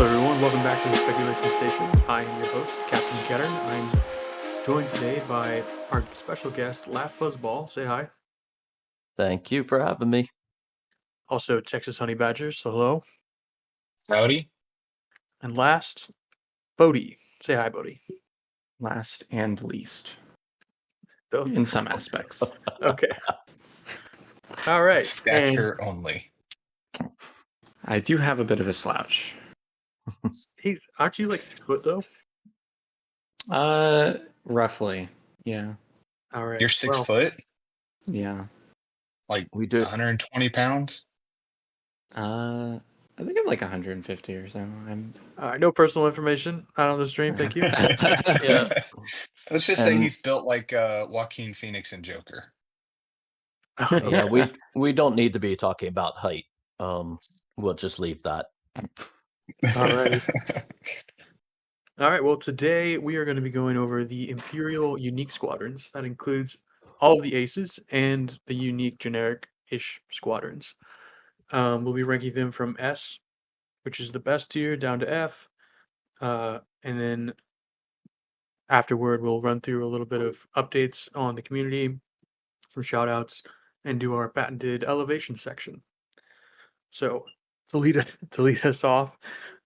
Hello, everyone. Welcome back to the Speculation Station. I am your host, Captain Kettern. I'm joined today by our special guest, Laugh Fuzzball. Say hi. Thank you for having me. Also, Texas Honey Badger. So hello. Howdy. And last, Bodie. Say hi, Bodie. Last and least, So, in some aspects. okay. All right. And Stature only. I do have a bit of a slouch. aren't you like 6 foot though? Roughly. Yeah. All right. You're 6 Well, foot? Yeah. Like We do. 120 pounds? I think I'm like 150 or so. all right. No personal information out on the stream. Thank you. Yeah. Let's just say And he's built like Joaquin Phoenix and Joker. yeah, we don't need to be talking about height. We'll just leave that. All right. All right. Well, today we are going to be going over the Imperial unique squadrons. That includes all of the aces and the unique generic-ish squadrons. We'll be ranking them from S, which is the best tier, down to F. And then afterward, we'll run through a little bit of updates on the community, some shout outs, and do our patented elevation section. So to lead us off,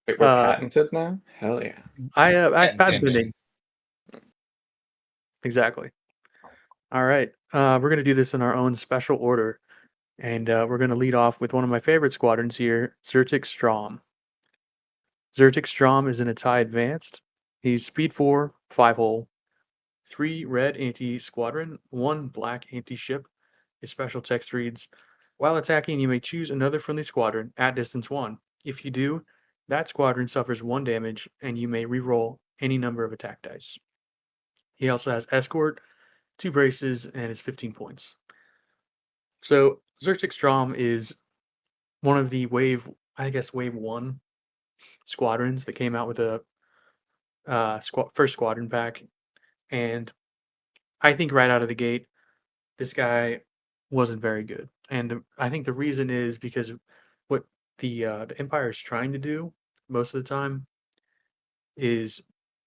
Wait, we're Uh, patented now? Hell yeah. I And patented pending. it. Exactly. All right. We're going to do this in our own special order. And we're going to lead off with one of my favorite squadrons here, Zertic Strom. Zertic Strom is in a tie advanced. He's speed 4, 5 hull, 3 red anti-squadron, 1 black anti-ship. His special text reads, while attacking, you may choose another friendly squadron at distance 1. If you do, that squadron suffers 1 damage, and you may reroll any number of attack dice. He also has escort, 2 braces, and is 15 points. So Zertic Strom is one of the wave 1 squadrons that came out with a first squadron pack, and I think right out of the gate, this guy wasn't very good, and I think the reason is because what the Empire is trying to do most of the time is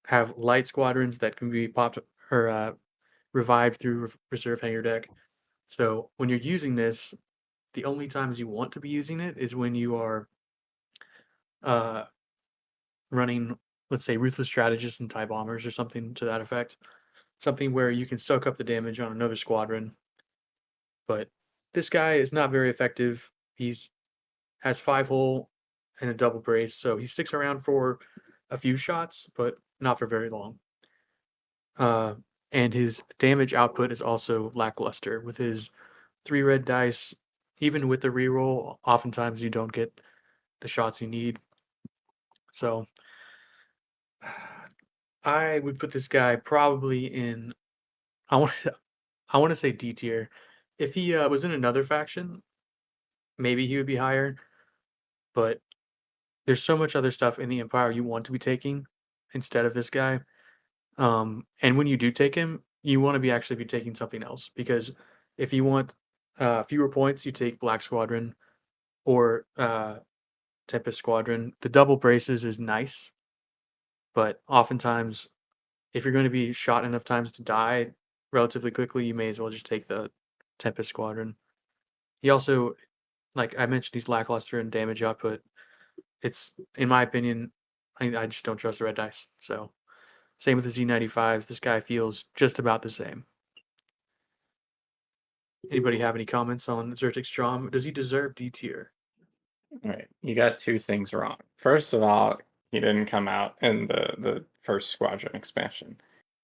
have light squadrons that can be popped or revived through reserve hangar deck. So when you're using this, the only times you want to be using it is when you are uh, running, let's say, Ruthless Strategists and TIE Bombers or something to that effect. Something where you can soak up the damage on another squadron. But this guy is not very effective. He's has 5 hull and a double brace, so he sticks around for a few shots, but not for very long. And his damage output is also lackluster. With his 3 red dice, even with the reroll, oftentimes you don't get the shots you need. So I would put this guy probably in. I want to say D tier. If he was in another faction, maybe he would be higher. But there's so much other stuff in the Empire you want to be taking instead of this guy. And when you do take him, you want to be actually be taking something else, because if you want fewer points, you take Black Squadron or Tempest Squadron. The double braces is nice, but oftentimes, if you're going to be shot enough times to die relatively quickly, you may as well just take the Tempest Squadron. He also, like I mentioned, he's lackluster in damage output. It's, in my opinion, I just don't trust the red dice. So, same with the Z95s. This guy feels just about the same. Anybody have any comments on Zertic Strom? Does he deserve D tier? All right. You got 2 things wrong. First of all, he didn't come out in the first Squadron expansion.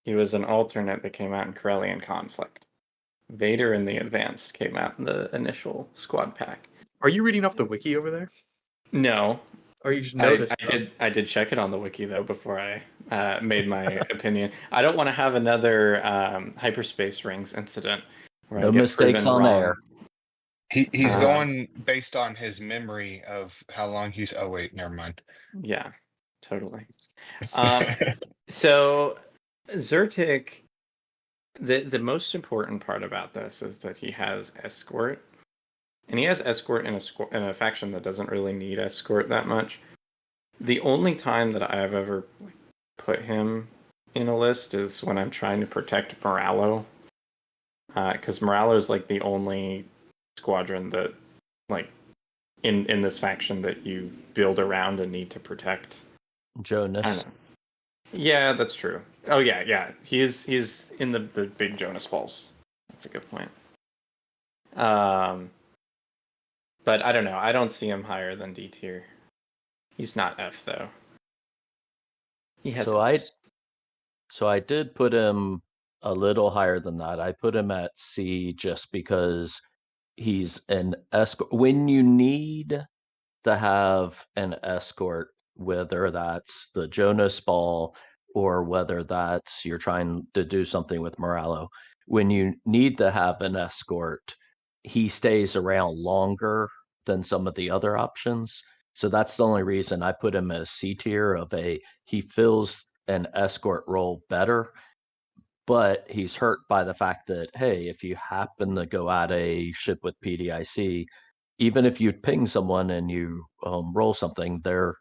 He was an alternate that came out in Corellian Conflict. Vader in the Advanced came out in the initial squad pack. Are you reading off the wiki over there? No, Or you just noticed? I did check it on the wiki though before I made my opinion. I don't want to have another hyperspace rings incident where I No get mistakes proven on wrong. air. He's Uh, going based on his memory of how long he's. Oh wait, never mind. Yeah, totally. So Zertic, the most important part about this is that he has escort, and he has escort in a faction that doesn't really need escort that much. The only time that I've ever put him in a list is when I'm trying to protect Moralo, because Moralo is like the only squadron that, like, in this faction that you build around and need to protect. I don't Jonas. know. Yeah, that's true. Oh yeah. He's in the big Jonas balls. That's a good point. But I don't know. I don't see him higher than D tier. He's not F though. He has So I did put him a little higher than that. I put him at C just because he's an escort. When you need to have an escort, whether that's the Jonas Ball or whether that's you're trying to do something with Moralo, when you need to have an escort, he stays around longer than some of the other options. So that's the only reason I put him as C tier of a he fills an escort role better, but he's hurt by the fact that, hey, if you happen to go at a ship with PDIC, even if you ping someone and you roll something, they're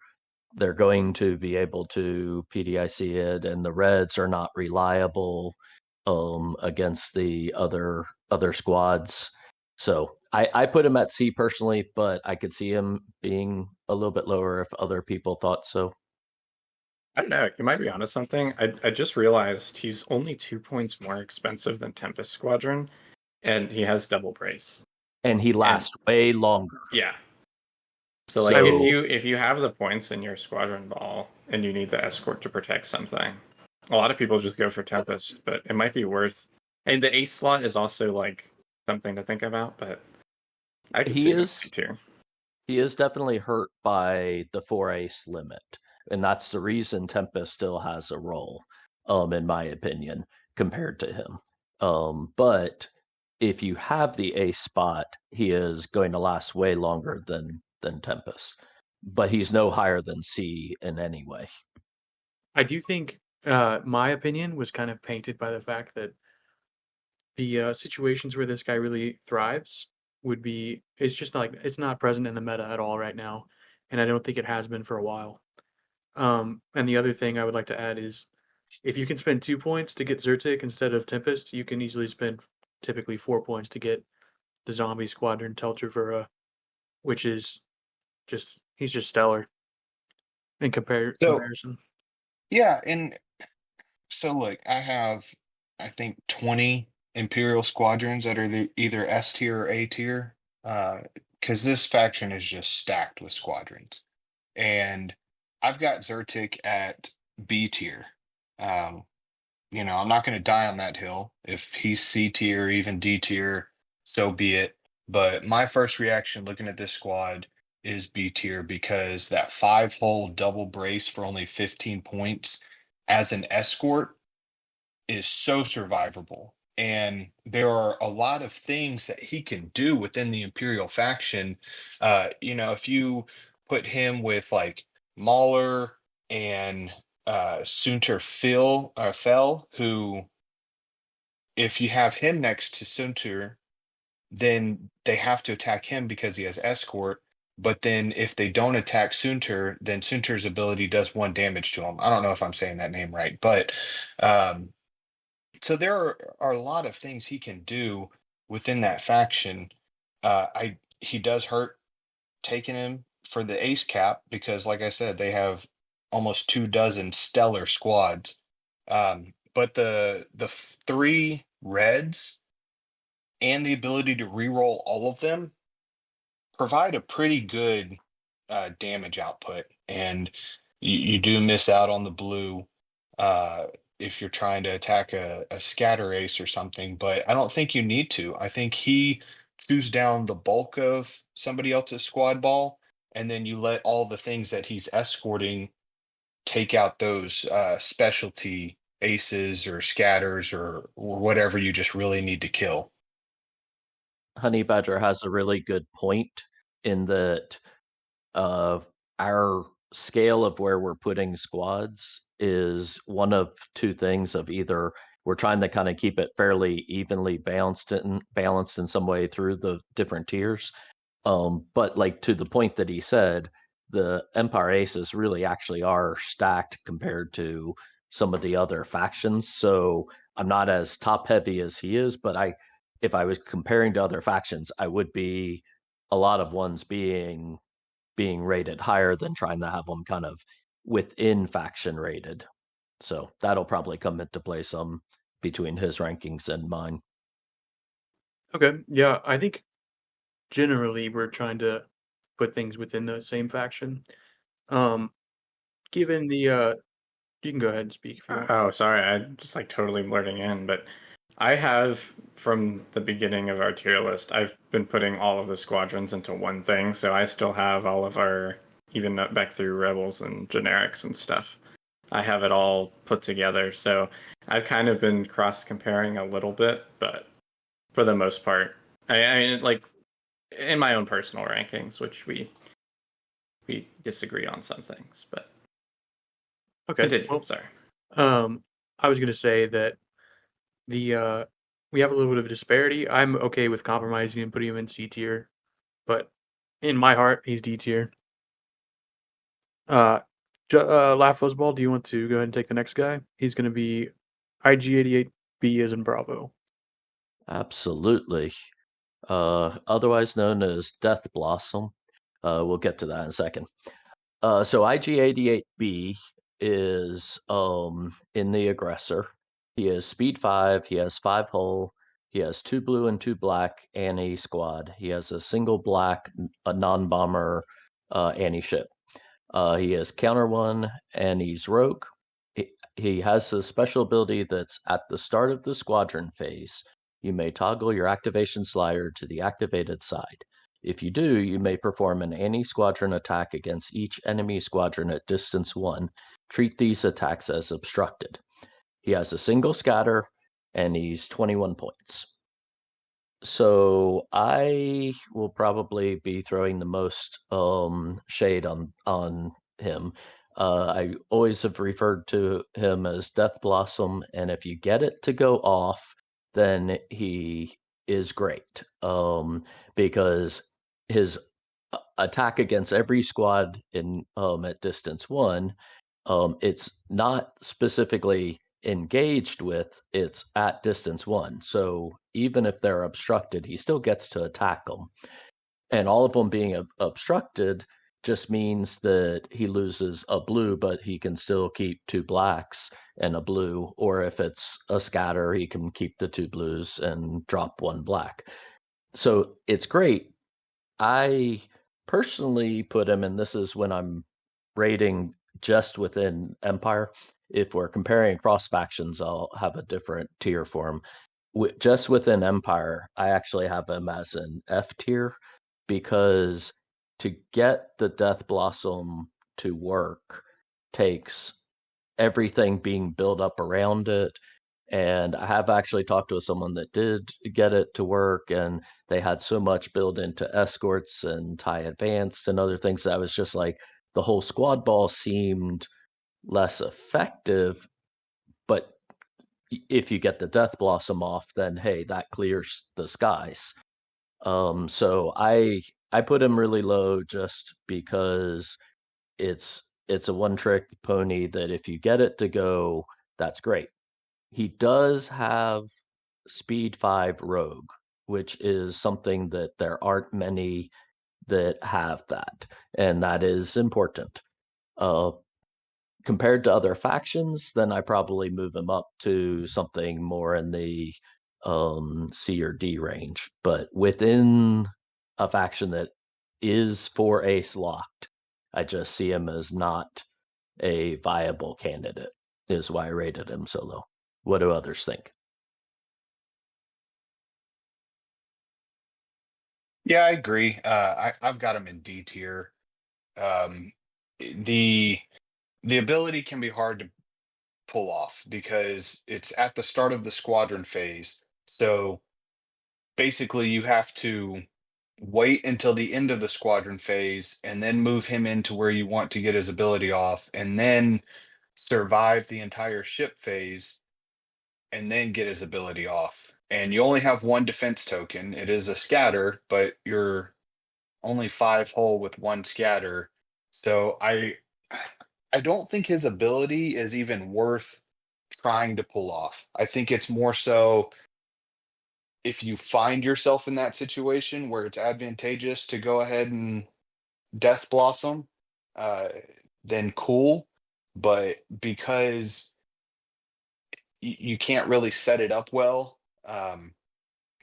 going to be able to PDIC it, and the Reds are not reliable against the other squads. So I put him at C personally, but I could see him being a little bit lower if other people thought so. I don't know. You might be onto something. I just realized he's only 2 points more expensive than Tempest Squadron, and he has double brace. And he lasts way longer. Yeah. So like if you have the points in your squadron ball and you need the escort to protect something, a lot of people just go for Tempest, but it might be worth. And the ace slot is also like something to think about, but I can see it too. He is definitely hurt by the 4 ace limit, and that's the reason Tempest still has a role, in my opinion, compared to him. But if you have the ace spot, he is going to last way longer than Tempest. But he's no higher than C in any way. I do think my opinion was kind of painted by the fact that the situations where this guy really thrives would be it's just like it's not present in the meta at all right now, and I don't think it has been for a while. And the other thing I would like to add is if you can spend 2 points to get Zertik instead of Tempest, you can easily spend typically 4 points to get the Zombie Squadron Teltravura, which is he's just stellar in So comparison. yeah, and so look, I think 20 Imperial squadrons that are either S tier or A tier. Because this faction is just stacked with squadrons. And I've got Zertik at B tier. Um, I'm not going to die on that hill. If he's C tier, even D tier, so be it. But my first reaction looking at this squad is B tier because that 5-hole double brace for only 15 points as an escort is so survivable. And there are a lot of things that he can do within the Imperial faction. If you put him with like Mahler and Sunter Fell, who, if you have him next to Sunter, then they have to attack him because he has escort. But then if they don't attack Sunter, then Sunter's ability does 1 damage to him. I don't know if I'm saying that name right, but um, so there are a lot of things he can do within that faction. He does hurt taking him for the ace cap because, like I said, they have almost 24 stellar squads. But the 3 reds and the ability to reroll all of them provide a pretty good damage output, and you do miss out on the blue if you're trying to attack a scatter ace or something. But I don't think you need to. I think he chews down the bulk of somebody else's squad ball, and then you let all the things that he's escorting take out those specialty aces or scatters or whatever you just really need to kill. Honey Badger has a really good point in that our scale of where we're putting squads is one of two things of either we're trying to kind of keep it fairly evenly balanced in some way through the different tiers. But like to the point that he said, the Empire Aces really actually are stacked compared to some of the other factions. So I'm not as top heavy as he is, but if I was comparing to other factions, I would be a lot of ones being rated higher than trying to have them kind of within faction rated. So that'll probably come into play some between his rankings and mine. Okay, yeah, I think generally we're trying to put things within the same faction. Um, given the you can go ahead and speak if you want. Oh, sorry, I just like totally blurting in, but I have from the beginning of our tier list, I've been putting all of the squadrons into one thing, so I still have all of our even back through rebels and generics and stuff. I have it all put together, so I've kind of been cross comparing a little bit, but for the most part, I like in my own personal rankings, which we disagree on some things, but Okay, continue. well, Sorry. I was gonna say that the we have a little bit of a disparity. I'm okay with compromising and putting him in C tier, but in my heart, he's D tier. Laugh Fuzzball, do you want to go ahead and take the next guy? He's gonna be IG88B as in Bravo. Absolutely. Otherwise known as Death Blossom. We'll get to that in a second. So IG88B is in the aggressor. He is speed 5, he has 5 hull, he has 2 blue and 2 black anti squad. He has a single black a non-bomber anti ship. He has counter 1 and he's rogue. He has a special ability that's at the start of the squadron phase. You may toggle your activation slider to the activated side. If you do, you may perform an anti-squadron attack against each enemy squadron at distance 1. Treat these attacks as obstructed. He has a single scatter, and he's 21 points. So I will probably be throwing the most shade on him. I always have referred to him as Death Blossom, and if you get it to go off, then he is great. Because his attack against every squad in at distance 1, it's not specifically engaged with, it's at distance 1. So even if they're obstructed, he still gets to attack them. And all of them being obstructed just means that he loses a blue, but he can still keep 2 blacks and a blue. Or if it's a scatter, he can keep the 2 blues and drop 1 black. So it's great. I personally put him, and this is when I'm rating just within Empire. If we're comparing across factions, I'll have a different tier for him. Just within Empire, I actually have him as an F tier because to get the Death Blossom to work takes everything being built up around it. And I have actually talked to someone that did get it to work, and they had so much built into escorts and tie advanced and other things that I was just like, the whole squad ball seemed less effective. But if you get the Death Blossom off, then hey, that clears the skies. So I put him really low just because it's a one trick pony that if you get it to go, that's great. He does have speed 5 rogue, which is something that there aren't many that have that, and that is important. Compared to other factions, then I probably move him up to something more in the C or D range. But within a faction that is 4 ace locked, I just see him as not a viable candidate, is why I rated him so low. What do others think? Yeah, I agree. I've got him in D tier. Um, the the ability can be hard to pull off because it's at the start of the squadron phase. So basically, you have to wait until the end of the squadron phase and then move him into where you want to get his ability off, and then survive the entire ship phase and then get his ability off. And you only have 1 defense token. It is a scatter, but you're only 5 hull with 1 scatter. So I don't think his ability is even worth trying to pull off. I think it's more so if you find yourself in that situation where it's advantageous to go ahead and Death Blossom, uh, then cool. But because you can't really set it up well,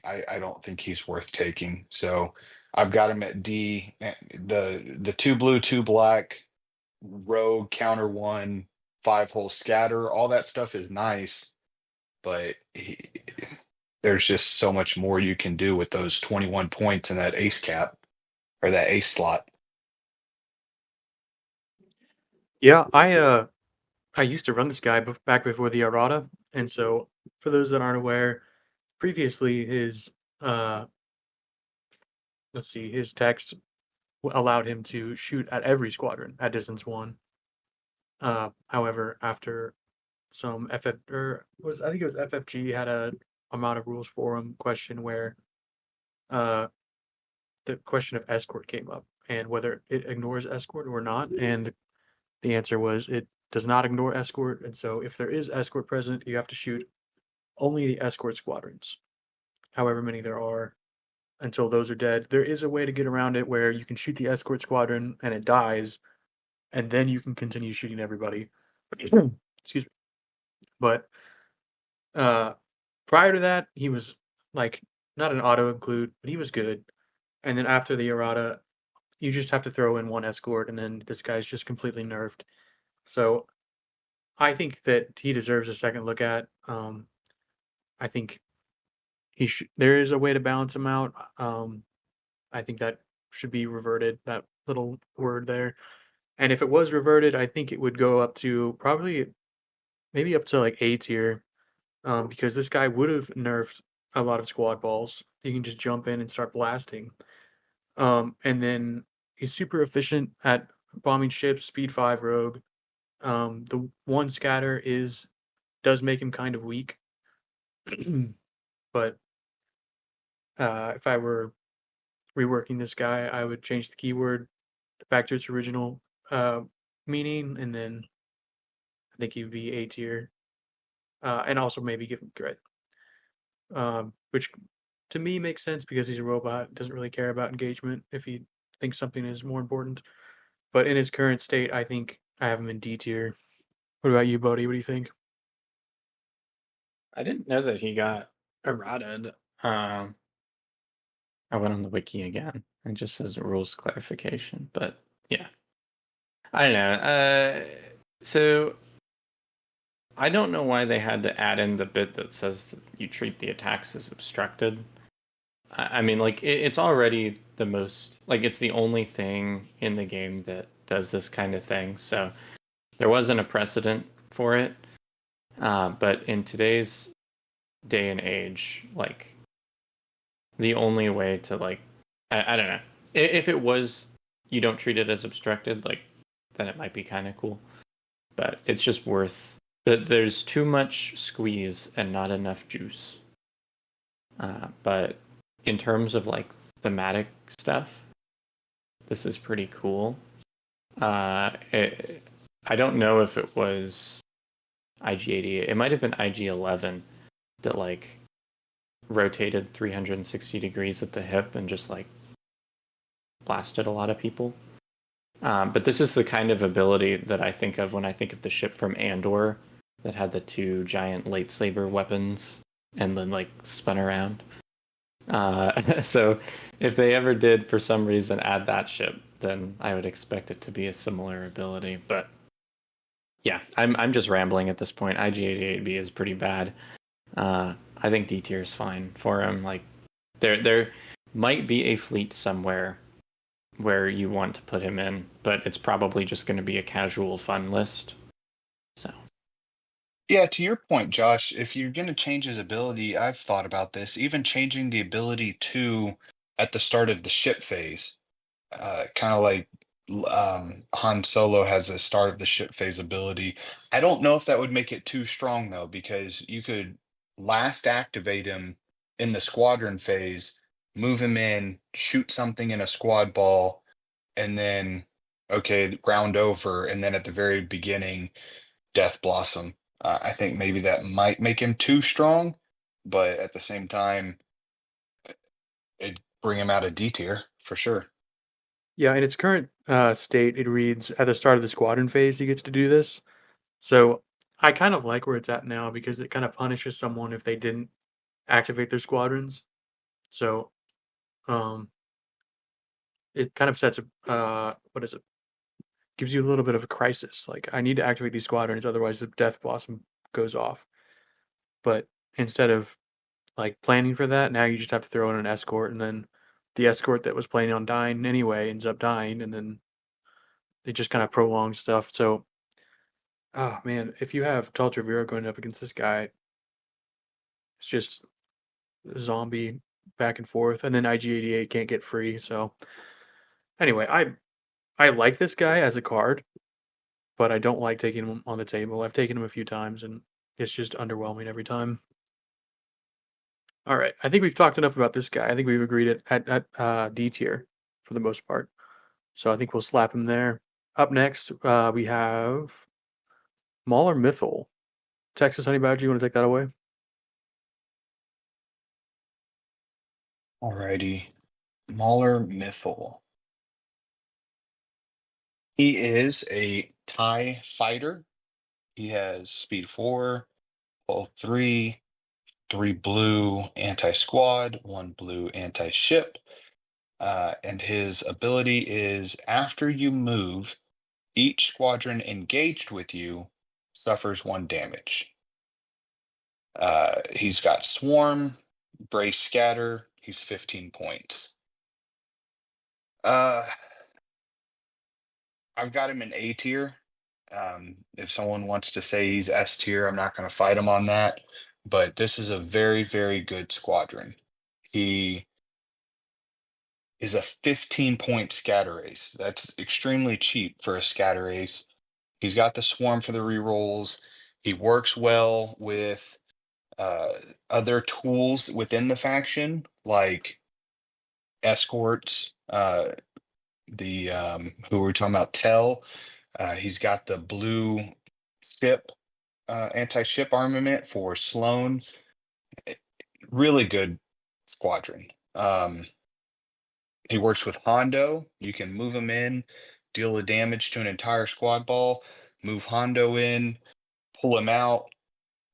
I don't think he's worth taking. So I've got him at D. The two blue, two black, rogue, counter one, 5 hole scatter, all that stuff is nice, but there's just so much more you can do with those 21 points in that ace cap or that ace slot. Yeah, I used to run this guy back before the errata, and so for those that aren't aware, previously his uh let's see, his text allowed him to shoot at every squadron at distance one. However, after some FF or was I think it was FFG had a amount of rules forum question where uh the question of escort came up and whether it ignores escort or not, and the answer was it does not ignore escort, and so if there is escort present, you have to shoot only the escort squadrons, however many there are, until those are dead. There is a way to get around it where you can shoot the escort squadron and it dies, and then you can continue shooting everybody. Excuse me. But uh, prior to that, he was like not an auto include, but he was good. And then after the errata, you just have to throw in one escort, and then this guy's just completely nerfed. So I think that he deserves a second look at. I think there is a way to balance him out. I think that should be reverted. That little word there. And if it was reverted, I think it would go up to probably maybe up to like A tier, because this guy would have nerfed a lot of squad balls. You can just jump in and start blasting. And then he's super efficient at bombing ships, speed 5 rogue. The one scatter does make him kind of weak, but if I were reworking this guy, I would change the keyword back to its original uh, meaning, and then I think he would be A tier, and also maybe give him grit, which to me makes sense because he's a robot, doesn't really care about engagement if he thinks something is more important. But in his current state, I think I have him in D tier. What about you, Bodie? What do you think? I didn't know that he got errated. I went on the wiki again. It just says rules clarification, but yeah, I don't know. So I don't know why they had to add in the bit that says that you treat the attacks as obstructed. I mean, like it's already the most like it's the only thing in the game that does this kind of thing. So there wasn't a precedent for it. But in today's day and age, like the only way to like I don't know if it was you don't treat it as obstructed, like then it might be kind of cool. But it's just worth that there's too much squeeze and not enough juice. But in terms of like thematic stuff, this is pretty cool. I don't know if it was IG88. It might have been IG11 that like rotated 360 degrees at the hip and just like blasted a lot of people. But this is the kind of ability that I think of when I think of the ship from Andor that had the two giant lightsaber weapons and then like spun around. So if they ever did for some reason add that ship, then I would expect it to be a similar ability. But yeah, I'm just rambling at this point. IG88B is pretty bad. I think D tier is fine for him. Like there might be a fleet somewhere where you want to put him in, but it's probably just going to be a casual fun list. So Yeah, to your point, Josh, if you're going to change his ability, I've thought about this, even changing the ability to at the start of the ship phase, kind of like Han Solo has a start of the ship phase ability. I don't know if that would make it too strong though, because you could last activate him in the squadron phase, move him in, shoot something in a squad ball, and then okay, round over, and then at the very beginning, Death Blossom. I think maybe that might make him too strong, but at the same time, it'd bring him out of D tier for sure. Yeah, in its current state, it reads at the start of the squadron phase, he gets to do this. So I kind of like where it's at now because it kind of punishes someone if they didn't activate their squadrons. So um, it kind of sets a what is it? Gives you a little bit of a crisis. Like I need to activate these squadrons, otherwise the Death Blossom goes off. But instead of like planning for that, now you just have to throw in an escort, and then the escort that was planning on dying anyway ends up dying, and then it just kind of prolongs stuff. So, oh man, if you have Tall Trevira going up against this guy, it's just zombie back and forth, and then IG88 can't get free. So anyway, I like this guy as a card, but I don't like taking him on the table. I've taken him a few times, and it's just underwhelming every time. All right, I think we've talked enough about this guy. I think we've agreed at D tier for the most part. So I think we'll slap him there. Up next, we have Mauler Mythal. Texas Honey Badger, you want to take that away? Alrighty. Mauler Mythal. He is a TIE fighter. He has speed 4, hull 3, 3 blue anti-squad, 1 blue anti-ship. And his ability is after you move, each squadron engaged with you suffers 1 damage. He's got Swarm, Brace Scatter. He's 15 points. I've got him in A tier. If someone wants to say he's S tier, I'm not going to fight him on that. But this is a very, very good squadron. He is a 15-point scatter ace. That's extremely cheap for a scatter ace. He's got the swarm for the rerolls. He works well with other tools within the faction, like escorts. The who were we talking about? Tell. He's got the blue ship anti-ship armament for Sloan. Really good squadron. He works with Hondo. You can move him in, deal the damage to an entire squad ball, move Hondo in, pull him out,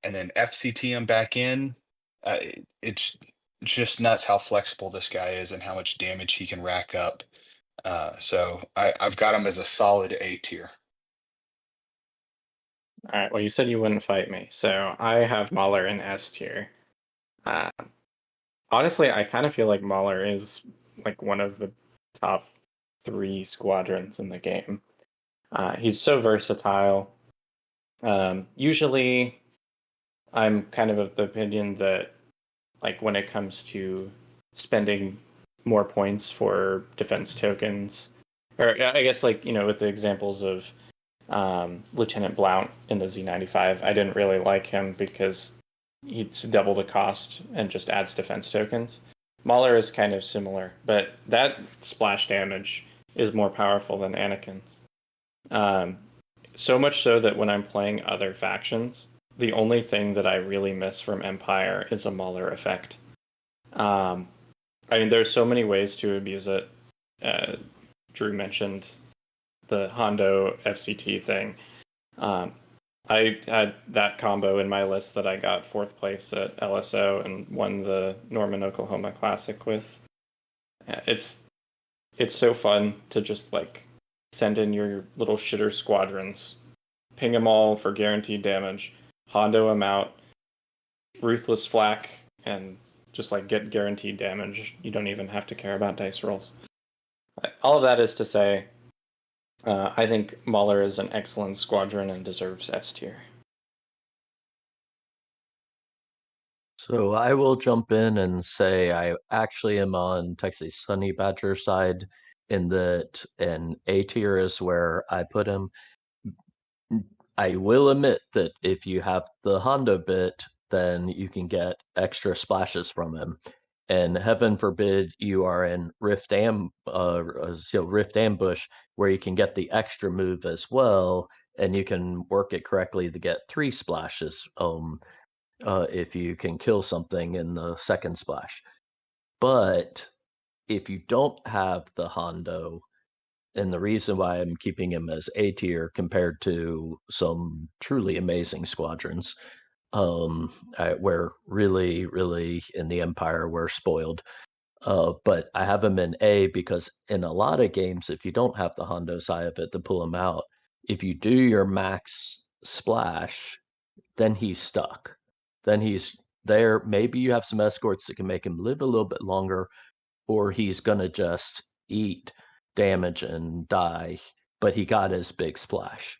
and then FCT him back in. It's just nuts how flexible this guy is and how much damage he can rack up. So I've got him as a solid A tier. All right. Well, you said you wouldn't fight me, so I have Mahler in S tier. Uh, Honestly, I kind of feel like Mahler is like one of the top 3 squadrons in the game. He's so versatile. Usually, I'm kind of the opinion that, like, when it comes to spending more points for defense tokens, or I guess, like, with the examples of Lieutenant Blount in the Z95, I didn't really like him because he's double the cost and just adds defense tokens. Mahler is kind of similar, but that splash damage is more powerful than Anakin's. Um, so much so that when I'm playing other factions, the only thing that I really miss from Empire is a Mahler effect. Um, I mean, there's so many ways to abuse it. Drew mentioned the Hondo FCT thing. Um, I had that combo in my list that I got 4th place at LSO and won the Norman, Oklahoma Classic with. It's so fun to just like send in your little shitter squadrons, ping them all for guaranteed damage, Hondo them out, ruthless flak, and just like get guaranteed damage. You don't even have to care about dice rolls. All of that is to say, I think Mahler is an excellent squadron and deserves S tier. So I will jump in and say I actually am on Texas Honey Badger side in that an A tier is where I put him. I will admit that if you have the Honda bit, then you can get extra splashes from him. And heaven forbid you are in Rift Ambush, where you can get the extra move as well, and you can work it correctly to get 3 splashes if you can kill something in the second splash. But if you don't have the Hondo, and the reason why I'm keeping him as A tier compared to some truly amazing squadrons, we're really in the Empire, we're spoiled. But I have him in A because in a lot of games, if you don't have the Hondo side of it to pull him out, if you do your max splash, then he's stuck. Then he's there. Maybe you have some escorts that can make him live a little bit longer, or he's gonna just eat damage and die. But he got his big splash.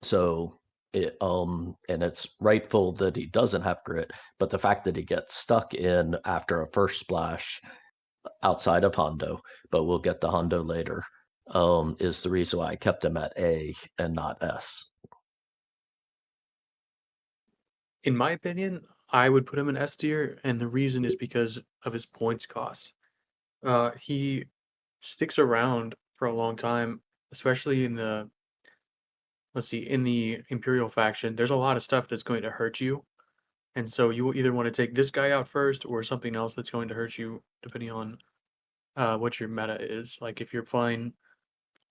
So and it's rightful that he doesn't have grit, but the fact that he gets stuck in after a first splash outside of Hondo, but we'll get the Hondo later, is the reason why I kept him at A and not S. In my opinion, I would put him in S tier, and the reason is because of his points cost. He sticks around for a long time, especially in the, let's see, in the Imperial faction. There's a lot of stuff that's going to hurt you, and so you will either want to take this guy out first or something else that's going to hurt you, depending on what your meta is. Like if you're flying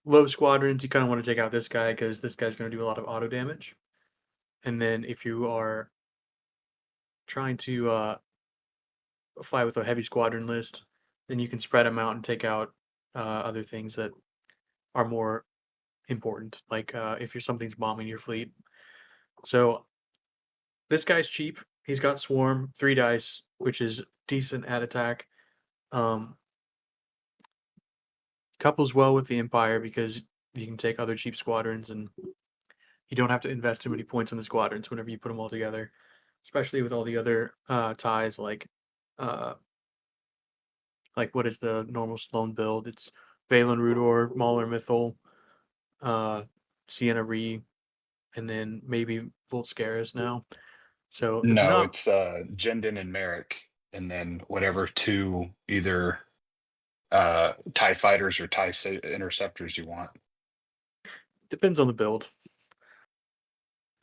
low squadrons, you kind of want to take out this guy because this guy's going to do a lot of auto damage. And then if you are trying to fly with a heavy squadron list, then you can spread them out and take out other things that are more important, like if you're something's bombing your fleet. So this guy's cheap. He's got Swarm, 3 dice, which is decent at attack. Um, Couples well with the Empire because you can take other cheap squadrons and you don't have to invest too many points on the squadrons whenever you put them all together, especially with all the other ties uh, like what is the normal Sloan build? It's Valen Rudor, Mauler Mythol, uh, Sienna Ree, and then maybe Volscaris now. So if you're No, not, it's Jendon and Merrick, and then whatever two either TIE fighters or interceptors you want. depends on the build.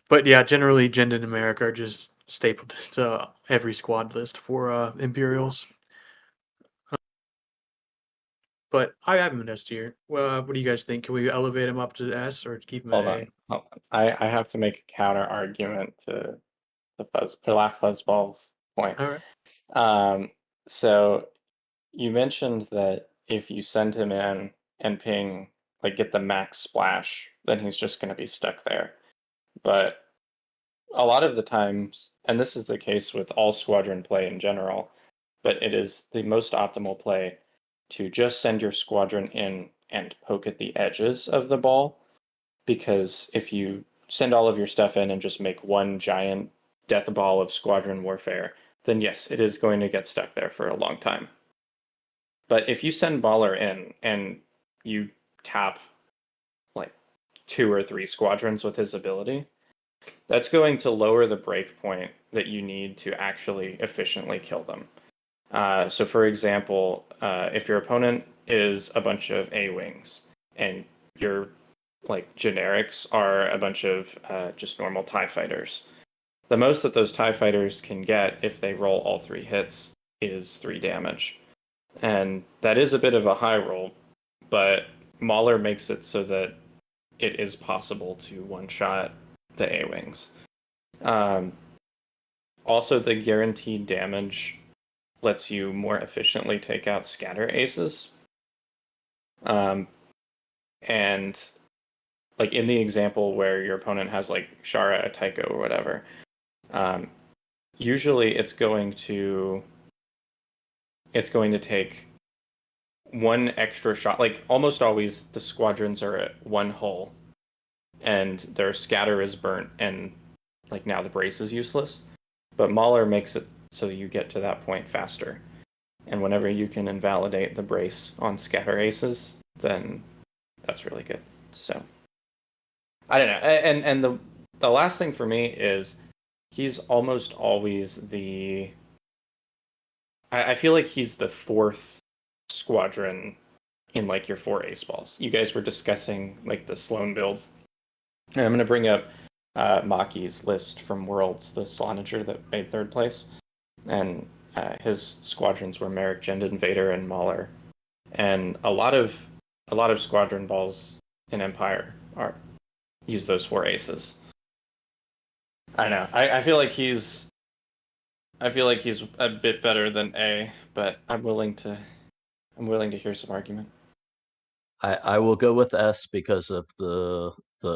But yeah, generally Jend and America are just stapled to every squad list for Imperials. But I have him in S tier. Well, what do you guys think? Can we elevate him up to S or keep him at Hold A? on, hold on. I have to make a counter argument to the Laugh Fuzzball's point. All right. So you mentioned that if you send him in and ping, like get the max splash, then he's just going to be stuck there. But a lot of the times, and this is the case with all squadron play in general, but it is the most optimal play to just send your squadron in and poke at the edges of the ball. Because if you send all of your stuff in and just make one giant death ball of squadron warfare, then yes, it is going to get stuck there for a long time. But if you send Baller in and you tap like 2 or 3 squadrons with his ability, that's going to lower the break point that you need to actually efficiently kill them. So, for example, if your opponent is a bunch of A-wings and your like generics are a bunch of just normal TIE fighters, the most that those TIE fighters can get if they roll all 3 hits is 3 damage. And that is a bit of a high roll, but Mauler makes it so that it is possible to one-shot the A-wings. Also, the guaranteed damage lets you more efficiently take out scatter aces. And like in the example where your opponent has like Shara, a Tycho, or whatever, usually it's going to take one extra shot. Like almost always, the squadrons are at 1 hull, and their scatter is burnt, and like now the brace is useless. But Mauler makes it so you get to that point faster. And whenever you can invalidate the brace on scatter aces, then that's really good. So I don't know. And the last thing for me is he's almost always the I feel like he's the fourth squadron in like your four ace balls. You guys were discussing like the Sloan build, and I'm gonna bring up Maki's list from Worlds, the Slonager that made third place, and his squadrons were Merrick, Jend Invader, and Mauler, and a lot of squadron balls in Empire are use those four aces. I know. I feel like he's a bit better than A, but I'm willing to hear some argument. I will go with S because of the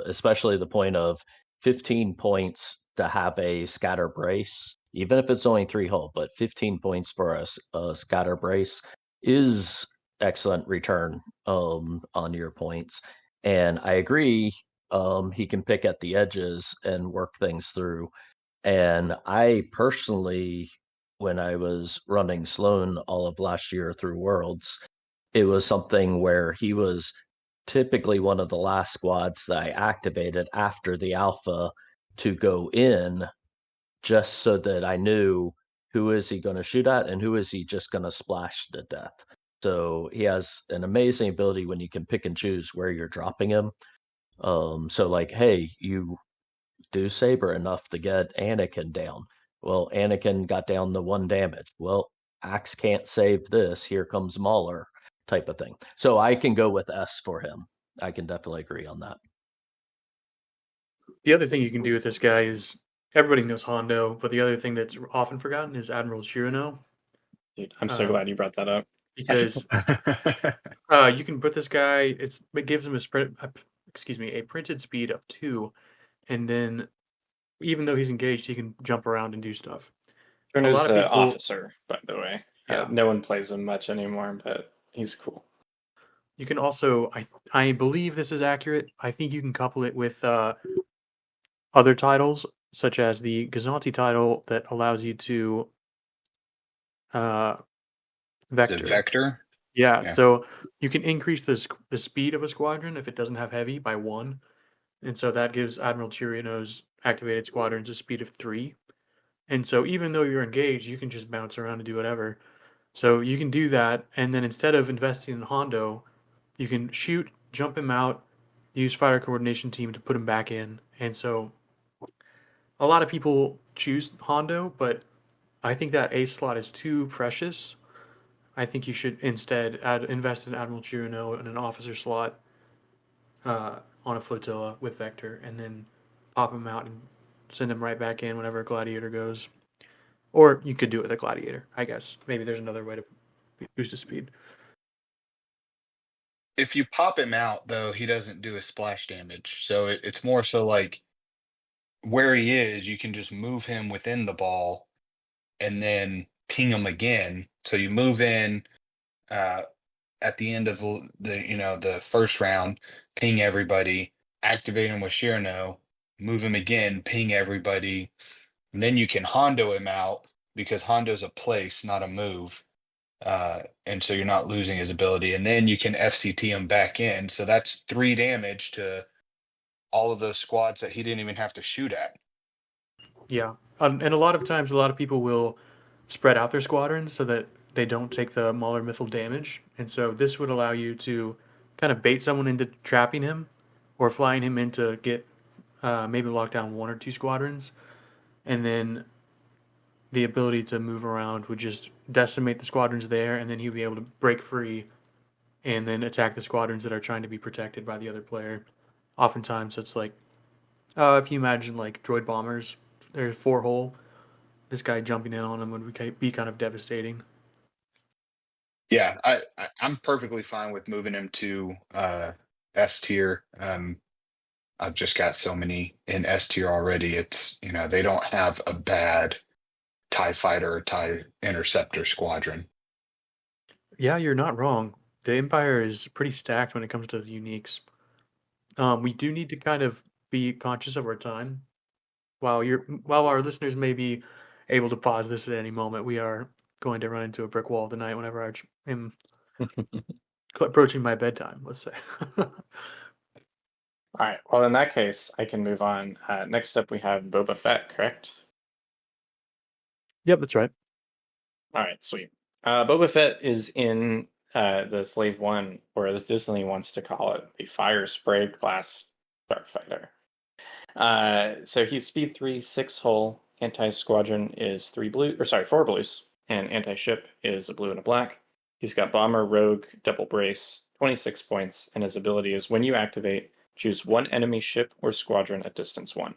especially the point of 15 points to have a scatter brace, even if it's only 3 hull, but 15 points for a scatter brace is excellent return on your points. And I agree, he can pick at the edges and work things through. And I personally, when I was running Sloan all of last year through Worlds, it was something where he was typically one of the last squads that I activated after the alpha to go in, just so that I knew who is he going to shoot at and who is he just going to splash to death. So he has an amazing ability when you can pick and choose where you're dropping him. So like, hey, you do Saber enough to get Anakin down. Well, Anakin got down to 1 damage. Well, Axe can't save this. Here comes Mauler, type of thing. So I can go with S for him. I can definitely agree on that. The other thing you can do with this guy is everybody knows Hondo, but the other thing that's often forgotten is Admiral Chirino. Dude, I'm so glad you brought that up. Because you can put this guy. It gives him a printed speed of 2, and then even though he's engaged, he can jump around and do stuff. Chirino's lot of an people- officer, by the way. Yeah. No one plays him much anymore, but he's cool. You can also, I believe this is accurate. I think you can couple it with other titles, such as the Gazanti title that allows you to Is vector. it Vector? Yeah, Yeah. so you can increase the speed of a squadron if it doesn't have heavy by 1, and so that gives Admiral Chirino's activated squadrons a speed of 3. And so even though you're engaged, you can just bounce around and do whatever. So you can do that, and then instead of investing in Hondo, you can shoot, jump him out, use fighter coordination team to put him back in. And so a lot of people choose Hondo, but I think that ace slot is too precious. I think you should instead invest in Admiral Chirino in an officer slot on a flotilla with Vector, and then pop him out and send him right back in whenever a Gladiator goes. Or you could do it with a Gladiator, I guess. Maybe there's another way to boost his speed. If you pop him out, though, he doesn't do a splash damage. So it's more so like where he is, you can just move him within the ball and then ping him again. So you move in at the end of the first round, ping everybody, activate him with Shirno, move him again, ping everybody, and then you can Hondo him out because Hondo's a place, not a move. And so you're not losing his ability, and then you can FCT him back in. So that's 3 damage to all of those squads that he didn't even have to shoot at. Yeah, and a lot of times, a lot of people will spread out their squadrons so that they don't take the Mauler Mythal damage, and so this would allow you to kind of bait someone into trapping him, or flying him in to get maybe lock down 1 or 2 squadrons, and then the ability to move around would just decimate the squadrons there, and then he'd be able to break free and then attack the squadrons that are trying to be protected by the other player. Oftentimes, it's like if you imagine like droid bombers, there's 4 hull. This guy jumping in on them would be kind of devastating. Yeah, I'm perfectly fine with moving him to S tier. I've just got so many in S tier already. It's they don't have a bad TIE fighter or TIE interceptor squadron. Yeah, you're not wrong. The Empire is pretty stacked when it comes to the uniques. We do need to kind of be conscious of our time. While our listeners may be able to pause this at any moment, we are going to run into a brick wall tonight whenever I am approaching my bedtime, let's say. All right. Well, in that case, I can move on. Next up, we have Boba Fett, correct? Yep, that's right. All right, sweet. Boba Fett is in the Slave One, or as Disney wants to call it, the Fire Spray class starfighter. So he's speed 3, 6 hull. Anti-squadron is 4 blues, and anti-ship is a blue and a black. He's got bomber, rogue, double brace, 26 points, and his ability is when you activate, choose one enemy ship or squadron at distance 1.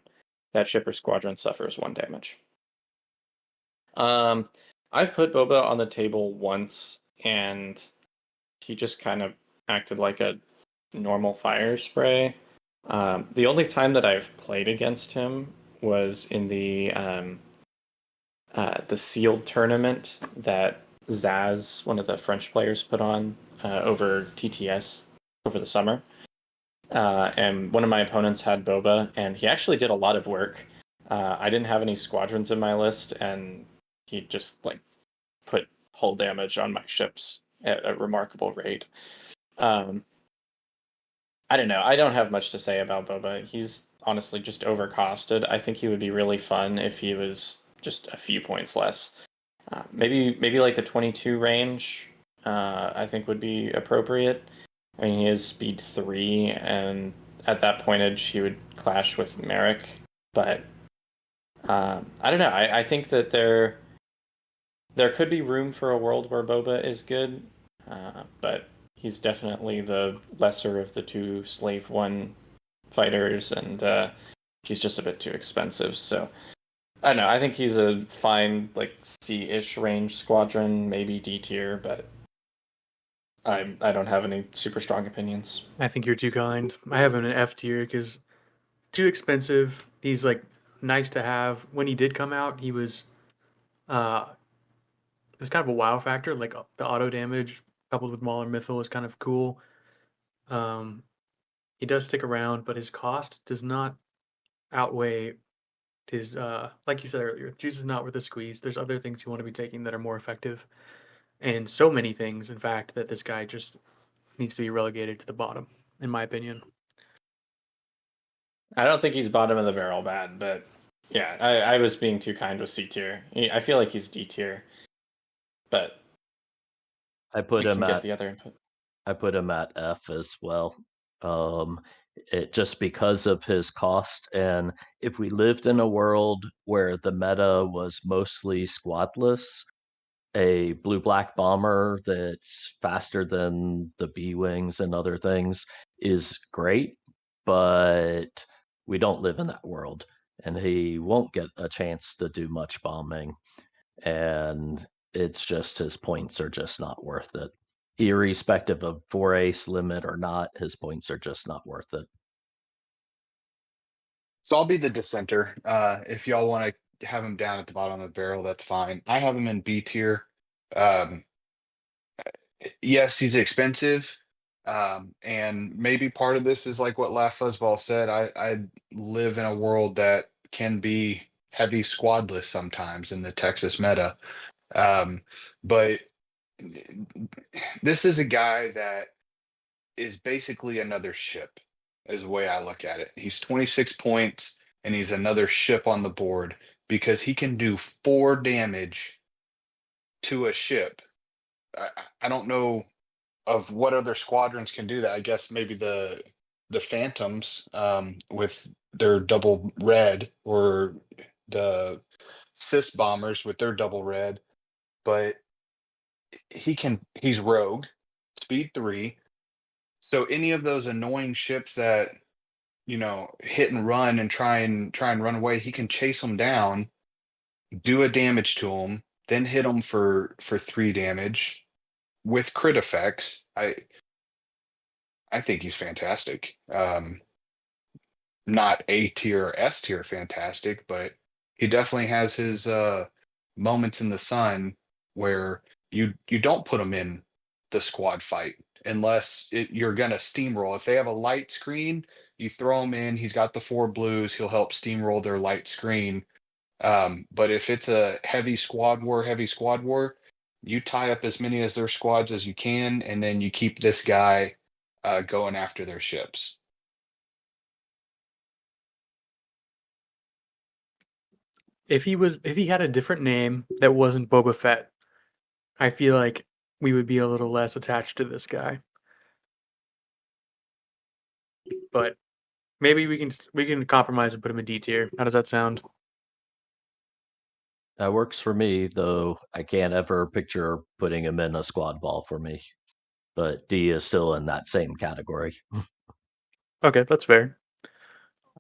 That ship or squadron suffers 1 damage. Um, I've put Boba on the table once, and he just kind of acted like a normal fire spray. The only time that I've played against him was in the sealed tournament that Zaz, one of the French players, put on over TTS over the summer. And one of my opponents had Boba, and he actually did a lot of work. I didn't have any squadrons in my list, and he just like put hull damage on my ships at a remarkable rate. I don't know. I don't have much to say about Boba. He's honestly just overcosted. I think he would be really fun if he was just a few points less. Maybe like the 22 range. I think would be appropriate. I mean, he is speed 3, and at that pointage, he would clash with Merrick. But I don't know. I think that there could be room for a world where Boba is good, but he's definitely the lesser of the two Slave One fighters, and he's just a bit too expensive. So I don't know. I think he's a fine like C-ish range squadron, maybe D tier, but I don't have any super strong opinions. I think you're too kind. I have him in F tier because too expensive. He's like nice to have. When he did come out, he was uh it was kind of a wow factor. Like the auto damage coupled with Mauler Mythal is kind of cool. Um, he does stick around, but his cost does not outweigh his like you said earlier, juice is not worth a squeeze. There's other things you want to be taking that are more effective. And so many things, in fact, that this guy just needs to be relegated to the bottom, in my opinion. I don't think he's bottom of the barrel bad, but yeah, I was being too kind with C tier. I feel like he's D tier, but I put we him can get at the other input. I put him at F as well. Um, it just because of his cost, and if we lived in a world where the meta was mostly squadless, a blue black bomber that's faster than the B wings and other things is great, but we don't live in that world, and he won't get a chance to do much bombing, and it's just his points are just not worth it. Irrespective of 4 ace limit or not, his points are just not worth it. So I'll be the dissenter. If y'all want to have him down at the bottom of the barrel, that's fine. I have him in B tier. Um, yes, he's expensive. And maybe part of this is like what Laugh Fuzzball said. I live in a world that can be heavy squadless sometimes in the Texas meta. Um, but this is a guy that is basically another ship, is the way I look at it. He's 26 points and he's another ship on the board because he can do 4 damage to a ship. I don't know of what other squadrons can do that. I guess maybe the Phantoms with their double red, or the Cis bombers with their double red, but he's rogue, speed 3. So any of those annoying ships that hit and run and try and run away, he can chase them down, do a damage to them, then hit them for 3 damage with crit effects. I think he's fantastic. Not A tier or S tier fantastic, but he definitely has his moments in the sun where you don't put him in the squad fight unless you're gonna steamroll. If they have a light screen, you throw him in. He's got the 4 blues. He'll help steamroll their light screen. But if it's a heavy squad war, you tie up as many as their squads as you can, and then you keep this guy going after their ships. If he had a different name that wasn't Boba Fett, I feel like we would be a little less attached to this guy. But maybe we can compromise and put him in D tier. How does that sound? That works for me, though I can't ever picture putting him in a squad ball for me. But D is still in that same category. Okay, that's fair.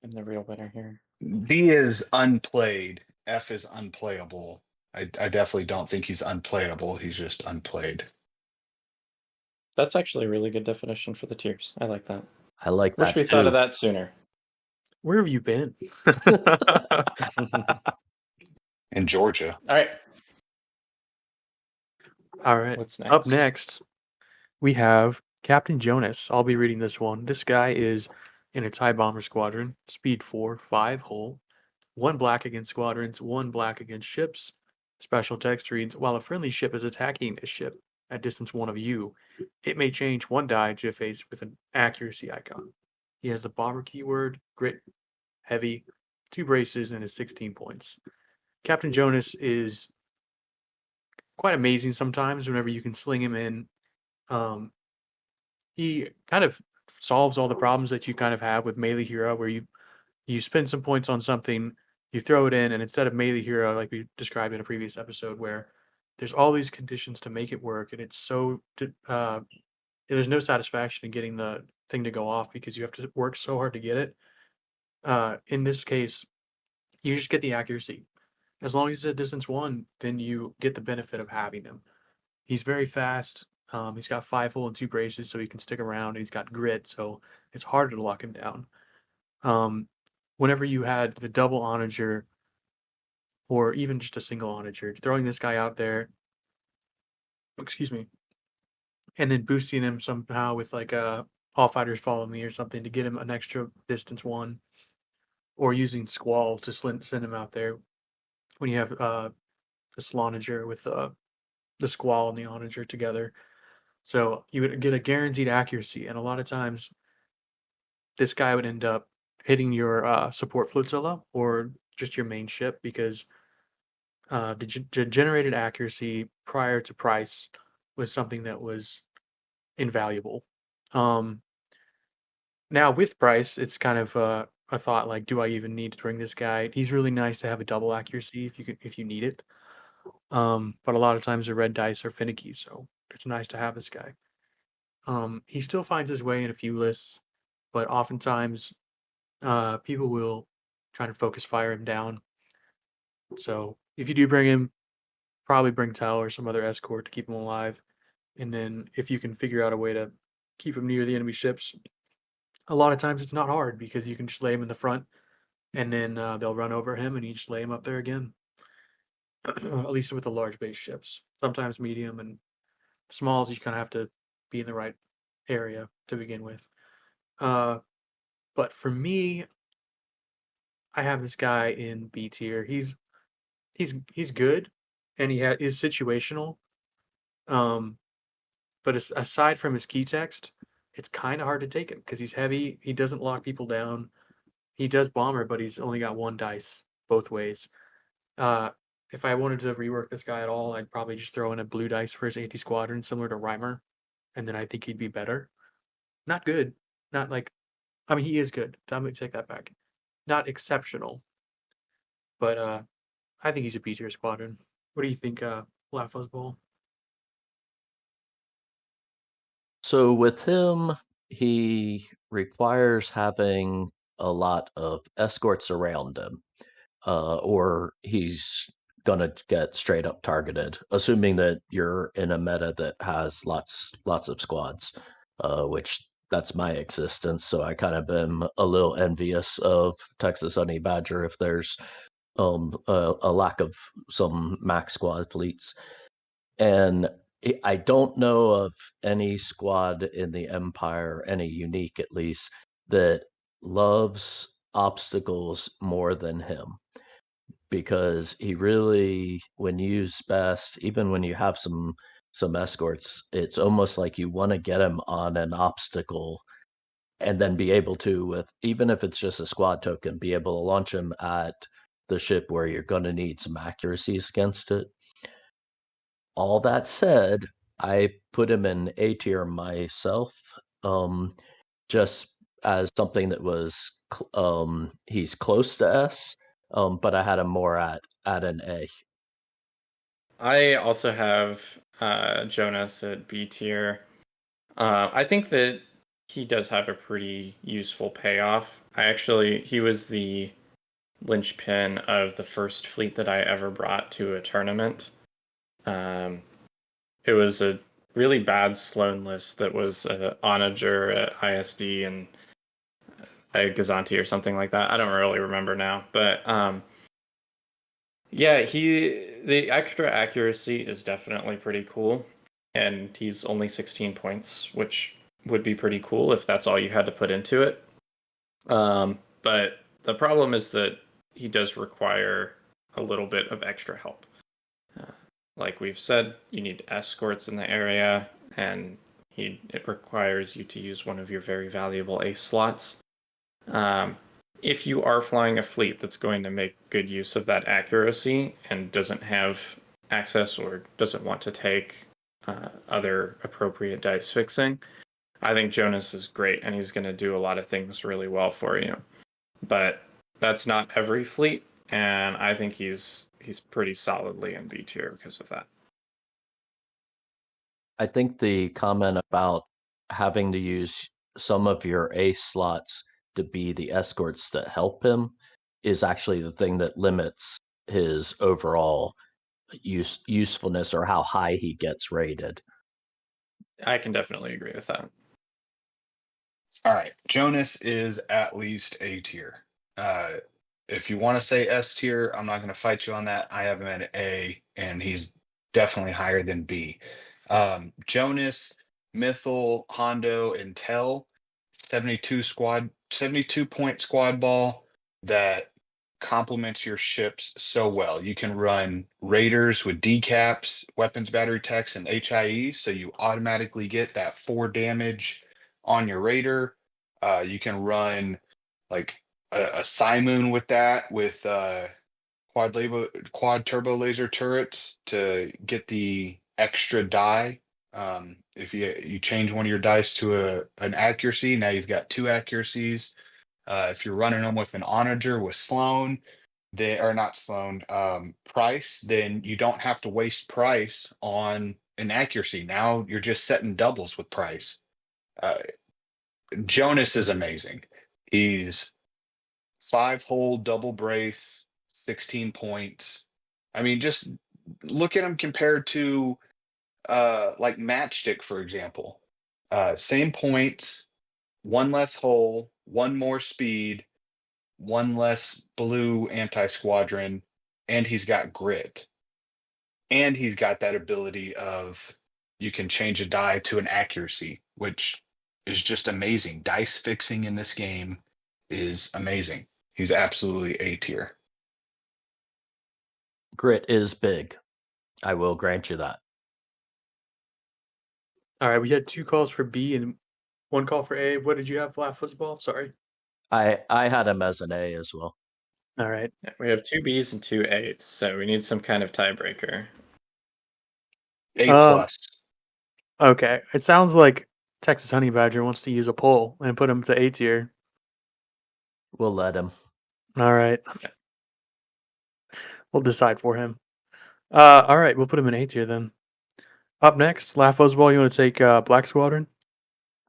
I'm the real winner here. D is unplayed. F is unplayable. I definitely don't think he's unplayable. He's just unplayed. That's actually a really good definition for the tiers. I like that. I like Wish that we thought of too. that sooner. Where have you been? In Georgia. All right. All right. What's Up next? next, we have Captain Jonas. I'll be reading this one. This guy is in a TIE bomber squadron, speed 4, 5 hull, 1 black against squadrons, 1 black against ships. Special text reads, while a friendly ship is attacking a ship at distance 1 of you, it may change 1 die to a face with an accuracy icon. He has the bomber keyword, grit, heavy, 2 braces, and is 16 points. Captain Jonas is quite amazing sometimes whenever you can sling him in. He kind of solves all the problems that you kind of have with melee hero, where you spend some points on something, you throw it in, and instead of melee hero, like we described in a previous episode, where there's all these conditions to make it work, and it's so there's no satisfaction in getting the thing to go off because you have to work so hard to get it. In this case, you just get the accuracy. As long as it's at distance 1, then you get the benefit of having him. He's very fast. He's got 5 full and 2 braces, so he can stick around. He's got grit, so it's harder to lock him down. Whenever you had the double onager, or even just a single onager, throwing this guy out there, excuse me, and then boosting him somehow with like all fighters follow me or something to get him an extra distance 1, or using Squall to send him out there when you have the Slonager with the Squall and the onager together. So you would get a guaranteed accuracy, and a lot of times this guy would end up hitting your support flotilla or just your main ship because the generated accuracy prior to price was something that was invaluable. Um, Now with price, it's kind of a thought like, do I even need to bring this guy? He's really nice to have a double accuracy if you need it. But a lot of times the red dice are finicky, so it's nice to have this guy. He still finds his way in a few lists, but oftentimes people will try to focus fire him down. So if you do bring him, probably bring Tau or some other escort to keep him alive. And then if you can figure out a way to keep him near the enemy ships, a lot of times it's not hard because you can just lay him in the front and then they'll run over him and you just lay him up there again. At least with the large base ships. Sometimes medium and smalls, you kind of have to be in the right area to begin with. But for me, I have this guy in B tier. He's good, and is situational. But aside from his key text, it's kind of hard to take him because he's heavy. He doesn't lock people down. He does bomber, but he's only got 1 dice both ways. If I wanted to rework this guy at all, I'd probably just throw in a blue dice for his anti-squadron, similar to Reimer, and then I think he'd be better. Not good. Not like, I mean, he is good. I'm gonna take that back. Not exceptional, but I think he's a B tier squadron. What do you think, Lafos Ball? So with him, he requires having a lot of escorts around him, or he's gonna get straight up targeted. Assuming that you're in a meta that has lots of squads, which that's my existence. So I kind of am a little envious of Texas Honey Badger if there's a lack of some max squad fleets. And I don't know of any squad in the Empire, any unique at least, that loves obstacles more than him. Because he really, when used best, even when you have some escorts, it's almost like you want to get him on an obstacle and then be able to, with even if it's just a squad token, be able to launch him at the ship where you're going to need some accuracies against it. All that said, I put him in A tier myself, just as something that was he's close to S, but I had him more at an A. I also have Jonas at B tier. I think that he does have a pretty useful payoff. He was the linchpin of the first fleet that I ever brought to a tournament. Um, it was a really bad Sloan list that was Onager at ISD and Gazanti or something like that. I don't really remember now, but yeah, the extra accuracy is definitely pretty cool, and he's only 16 points, which would be pretty cool if that's all you had to put into it. But the problem is that he does require a little bit of extra help. Uh, like we've said, you need escorts in the area, and it requires you to use one of your very valuable ace slots. Um, if you are flying a fleet that's going to make good use of that accuracy and doesn't have access or doesn't want to take other appropriate dice fixing, I think Jonas is great and he's going to do a lot of things really well for you. But that's not every fleet, and I think he's pretty solidly in B tier because of that. I think the comment about having to use some of your ace slots to be the escorts that help him is actually the thing that limits his overall usefulness or how high he gets rated. I can definitely agree with that. All right, Jonas is at least A tier. If you want to say S tier, I'm not going to fight you on that. I have him at A, and he's definitely higher than B. Jonas, Mythil, Hondo, and Tell, 72 point squad ball that complements your ships so well. You can run raiders with decaps, weapons battery techs, and HIE, so you automatically get that 4 damage on your raider. You can run like a Simoon with that with quad turbo laser turrets to get the extra die. If you change one of your dice to an accuracy, now you've got 2 accuracies. If you're running them with an onager with Sloan, they are not Sloan, Price, then you don't have to waste Price on an accuracy. Now you're just setting doubles with Price. Uh, Jonas is amazing. He's 5-hole double brace, 16 points. I mean, just look at him compared to like Matchstick, for example. Same points, one less hole, one more speed, one less blue anti-squadron, and he's got grit. And he's got that ability of you can change a die to an accuracy, which is just amazing. Dice fixing in this game is amazing. He's absolutely A tier. Grit is big. I will grant you that. All right, we had 2 calls for B and 1 call for A. What did you have, Flat Football? Sorry. I had him as an A as well. All right. Yeah, we have 2 Bs and 2 As, so we need some kind of tiebreaker. A plus. Okay. It sounds like Texas Honey Badger wants to use a poll and put him to A tier. We'll let him. All right. We'll decide for him. All right, we'll put him in A tier then. Up next, Laugh Ball, you want to take Black Squadron?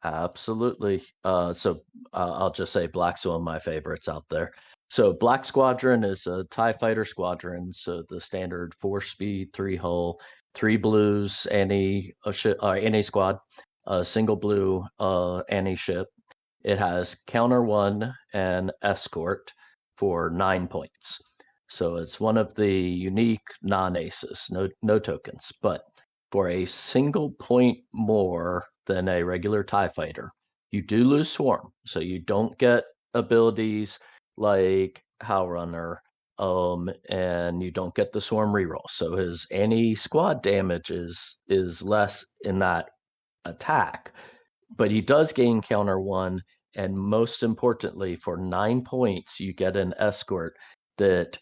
Absolutely. So I'll just say Black's one of my favorites out there. So Black Squadron is a TIE fighter squadron. So the standard 4-speed, 3-hull, 3 blues, any squad, single blue, any ship. It has counter 1 and escort for 9 points. So it's one of the unique non-aces, no tokens, but for a single point more than a regular TIE fighter, you do lose swarm. So you don't get abilities like Howlrunner, and you don't get the swarm reroll. So his any squad damage is less in that attack, but he does gain counter 1, and most importantly, for 9 points, you get an escort that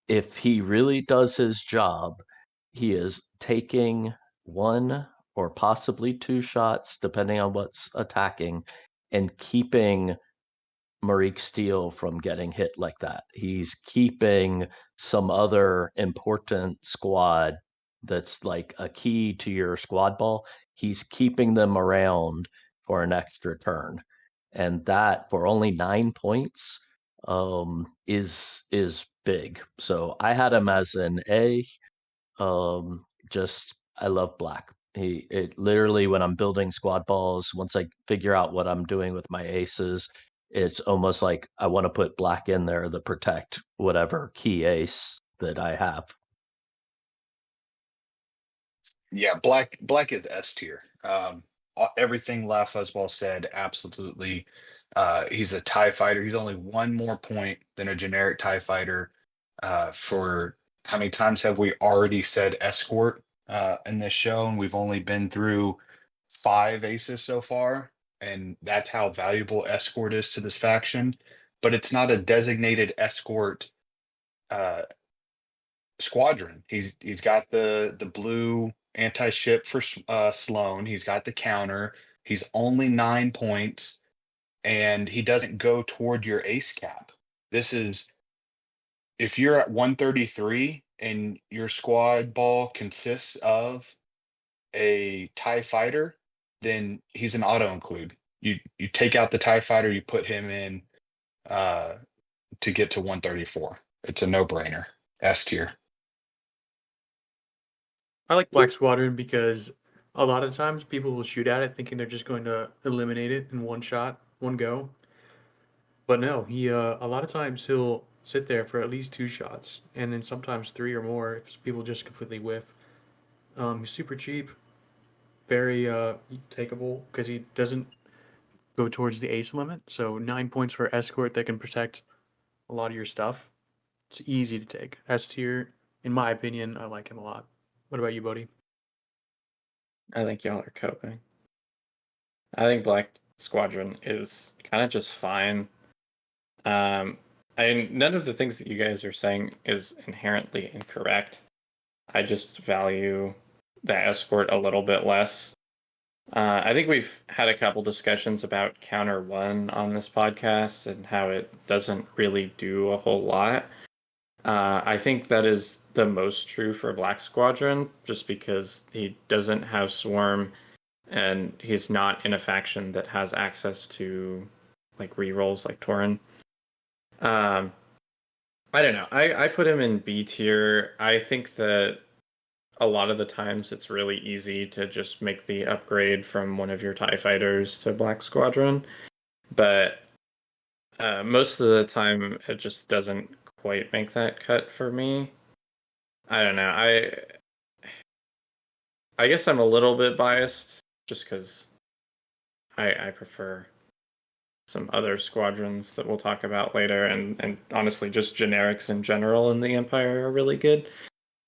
if he really does his job, he is taking one or possibly two shots, depending on what's attacking, and keeping Marik Steele from getting hit like that. He's keeping some other important squad that's like a key to your squad ball. He's keeping them around for an extra turn. And that for only 9 points is big. So I had him as an A. Just I love black. It literally when I'm building squad balls, once I figure out what I'm doing with my aces, it's almost like I want to put black in there to protect whatever key ace that I have. Yeah, black is S tier. Everything La Fuzzball said, absolutely. He's a TIE fighter. He's only one more point than a generic TIE fighter. For how many times have we already said escort in this show? And we've only been through 5 aces so far, and that's how valuable escort is to this faction. But it's not a designated escort uh, squadron. He's got the blue anti-ship for Sloan. He's got the counter. He's only 9 points, and he doesn't go toward your ace cap. This is if you're at 133 and your squad ball consists of a TIE fighter, then he's an auto include. You take out the TIE fighter, you put him in uh to get to 134. It's a no-brainer. S tier. I like Black Squadron because a lot of times people will shoot at it thinking they're just going to eliminate it in one shot, one go. But no, he a lot of times he'll sit there for at least 2 shots, and then sometimes 3 or more if people just completely whiff. He's super cheap, very takeable because he doesn't go towards the ace limit. So 9 points for escort that can protect a lot of your stuff. It's easy to take. S tier, in my opinion, I like him a lot. What about you, Bodie? I think y'all are coping. I think Black Squadron is kind of just fine. None of the things that you guys are saying is inherently incorrect. I just value the escort a little bit less. I think we've had a couple discussions about Counter One on this podcast and how it doesn't really do a whole lot. I think that is the most true for Black Squadron, just because he doesn't have Swarm and he's not in a faction that has access to like rerolls like Torin. I don't know. I put him in B tier. I think that a lot of the times it's really easy to just make the upgrade from one of your TIE fighters to Black Squadron. But most of the time it just doesn't quite make that cut for me. I don't know. I guess I'm a little bit biased just because I prefer some other squadrons that we'll talk about later, and honestly, just generics in general in the Empire are really good.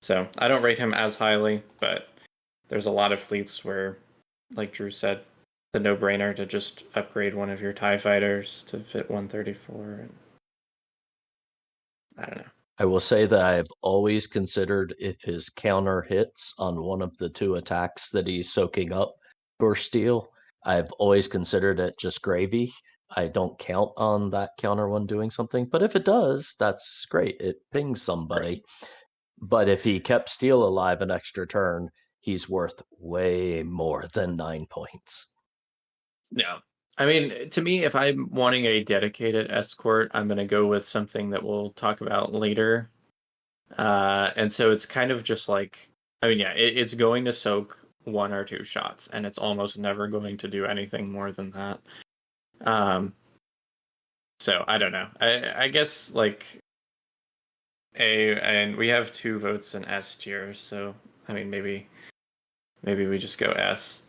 So I don't rate him as highly, but there's a lot of fleets where, like Drew said, it's a no-brainer to just upgrade one of your TIE fighters to fit 134. And I don't know. I will say that I've always considered if his counter hits on one of the two attacks that he's soaking up for steel, I've always considered it just gravy. I don't count on that counter one doing something, but if it does, that's great. It pings somebody. Right. But if he kept steel alive an extra turn, he's worth way more than 9 points. Yeah. I mean, to me, if I'm wanting a dedicated escort, I'm going to go with something that we'll talk about later. And so it's kind of just like, I mean, yeah, it's going to soak 1 or 2 shots, and it's almost never going to do anything more than that. So I don't know. I guess like and we have 2 votes in S tier, so I mean maybe we just go S.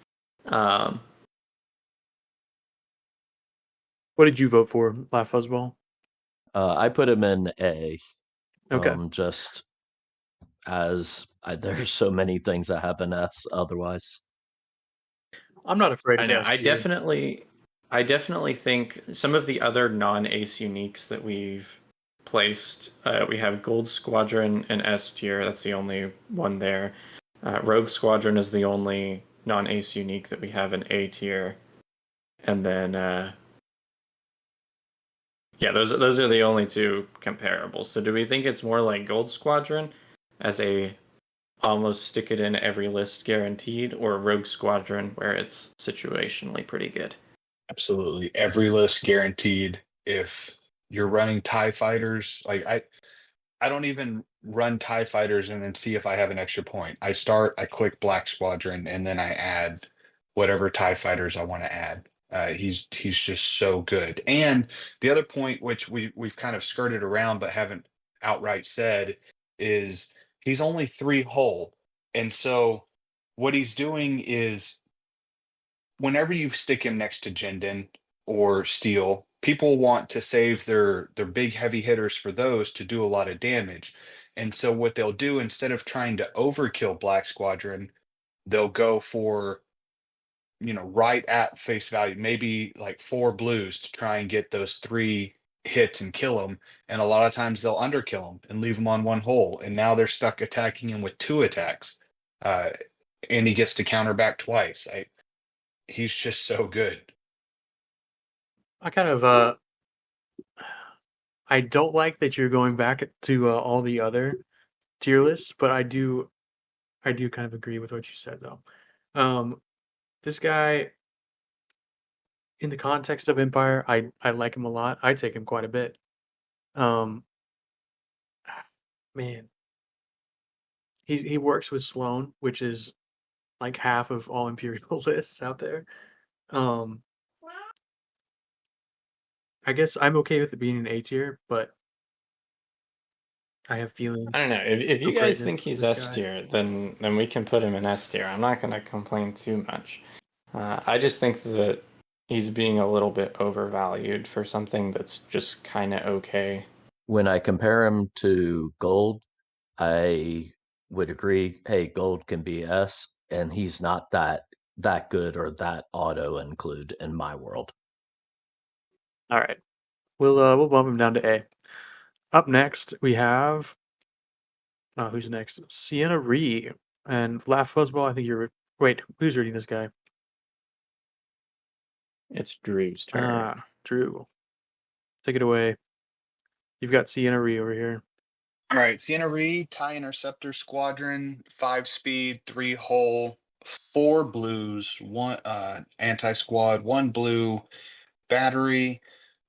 What did you vote for, Laugh Fuzzball? I put him in A. Okay. Just as there's so many things that have an S otherwise. I'm not afraid I of know. S I definitely think some of the other non-ace uniques that we've placed. We have Gold Squadron and S tier. That's the only one there. Rogue Squadron is the only non-ace unique that we have in A tier. And then, yeah, those are the only two comparables. So do we think it's more like Gold Squadron as a almost stick it in every list guaranteed, or Rogue Squadron where it's situationally pretty good? Absolutely. Every list guaranteed. If you're running TIE fighters, like I don't even run TIE fighters and then see if I have an extra point. I click Black Squadron, and then I add whatever TIE fighters I want to add. He's just so good. And the other point, which we've kind of skirted around but haven't outright said, is he's only 3 hull. And so what he's doing is whenever you stick him next to Jindin or Steel, people want to save their big heavy hitters for those to do a lot of damage. And so what they'll do, instead of trying to overkill Black Squadron, they'll go for, right at face value, maybe like 4 blues to try and get those 3 hits and kill them. And a lot of times they'll underkill them and leave them on 1 hull. And now they're stuck attacking him with 2 attacks. Uh, and he gets to counter back twice. He's just so good. I kind of I don't like that you're going back to all the other tier lists, but I do kind of agree with what you said though. This guy in the context of Empire, I like him a lot. I take him quite a bit. Um, man, he works with Sloane, which is like half of all Imperial lists out there. Um, I guess I'm okay with it being an A tier, but I have feelings I don't know. If you of guys greatness think for he's this S guy. tier, then we can put him in S tier. I'm not gonna complain too much. I just think that he's being a little bit overvalued for something that's just kind of okay. When I compare him to Gold, I would agree. Hey, Gold can be S, and he's not that good or that auto include in my world. All right, we'll bump him down to A. Up next, we have who's next? Sienna Ree and Laugh Fuzzball. I think you're. Wait, who's reading this guy? It's Drew's turn. Drew. Take it away. You've got Sienna Ree over here. All right, Sienna Reed, TIE Interceptor Squadron, 5 speed, 3 hull, 4 blues, one anti-squad, 1 blue battery.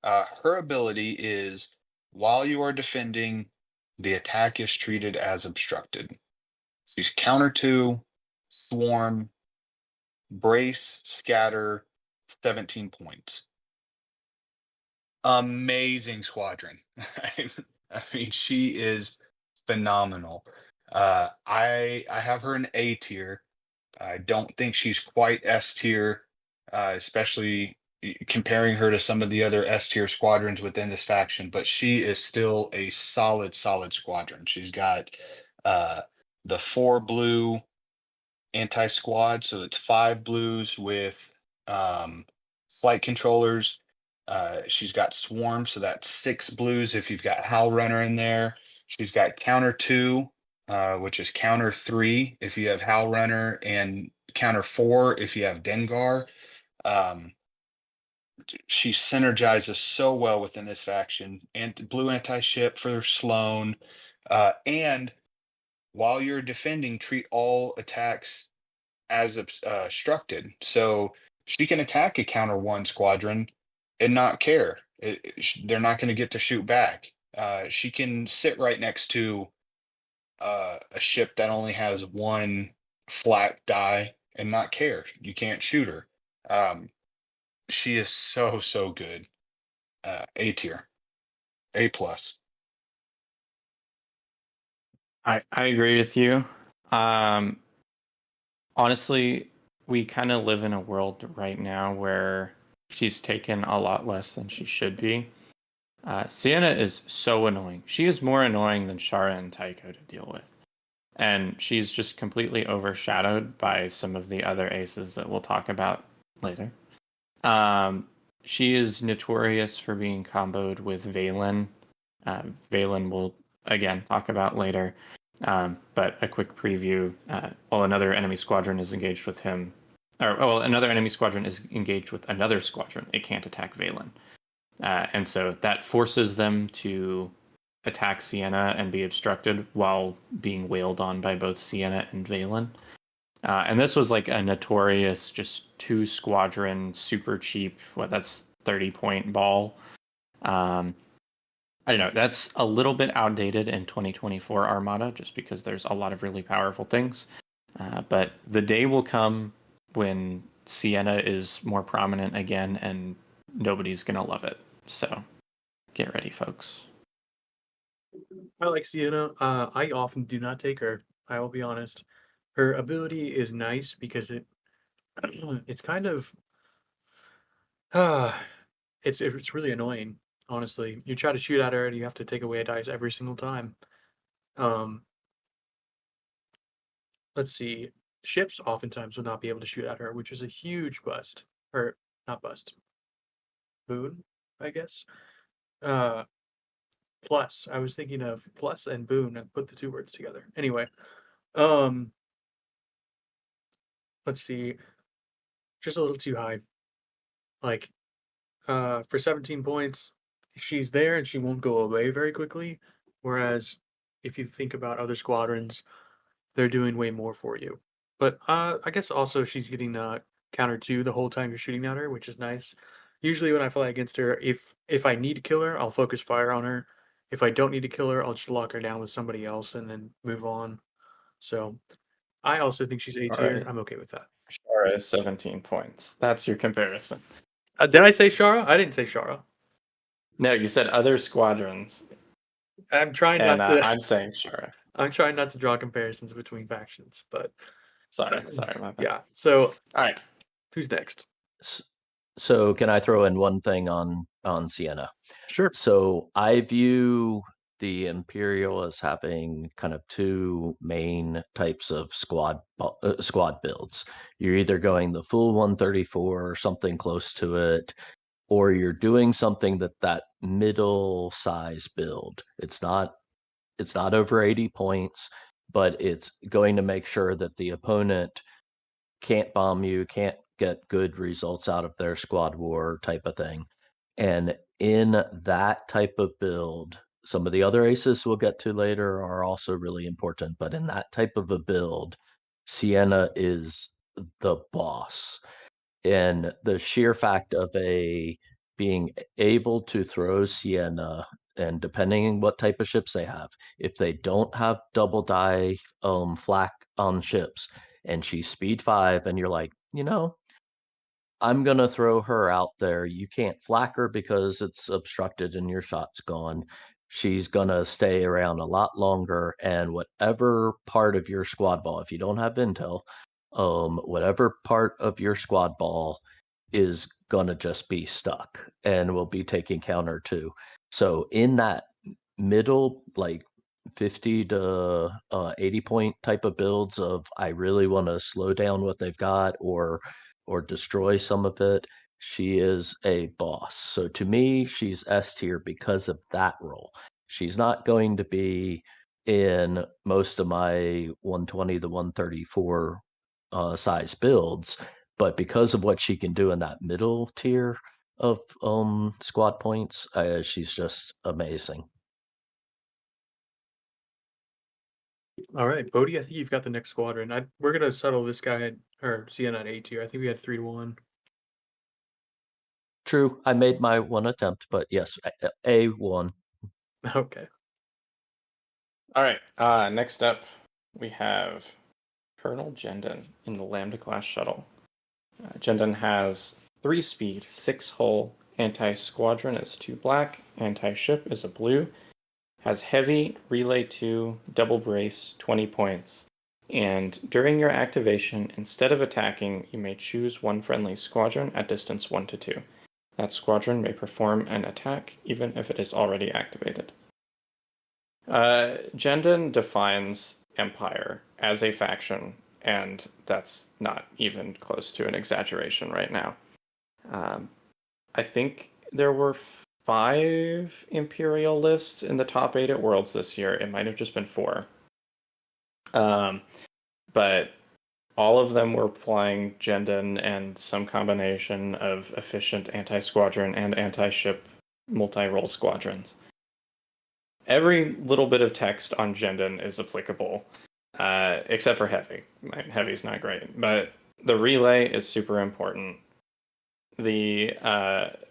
Her ability is while you are defending, the attack is treated as obstructed. She's counter 2, swarm, brace, scatter, 17 points. Amazing squadron. I mean, she is phenomenal. I have her in A tier. I don't think she's quite S tier, especially comparing her to some of the other S tier squadrons within this faction, but she is still a solid squadron. She's got the 4 blue anti-squad, so it's 5 blues with flight controllers. She's got swarm, so that's 6 blues if you've got Howl Runner in there. She's got counter 2, which is counter 3 if you have Howl Runner, and counter 4 if you have Dengar. Um, she synergizes so well within this faction. And blue anti-ship for Sloane. And while you're defending, treat all attacks as obstructed. So she can attack a counter 1 squadron and not care. They're not going to get to shoot back. She can sit right next to a ship that only has 1 flat die and not care. You can't shoot her. She is so good. A tier, A plus. I agree with you. Honestly, we kind of live in a world right now where she's taken a lot less than she should be. Sienna is so annoying. She is more annoying than Shara and Taiko to deal with. And she's just completely overshadowed by some of the other aces that we'll talk about later. She is notorious for being comboed with Valen Valen will again talk about later. But a quick preview. While another enemy squadron is engaged with him, another enemy squadron is engaged with another squadron, it can't attack Valen. And so that forces them to attack Sienna and be obstructed while being wailed on by both Sienna and Valen. And this was like a notorious just 2 squadron, super cheap, that's 30-point ball. I don't know, that's a little bit outdated in 2024 Armada just because there's a lot of really powerful things. But the day will come when Sienna is more prominent again and nobody's going to love it. So get ready, folks. I like Sienna. I often do not take her. I will be honest. Her ability is nice because it's kind of uh it's really annoying. Honestly, you try to shoot at her and you have to take away a dice every single time. Um, let's see. Ships oftentimes will not be able to shoot at her, which is a huge bust. Or not bust. Boon, I guess. Uh, plus. I was thinking of plus and boon and put the 2 words together. Anyway, um, let's see. Just a little too high. Like, for 17 points, she's there and she won't go away very quickly. Whereas, if you think about other squadrons, they're doing way more for you. But I guess also she's getting counter 2 the whole time you're shooting at her, which is nice. Usually when I fly against her, if I need to kill her, I'll focus fire on her. If I don't need to kill her, I'll just lock her down with somebody else and then move on. So I also think she's A All tier. right. I'm okay with that. Shara is 17 points. That's your comparison. Did I say Shara? I didn't say Shara. No, you said other squadrons, I'm trying and not to. I'm saying Shara. I'm trying not to draw comparisons between factions, but Sorry, my bad. yeah. So, all right, who's next? So can I throw in one thing on Sienna? Sure. So I view the Imperial as having kind of 2 main types of squad builds. You're either going the full 134 or something close to it, or you're doing something that middle size build. It's not over 80 points, but it's going to make sure that the opponent can't bomb you, can't get good results out of their squad war type of thing. And in that type of build, some of the other aces we'll get to later are also really important, but in that type of a build, Sienna is the boss. And the sheer fact of being able to throw Sienna, and depending on what type of ships they have, if they don't have double die flak on ships and she's speed 5 and you're like, I'm gonna throw her out there. You can't flak her because it's obstructed and your shot's gone. She's gonna stay around a lot longer, and whatever part of your squad ball, if you don't have intel, whatever part of your squad ball is gonna just be stuck and will be taking counter too. So in that middle, like 50 to 80 point type of builds of I really want to slow down what they've got or destroy some of it, she is a boss. So to me, she's S tier because of that role. She's not going to be in most of my 120 to 134 size builds, but because of what she can do in that middle tier of squad points, she's just amazing. All right, Bodhi, I think you've got the next squadron. We're gonna settle this guy or Sienna at A tier. I think we had 3-1. True, I made my one attempt, but yes, A1. Okay. all right. Next up, we have Colonel Jendon in the Lambda class shuttle. Jendon has 3 speed, 6 hull. Anti-squadron is 2 black. Anti-ship is a blue. Has heavy, relay 2, double brace, 20 points. And during your activation, instead of attacking, you may choose one friendly squadron at distance 1 to 2. That squadron may perform an attack even if it is already activated. Jendon defines Empire as a faction, and that's not even close to an exaggeration right now. I think there were 5 Imperial lists in the top 8 at Worlds this year. It might have just been 4. Um, but all of them were flying Jendon and some combination of efficient anti-squadron and anti-ship multi-role squadrons. Every little bit of text on Jendon is applicable, except for Heavy. Heavy's not great, but the relay is super important. The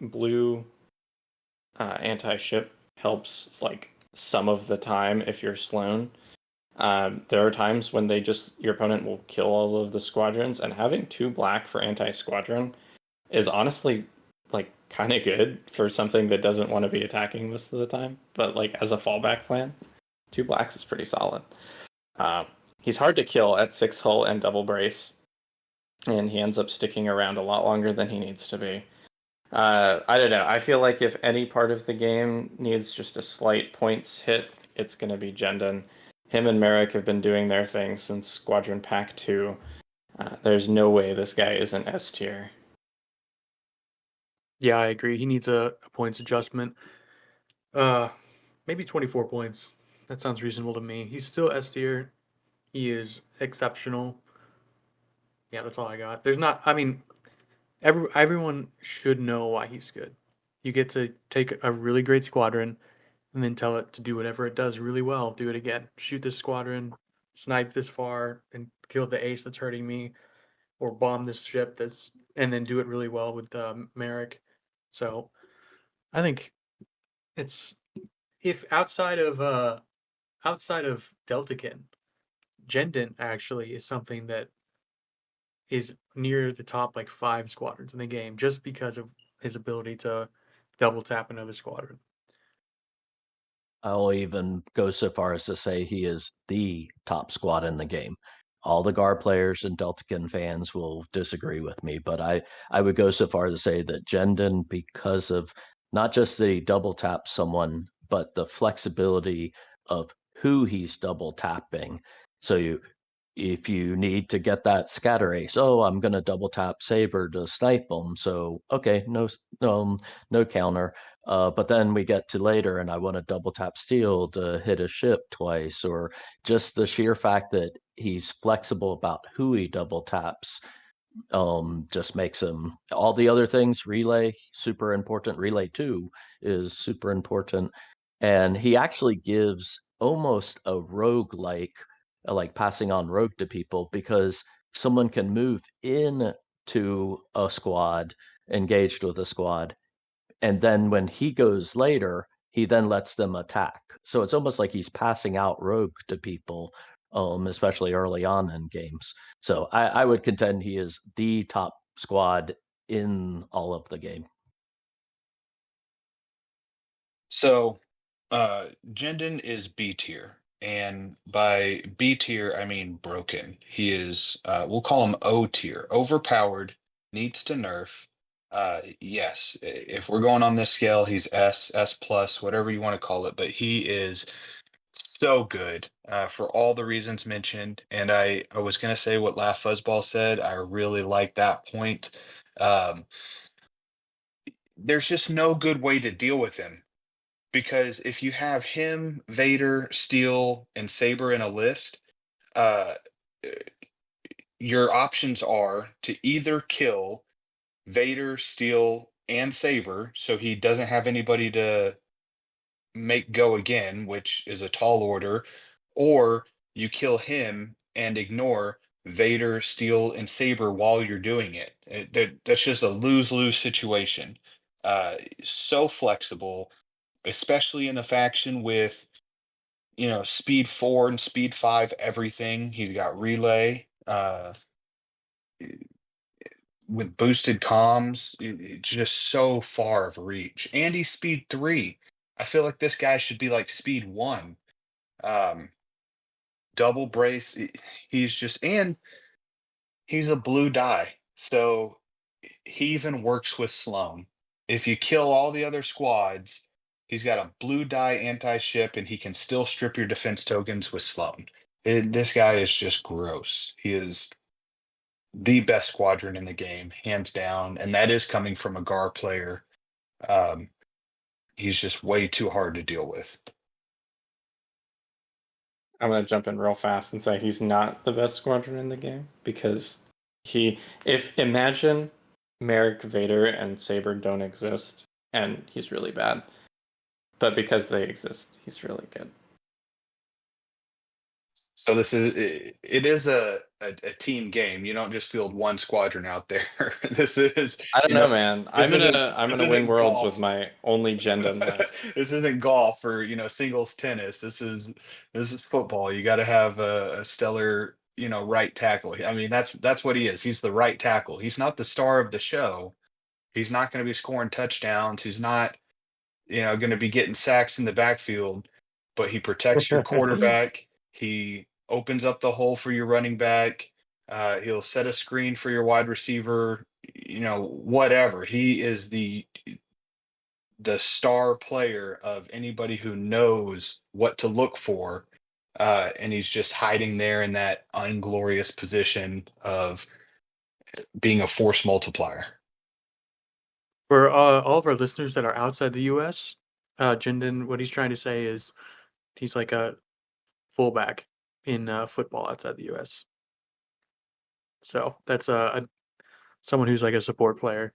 blue anti-ship helps like some of the time if you're Sloan. There are times when your opponent will kill all of the squadrons, and having 2 black for anti-squadron is honestly like kind of good for something that doesn't want to be attacking most of the time. But like as a fallback plan, 2 blacks is pretty solid. He's hard to kill at 6 hull and double brace, and he ends up sticking around a lot longer than he needs to be. I don't know. I feel like if any part of the game needs just a slight points hit, it's going to be Jendon. Him and Merrick have been doing their thing since Squadron Pack 2. There's no way this guy isn't S tier. Yeah, I agree. He needs a points adjustment. Maybe 24 points. That sounds reasonable to me. He's still S tier. He is exceptional. Yeah, that's all I got. There's not. I mean, everyone should know why he's good. You get to take a really great squadron and then tell it to do whatever it does really well. Do it again. Shoot this squadron, snipe this far, and kill the ace that's hurting me, or bomb this ship and then do it really well with Merrick. So I think it's if outside of Deltakin, Jendon actually is something that is near the top like 5 squadrons in the game just because of his ability to double tap another squadron. I'll even go so far as to say he is the top squad in the game. All the GAR players and Deltakin fans will disagree with me, but I would go so far to say that Jendon, because of not just that he double taps someone, but the flexibility of who he's double tapping. So if you need to get that scatter ace, oh, I'm going to double tap Saber to snipe them. So okay, no counter. But then we get to later, and I want to double tap Steel to hit a ship twice, or just the sheer fact that he's flexible about who he double taps just makes him all the other things. Relay super important. Relay 2 is super important, and he actually gives almost a rogue like passing on rogue to people, because someone can move in to a squad engaged with a squad, and then when he goes later, he then lets them attack. So it's almost like he's passing out rogue to people, especially early on in games. So I would contend he is the top squad in all of the game. So, Jendon is B tier, and by B tier I mean broken. He is, we'll call him O tier, overpowered, needs to nerf. Yes, if we're going on this scale, he's S plus, whatever you want to call it, but he is so good for all the reasons mentioned. And I was gonna say what Laugh Fuzzball said. I really like that point. Um, there's just no good way to deal with him, because if you have him, Vader, Steel, and Saber in a list, uh, your options are to either kill Vader, Steel, and Saber, so he doesn't have anybody to make go again, which is a tall order, or you kill him and ignore Vader, Steel, and Saber while you're doing it. That's just a lose-lose situation. So flexible, especially in a faction with, speed 4 and speed 5 everything. He's got relay. With boosted comms, it's just so far of reach. And he's speed 3. I feel like this guy should be like speed 1. Um, double brace. He's just, and he's a blue die. So he even works with Sloan. If you kill all the other squads, he's got a blue die anti-ship, and he can still strip your defense tokens with Sloan. This guy is just gross. He is the best squadron in the game, hands down, and that is coming from a GAR player. Um, he's just way too hard to deal with. I'm gonna jump in real fast and say he's not the best squadron in the game because if imagine Merrick, Vader, and Saber don't exist, and he's really bad, but because they exist, he's really good. So it is a team game. You don't just field one squadron out there. This is, I don't you know, know, man. this isn't I'm this gonna win isn't worlds with golf. my only gender in this. This isn't golf or singles tennis. This is football. You got to have a stellar right tackle. I mean that's what he is. He's the right tackle. He's not the star of the show. He's not going to be scoring touchdowns. He's not going to be getting sacks in the backfield, but he protects your quarterback. He opens up the hole for your running back. He'll set a screen for your wide receiver. Whatever. He is the star player of anybody who knows what to look for. And he's just hiding there in that unglorious position of being a force multiplier. For all of our listeners that are outside the U.S., Jinden, what he's trying to say is he's like a fullback in football outside the U.S. So that's someone who's like a support player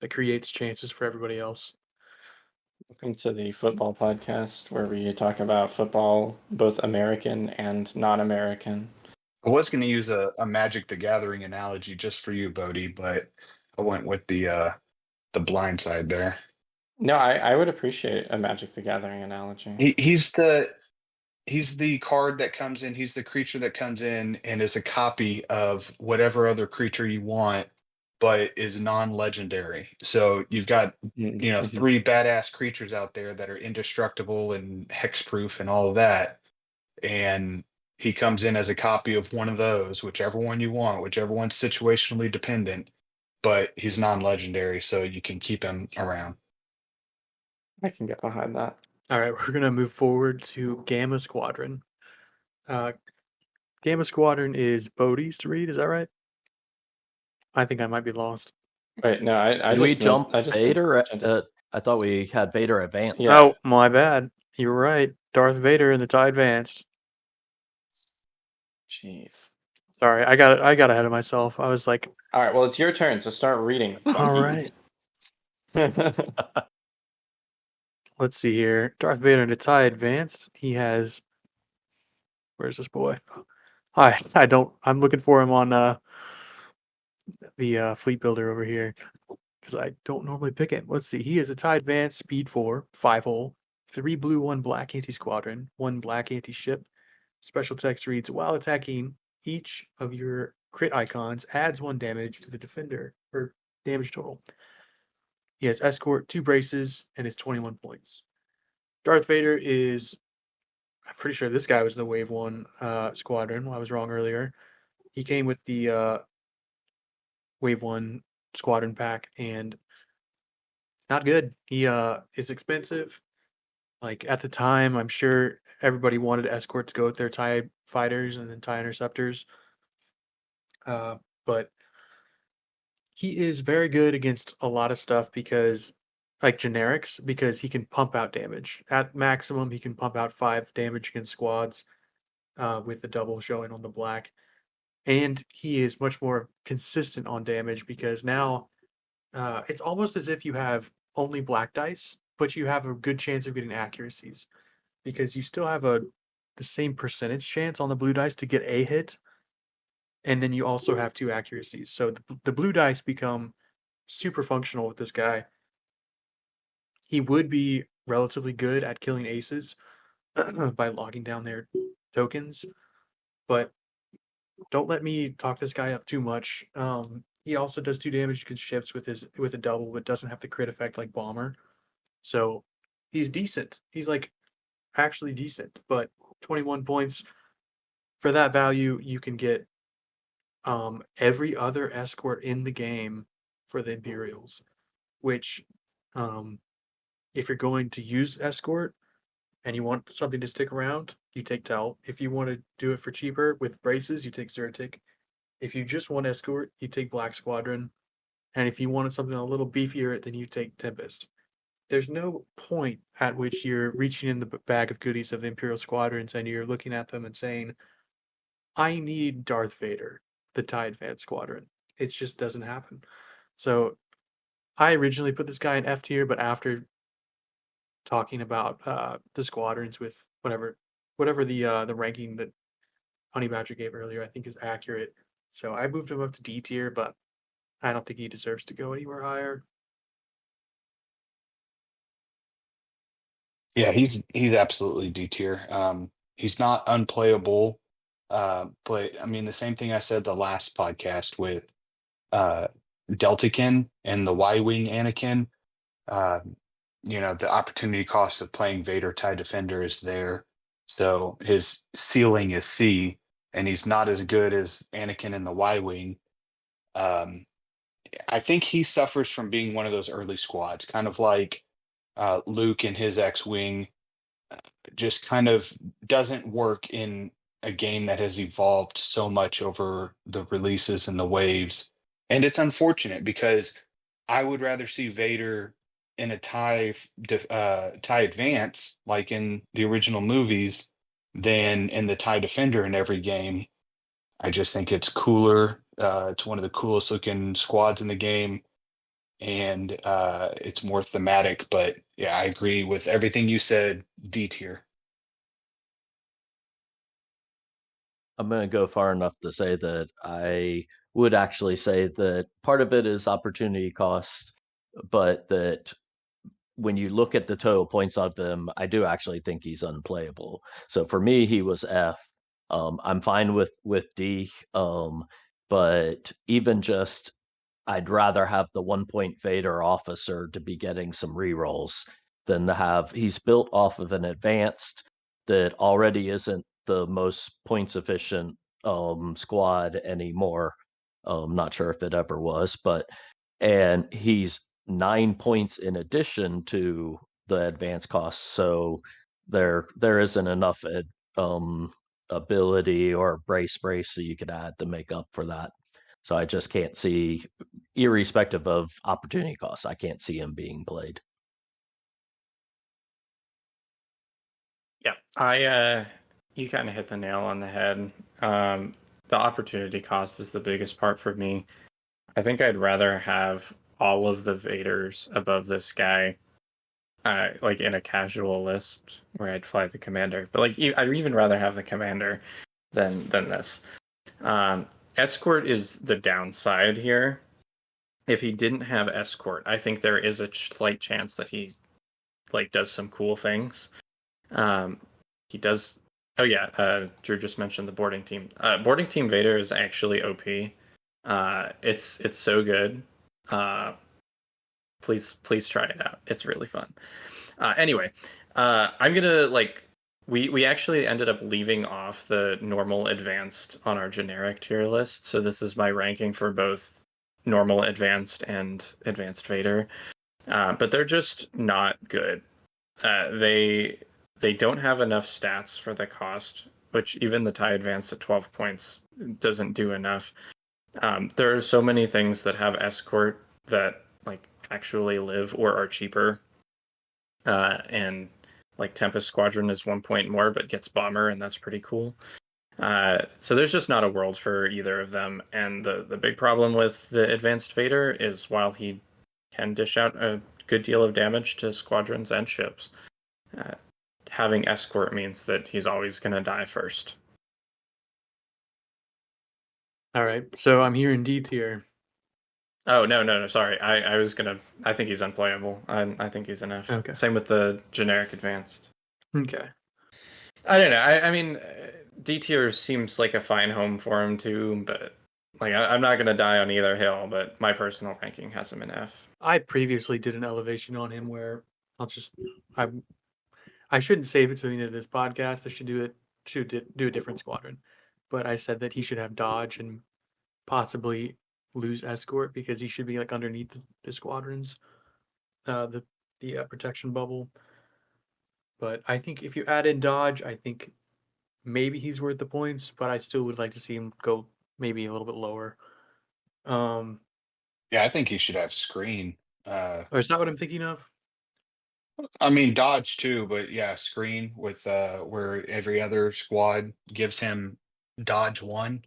that creates chances for everybody else. Welcome to the football podcast where we talk about football, both American and non-American. I was going to use a Magic the Gathering analogy just for you, Bodie, but I went with the blind side there. No, I would appreciate a Magic the Gathering analogy. He's the card that comes in. He's the creature that comes in and is a copy of whatever other creature you want, but is non-legendary. So you've got Mm-hmm. three badass creatures out there that are indestructible and hexproof and all of that, and he comes in as a copy of one of those, whichever one you want, whichever one's situationally dependent, but he's non-legendary, so you can keep him around. I can get behind that. All right, we're gonna move forward to Gamma Squadron. Uh, Gamma Squadron is Bodhi's to read. Is that right? I think I might be lost. Wait, no, I Did we just missed. jump I just Vader? did. I thought we had Vader advanced. Yeah. Oh, my bad. You were right. Darth Vader in the TIE Advanced. Jeez. Sorry, I got ahead of myself. I was like, All right, well, it's your turn, so start reading. all right. Let's see here. Darth Vader in the TIE Advanced. He has. Where's this boy? I don't. I'm looking for him on the Fleet Builder over here because I don't normally pick him. Let's see. He is a TIE Advanced Speed 4, 5-hole, 3 blue, 1 black anti-squadron, 1 black anti-ship. Special text reads: while attacking, each of your crit icons adds 1 damage to the defender or damage total. He has escort, 2 braces, and is 21 points. Darth Vader is. I'm pretty sure this guy was the Wave 1 squadron. I was wrong earlier. He came with the Wave 1 squadron pack, and it's not good. He is expensive. Like at the time, I'm sure everybody wanted escort to go with their TIE fighters and then TIE interceptors. But he is very good against a lot of stuff because, like generics, because he can pump out damage. At maximum, he can pump out 5 damage against squads with the double showing on the black. And he is much more consistent on damage because now it's almost as if you have only black dice, but you have a good chance of getting accuracies because you still have the same percentage chance on the blue dice to get a hit, and then you also have 2 accuracies. So the blue dice become super functional with this guy. He would be relatively good at killing aces by locking down their tokens, but don't let me talk this guy up too much. He also does 2 damage against ships with a double, but doesn't have the crit effect like Bomber. So he's decent. He's like actually decent, but 21 points for that value, you can get every other escort in the game for the Imperials, which if you're going to use escort and you want something to stick around, you take Tel. If you want to do it for cheaper with braces, you take Zertic. If you just want escort, you take Black Squadron. And if you wanted something a little beefier, then you take Tempest. there's no point at which you're reaching in the bag of goodies of the Imperial Squadrons and you're looking at them and saying, I need Darth Vader, the TIE Advanced Squadron. It just doesn't happen. So I originally put this guy in F tier, but after talking about the squadrons with whatever the ranking that Honey Badger gave earlier, I think is accurate. So I moved him up to D tier, but I don't think he deserves to go anywhere higher. Yeah, he's absolutely D tier. He's not unplayable, but I mean the same thing I said the last podcast with uh Deltakin and the Y-wing Anakin. Uh, the opportunity cost of playing Vader TIE Defender is there, so his ceiling is C, and he's not as good as Anakin in the Y-wing. Um, I think he suffers from being one of those early squads, kind of like Luke and his X-wing just kind of doesn't work in a game that has evolved so much over the releases and the waves. And it's unfortunate because I would rather see Vader in a tie advance like in the original movies than in the tie defender in every game. I just think it's cooler. It's one of the coolest looking squads in the game, and it's more thematic. But yeah, I agree with everything you said. D tier. I'm going to go far enough to say that I would actually say that part of it is opportunity cost, but that when you look at the total points of him, I do actually think he's unplayable. So for me, he was F. I'm fine with D, but even just I'd rather have the 1 point Vader officer to be getting some rerolls than to have he's built off of an advanced that already isn't the most points efficient squad anymore. Not sure if it ever was, but and he's 9 points in addition to the advanced costs. So there isn't enough um, ability or brace that you could add to make up for that. So I just can't see, irrespective of opportunity costs, I can't see him being played. Yeah, you kind of hit the nail on the head. The opportunity cost is the biggest part for me. I think I'd rather have all of the Vaders above this guy, like in a casual list where I'd fly the commander. But like, I'd even rather have the commander than this. Um, Escort is the downside here. If he didn't have escort, I think there is a slight chance that he like does some cool things. Um, he does. Oh yeah, Drew just mentioned the boarding team. Boarding team Vader is actually OP. It's so good. Uh, please try it out. It's really fun. Anyway, I'm gonna like we actually ended up leaving off the normal advanced on our generic tier list. So this is my ranking for both normal advanced and advanced Vader. But they're just not good. They don't have enough stats for the cost, which even the TIE Advanced at 12 points doesn't do enough. There are so many things that have escort that like actually live or are cheaper. And like Tempest Squadron is 1 point more, but gets bomber, and that's pretty cool. So there's just not a world for either of them. And the big problem with the Advanced Vader is while he can dish out a good deal of damage to squadrons and ships, uh, having escort means that he's always going to die first. All right, so I'm here in D tier. Oh no! Sorry, I think he's unplayable. I think he's an F. Okay. Same with the generic advanced. Okay. I don't know. I mean, D tier seems like a fine home for him too, but like I'm not gonna die on either hill. But my personal ranking has him in F. I previously did an elevation on him where I I shouldn't save it to the end of this podcast. I should do a different squadron, but I said that he should have dodge and possibly lose escort because he should be like underneath the squadrons, the protection bubble. But I think if you add in dodge, I think maybe he's worth the points. But I still would like to see him go maybe a little bit lower. Um, Yeah, I think he should have screen. or is that what I'm thinking of? I mean, dodge too, but yeah, screen with where every other squad gives him dodge one.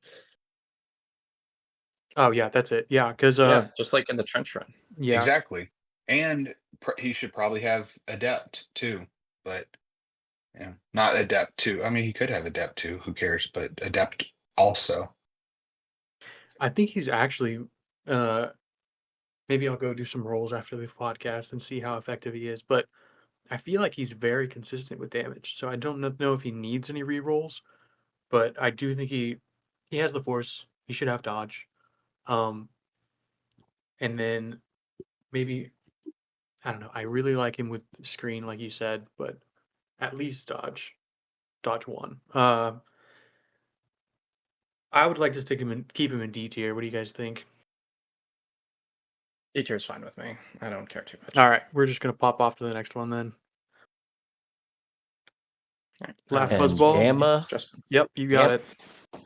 Oh yeah, that's it. Yeah, because Yeah, just like in the trench run. yeah, Exactly. And he should probably have adept too, but yeah, not adept too. I mean, he could have adept too. Who cares? But adept also. I think he's actually. Uh, maybe I'll go do some rolls after this podcast and see how effective he is. But I feel like he's very consistent with damage, so I don't know if he needs any rerolls. But I do think he has the force. He should have dodge. Um, and then maybe I don't know. I really like him with screen, like you said, but at least dodge one. I would like to keep him in D tier. What do you guys think? D tier is fine with me. I don't care too much. All right, we're just gonna pop off to the next one then. Right. Laugh And Fuzzball. Gamma, Justin. Yep, you got it.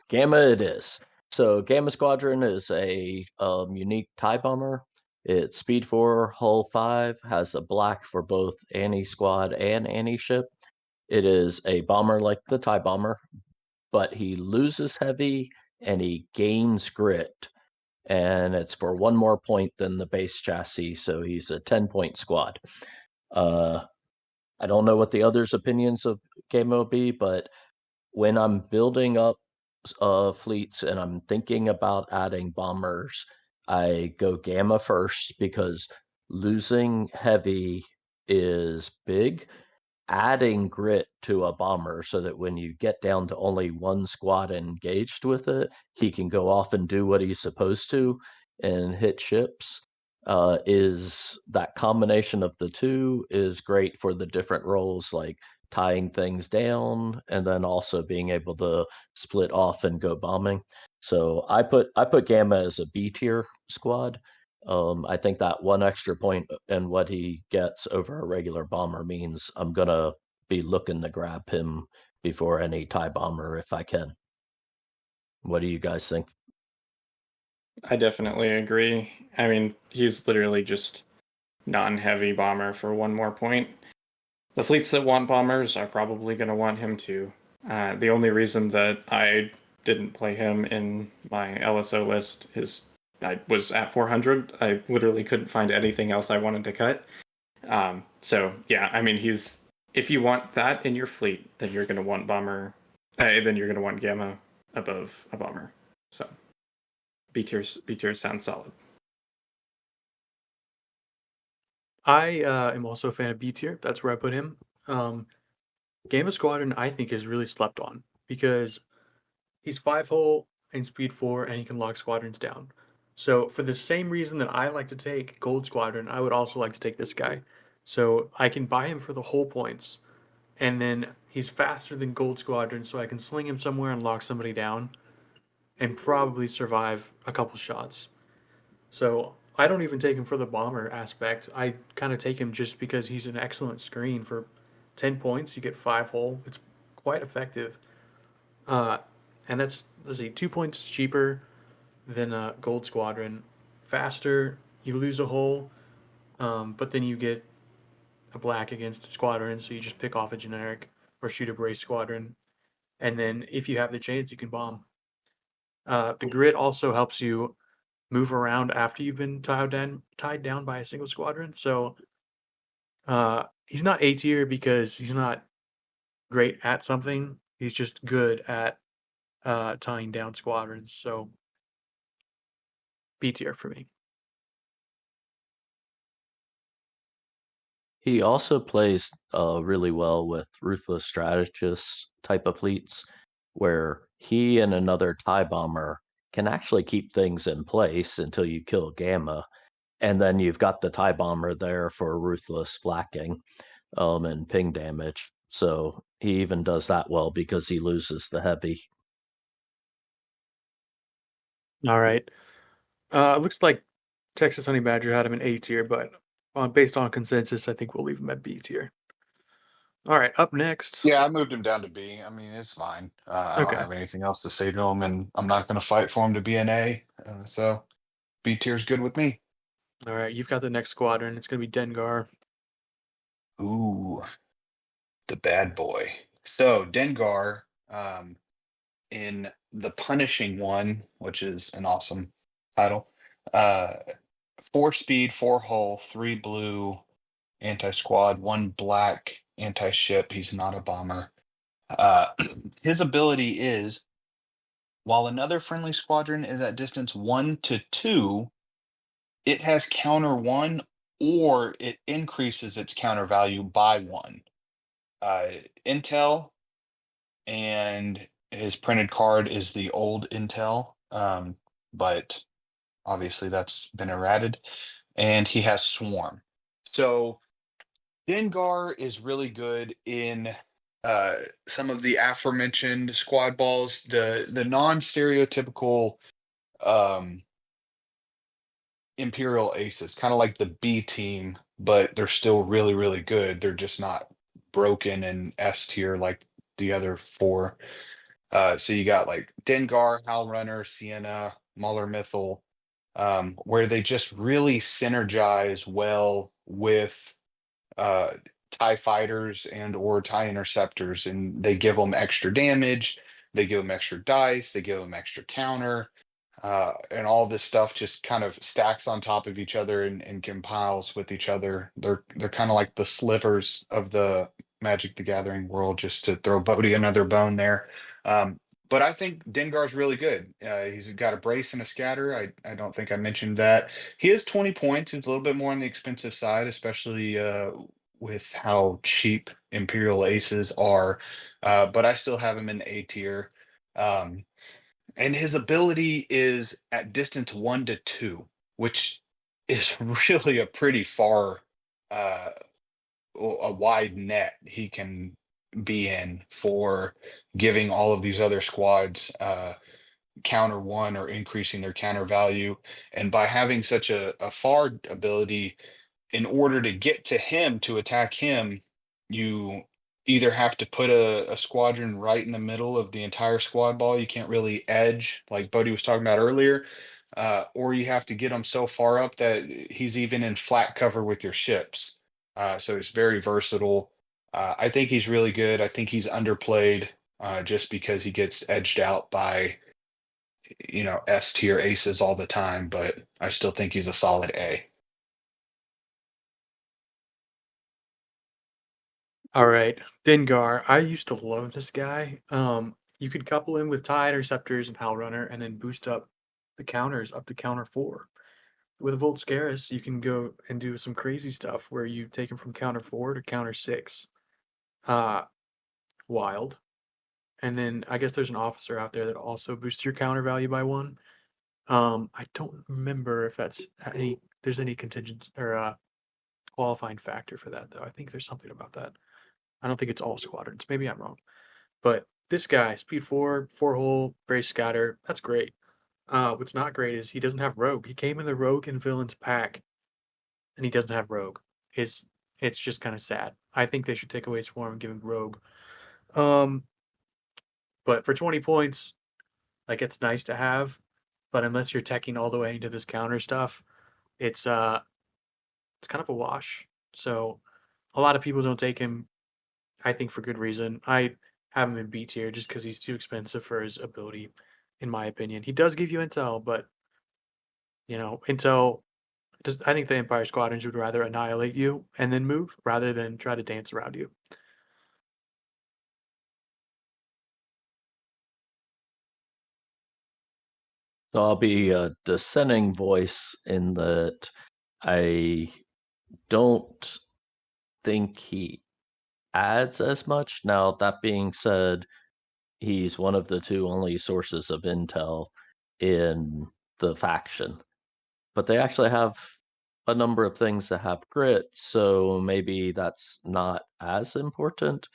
Gamma it is. So Gamma Squadron is a unique TIE bomber. It's speed 4, hull 5, has a black for both anti-squad and anti-ship. It is a bomber like the TIE bomber, but he loses heavy and he gains grit. And it's for one more point than the base chassis, so he's a 10-point squad. I don't know what the others' opinions of Gamma will be, but when I'm building up fleets and I'm thinking about adding bombers, I go Gamma first because losing heavy is big. Adding grit to a bomber so that when you get down to only one squad engaged with it, he can go off and do what he's supposed to and hit ships. Is that combination of the two is great for the different roles, like tying things down and then also being able to split off and go bombing. So I put Gamma as a B tier squad. I think that one extra point and what he gets over a regular bomber means I'm gonna be looking to grab him before any TIE bomber if I can. What do you guys think? I definitely agree. I mean, he's literally just non-heavy bomber for one more point. The fleets that want bombers are probably going to want him too. The only reason that I didn't play him in my LSO list is I was at 400. I literally couldn't find anything else I wanted to cut. So yeah, I mean, he's if you want that in your fleet, then you're going to want bomber. Then you're going to want gamma above a bomber. So B tier sounds solid. I am also a fan of B tier. That's where I put him. Game of Squadron, I think, is really slept on because he's 5 hull and speed 4, and he can lock squadrons down. So, for the same reason that I like to take Gold Squadron, I would also like to take this guy. So, I can buy him for the hull points, and then he's faster than Gold Squadron, so I can sling him somewhere and lock somebody down and probably survive a couple shots. So I don't even take him for the bomber aspect. I kind of take him just because he's an excellent screen for 10 points. You get 5 hull. It's quite effective. Uh, and that's, let's see, 2 points cheaper than a Gold Squadron. Faster, you lose a hull, but then you get a black against Squadron, so you just pick off a generic or shoot a brace Squadron. And then if you have the chance, you can bomb. The grid also helps you move around after you've been tied down by a single squadron. So he's not A tier because he's not great at something. He's just good at tying down squadrons. So B tier for me. He also plays really well with ruthless strategist type of fleets, where he and another TIE bomber can actually keep things in place until you kill Gamma, and then you've got the TIE bomber there for ruthless flacking and ping damage. So he even does that well because he loses the heavy. All right. Looks like Texas Honey Badger had him in A tier, but based on consensus, I think we'll leave him at B tier. All right. Up next. Yeah, I moved him down to B. I mean, it's fine. I don't Okay. have anything else to say to him, and I'm not going to fight for him to be an A. So B tier's good with me. All right. You've got the next squadron. It's going to be Dengar. Ooh, the bad boy. So Dengar, in the Punishing One, which is an awesome title, uh, 4 speed, 4 hull, 3 blue, anti-squad, 1 black, anti-ship. He's not a bomber. Uh, his ability is while another friendly squadron is at distance 1 to 2, it has counter 1 or it increases its counter value by 1. Uh, Intel and his printed card is the old Intel, but obviously that's been errated. And he has Swarm. So Dengar is really good in some of the aforementioned squad balls, the non-stereotypical um, Imperial aces, kind of like the B team, but they're still really, really good. They're just not broken and S tier like the other four. So you got like Dengar, Hal Runner, Sienna, Mahler Mythal, where they just really synergize well with uh TIE fighters and or TIE interceptors, and they give them extra damage, they give them extra dice, they give them extra counter, and all this stuff just kind of stacks on top of each other and compiles with each other. They're kind of like the slivers of the Magic the Gathering world, just to throw Bodhi another bone there. Um, but I think Dengar's really good. He's got a brace and a scatter. I don't think I mentioned that. He is 20 points. It's a little bit more on the expensive side, especially with how cheap Imperial Aces are. But I still have him in A tier. Um, and his ability is at distance 1 to 2, which is really a pretty far, uh, a wide net he can be in for giving all of these other squads counter 1 or increasing their counter value. And by having such a far ability, in order to get to him to attack him, you either have to put a squadron right in the middle of the entire squad ball. You can't really edge like Bodie was talking about earlier, or you have to get him so far up that he's even in flat cover with your ships. So it's very versatile. I think he's really good. I think he's underplayed just because he gets edged out by S tier aces all the time, but I still think he's a solid A. All right, Dengar. I used to love this guy. You could couple him with TIE interceptors and Hal Runner, and then boost up the counters up to counter 4. With a Volt Scarus, you can go and do some crazy stuff where you take him from counter 4 to counter 6. Uh, Wild. And then I guess there's an officer out there that also boosts your counter value by 1. I don't remember if there's any contingent or qualifying factor for that though. I think there's something about that. I don't think it's all squadrons. Maybe I'm wrong. But this guy, speed 4, 4 hull, brace scatter, that's great. What's not great is he doesn't have rogue. He came in the rogue and villains pack, and he doesn't have rogue. It's it's just kind of sad. I think they should take away swarm and give him rogue. Um, but for 20 points, like it's nice to have, but unless you're teching all the way into this counter stuff, it's it's kind of a wash. So a lot of people don't take him, I think for good reason. I have him in B tier just because he's too expensive for his ability, in my opinion. He does give you intel, but intel just I think the Empire Squadrons would rather annihilate you and then move rather than try to dance around you. So I'll be a dissenting voice in that I don't think he adds as much. Now, that being said, he's one of the two only sources of intel in the faction. But they actually have a number of things that have grit, so maybe that's not as important.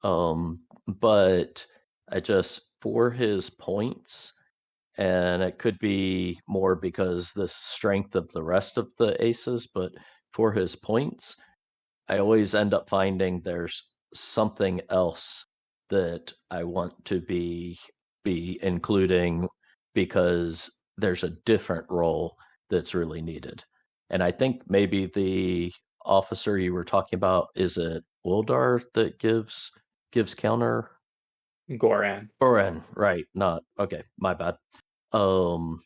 But I just, for his points, and it could be more because the strength of the rest of the aces, but for his points, I always end up finding there's something else that I want to be including because there's a different role that's really needed. And I think maybe the officer you were talking about, is it Wildar that gives counter? Goran. Goran, right? Not okay. My bad. Um,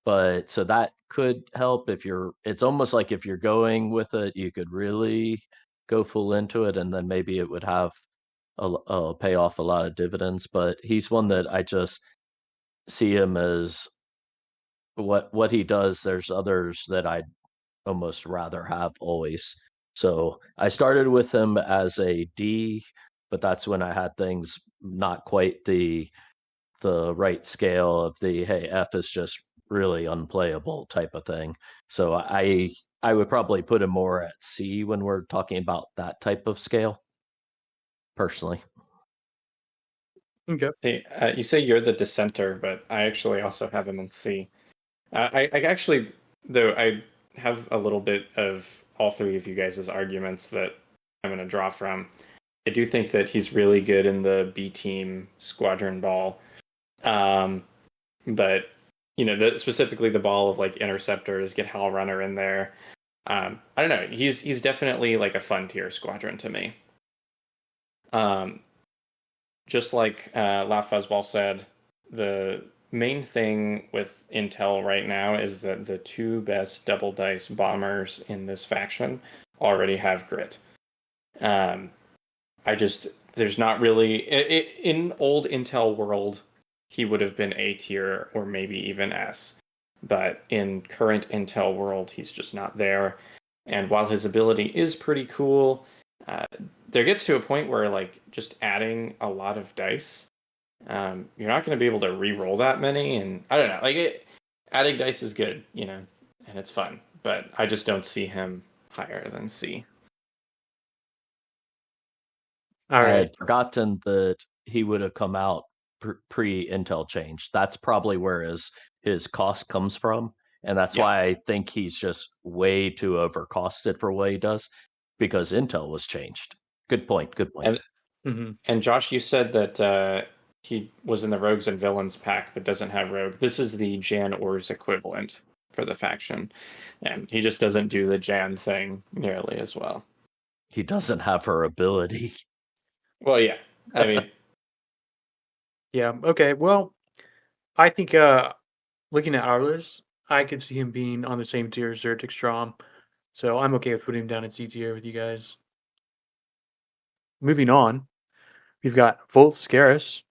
but so that could help if you're. It's almost like if you're going with it, you could really go full into it, and then maybe it would have pay off a lot of dividends. But he's one that I just see him as what he does. There's others that I'd almost rather have always. So I started with him as a D, but that's when I had things not quite the right scale of the hey, F is just really unplayable type of thing. So I would probably put him more at C when we're talking about that type of scale, personally. Okay. See, you say you're the dissenter, but I actually also have him in C. I actually, though, I have a little bit of all three of you guys' arguments that I'm going to draw from. I do think that he's really good in the B team squadron ball. Um, but specifically the ball of like interceptors, get Hal Runner in there. I don't know. He's definitely like a fun tier squadron to me. Just like La Fuzzball said, the main thing with Intel right now is that the two best double dice bombers in this faction already have grit. There's not really in old Intel world, he would have been A tier or maybe even S, but in current Intel world, he's just not there. And while his ability is pretty cool, uh, there gets to a point where like just adding a lot of dice, you're not going to be able to re-roll that many. And I don't know, adding dice is good, and it's fun, but I just don't see him higher than C. All I right. had forgotten that he would have come out pre Intel change. That's probably where his cost comes from, and that's why I think he's just way too overcosted for what he does because Intel was changed. Good point. Good point. And Josh, you said that he was in the Rogues and Villains pack, but doesn't have Rogue. This is the Jan Or's equivalent for the faction, and he just doesn't do the Jan thing nearly as well. He doesn't have her ability. Well, yeah. I mean, yeah. Okay. Well, I think looking at our list, I could see him being on the same tier as Zertic Strom. So I'm okay with putting him down in C tier with you guys. Moving on, we've got Volt Scaris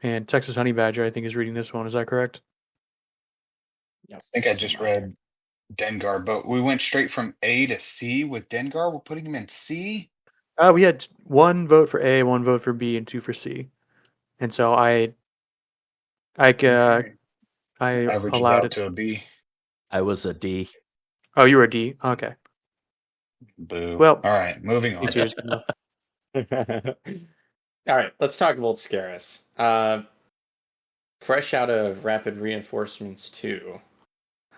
and Texas Honey Badger, I think, is reading this one. Is that correct? I think I just read Dengar, but we went straight from A to C with Dengar. We're putting him in C. We had one vote for A, one vote for B, and two for C. And so I Okay. Averages allowed out it. to a B. I was a D. Oh, you were a D? Okay. Boo. Well, all right, moving on. C tier is good enough. All right, let's talk Volt Scaris. Fresh out of Rapid Reinforcements 2.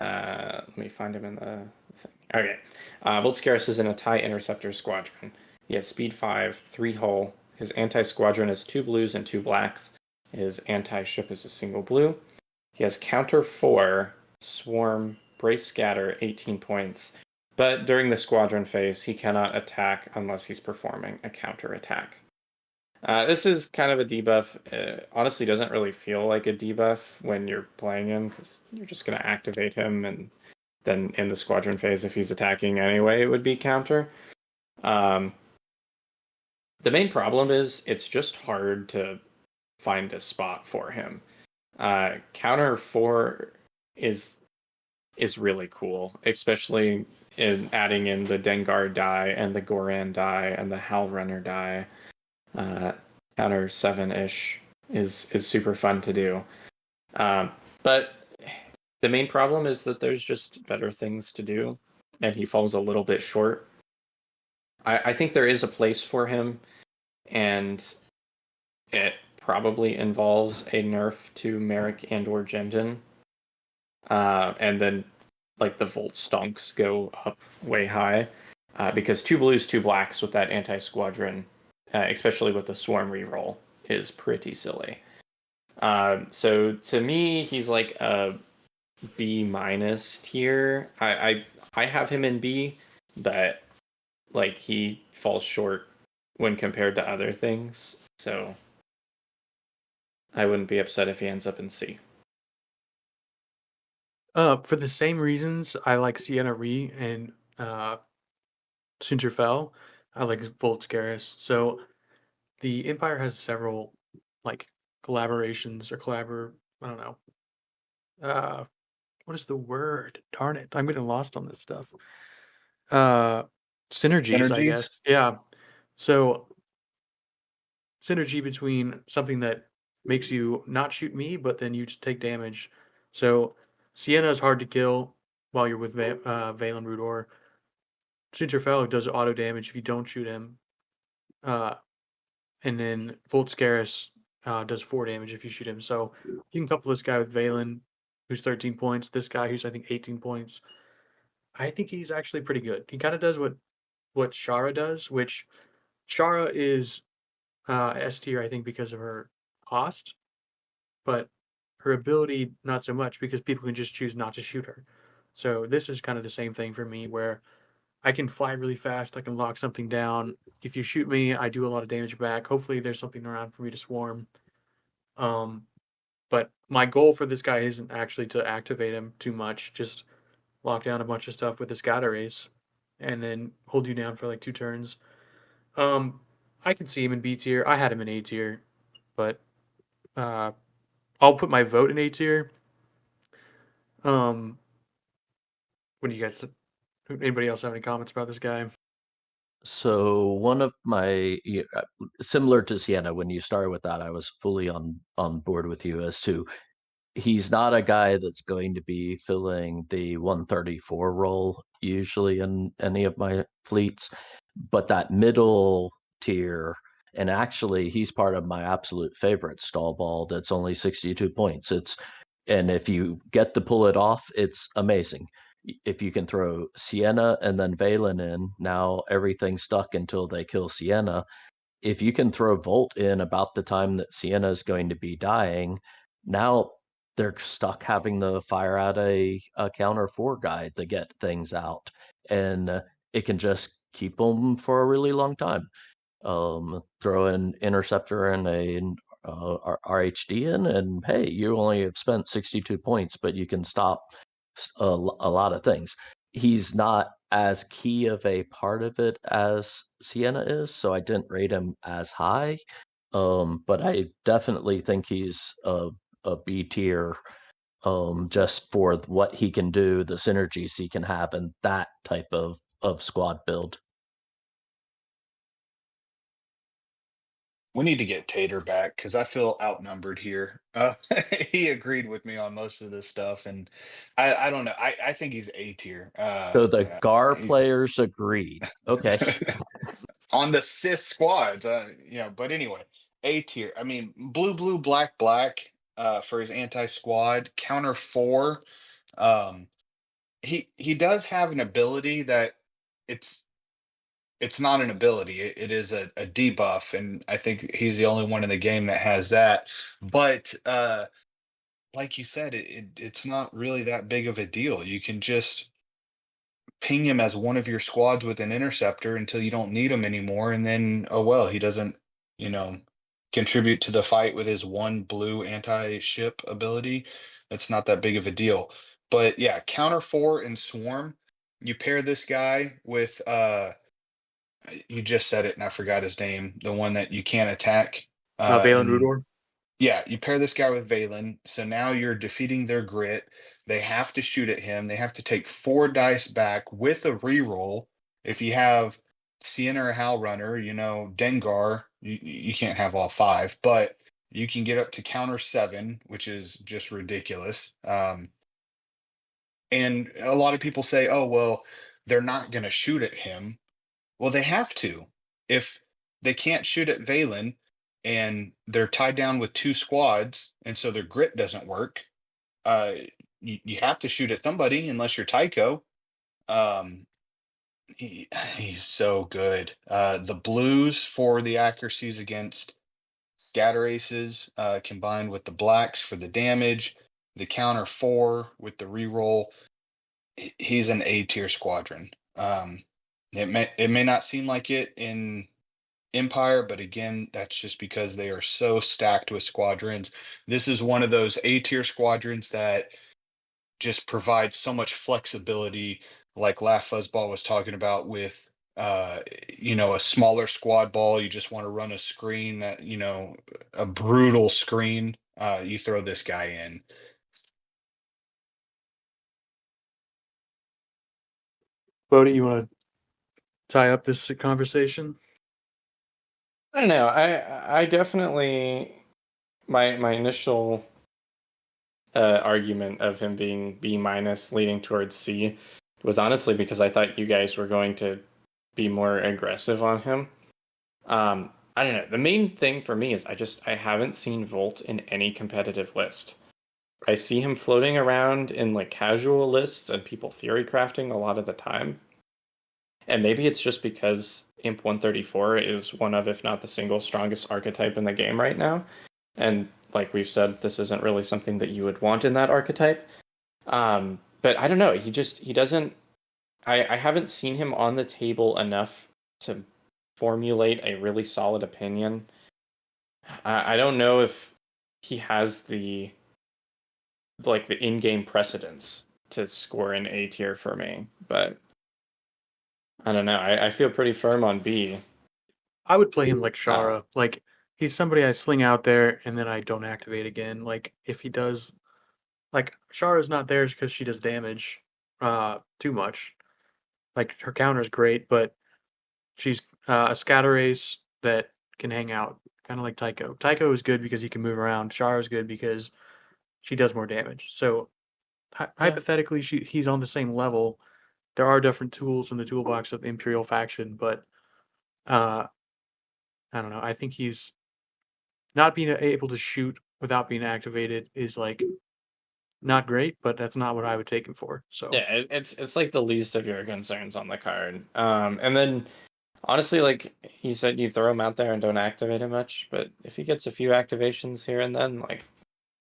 Let me find him in the thing. Okay. Volt Scaris is in a TIE Interceptor Squadron. He has speed 5, 3 hull. His anti-squadron is 2 blues and 2 blacks. His anti-ship is a single blue. He has counter 4, swarm, brace scatter, 18 points. But during the squadron phase, he cannot attack unless he's performing a counter attack. This is kind of a debuff. Honestly, doesn't really feel like a debuff when you're playing him because you're just going to activate him, and then in the squadron phase, if he's attacking anyway, it would be counter. The main problem is it's just hard to find a spot for him. Counter 4 is really cool, especially in adding in the Dengar die and the Goran die and the Hal Runner die. Counter 7-ish is super fun to do. But the main problem is that there's just better things to do, and he falls a little bit short. I think there is a place for him, and it probably involves a nerf to Merrick and or Jendon. And then like the Volt stonks go up way high. Because 2 blues, 2 blacks with that anti-squadron, especially with the swarm reroll, is pretty silly. So to me, he's like a B- tier. I have him in B, but like he falls short when compared to other things. So I wouldn't be upset if he ends up in C. For the same reasons, I like Sienna Ree and Sinterfell. I like Volt Scaris. So the Empire has several like collaborations or I don't know. Uh, what is the word? Darn it, I'm getting lost on this stuff. Uh, Synergies, I Synergies. guess. Yeah. So synergy between something that makes you not shoot me, but then you just take damage. So Sienna is hard to kill while you're with Valen Rudor. Sinterfellow does auto damage if you don't shoot him. Uh, and then Volt Scaris does 4 damage if you shoot him. So you can couple this guy with Valen, who's 13 points, this guy who's I think 18 points. I think he's actually pretty good. He kind of does what Shara does, which Shara is S tier, I think, because of her cost, but her ability not so much because people can just choose not to shoot her. So this is kind of the same thing for me, where I can fly really fast. I can lock something down. If you shoot me, I do a lot of damage back. Hopefully, there's something around for me to swarm. Um, but my goal for this guy isn't actually to activate him too much. Just lock down a bunch of stuff with the scatter race, and then hold you down for like 2 turns. Um, I can see him in B tier. I had him in A tier, but uh, I'll put my vote in A tier. Um, what do you guys? Anybody else have any comments about this guy? So one of my similar to Sienna, when you started with that, I was fully on board with you as to he's not a guy that's going to be filling the 134 role usually in any of my fleets, but that middle tier, and actually he's part of my absolute favorite stall ball that's only 62 points. And if you get to pull it off, it's amazing. If you can throw Sienna and then Valen in, now everything's stuck until they kill Sienna. If you can throw Volt in about the time that Sienna is going to be dying, now they're stuck having to fire out a counter 4 guy to get things out. And it can just keep them for a really long time. Throw an interceptor and a RHD in, and hey, you only have spent 62 points, but you can stop a lot of things. He's not as key of a part of it as Sienna is, so I didn't rate him as high. But I definitely think he's a B tier, just for what he can do, the synergies he can have, and that type of squad build. We need to get Tater back because I feel outnumbered here. He agreed with me on most of this stuff, and I don't know. I think he's A tier. So the GAR players agreed. Okay. On the cis squads, but anyway, A tier. I mean, blue, black, black. For his anti squad counter 4. Um, he does have an ability that it's it's not an ability. It is a debuff, and I think he's the only one in the game that has that. But like you said, it's not really that big of a deal. You can just ping him as one of your squads with an interceptor until you don't need him anymore, and then oh well, he doesn't, you know, contribute to the fight with his one blue anti-ship ability. It's not that big of a deal. But yeah, counter 4 and swarm. You pair this guy with you just said it and I forgot his name, the one that you can't attack. Valen And Rudor. yeah, you pair this guy with Valen. So now you're defeating their grit. They have to shoot at him. They have to take 4 dice back with a reroll. If you have Sienna or Hal Runner, Dengar, you can't have all 5, but you can get up to counter 7, which is just ridiculous. And a lot of people say, oh, well, they're not going to shoot at him. Well, they have to. If they can't shoot at Valen and they're tied down with 2 squads, and so their grit doesn't work, uh, you have to shoot at somebody unless you're Tycho. Um, he's so good. The blues for the accuracies against scatter aces, combined with the blacks for the damage, the counter 4 with the reroll. He's an A tier squadron. It may not seem like it in Empire, but again, that's just because they are so stacked with squadrons. This is one of those A tier squadrons that just provides so much flexibility, like Laugh Fuzzball was talking about with a smaller squad ball. You just want to run a screen that, a brutal screen. You throw this guy in. Bodie, you want to tie up this conversation? I don't know. I definitely my initial argument of him being B minus leading towards C was honestly because I thought you guys were going to be more aggressive on him. I don't know. The main thing for me is I haven't seen Volt in any competitive list. I see him floating around in like casual lists and people theory crafting a lot of the time. And maybe it's just because Imp 134 is one of, if not the single strongest archetype in the game right now. And like we've said, this isn't really something that you would want in that archetype. But I don't know. He doesn't. I haven't seen him on the table enough to formulate a really solid opinion. I don't know if he has the in-game precedence to score an A tier for me, but I don't know. I feel pretty firm on B. I would play him like Uh, Shara. Like he's somebody I sling out there and then I don't activate again. Like if he does, like Shara's not there because she does damage, too much. Like her counter is great, but she's a scatter ace that can hang out, kind of like Tycho. Tycho is good because he can move around. Shara is good because she does more damage. So yeah. hypothetically, he's on the same level. There are different tools in the toolbox of the Imperial faction, but uh, I don't know. I think he's not being able to shoot without being activated is like not great, but that's not what I would take him for. So Yeah, it's like the least of your concerns on the card. And then honestly, like you said, you throw him out there and don't activate him much, but if he gets a few activations here and then, like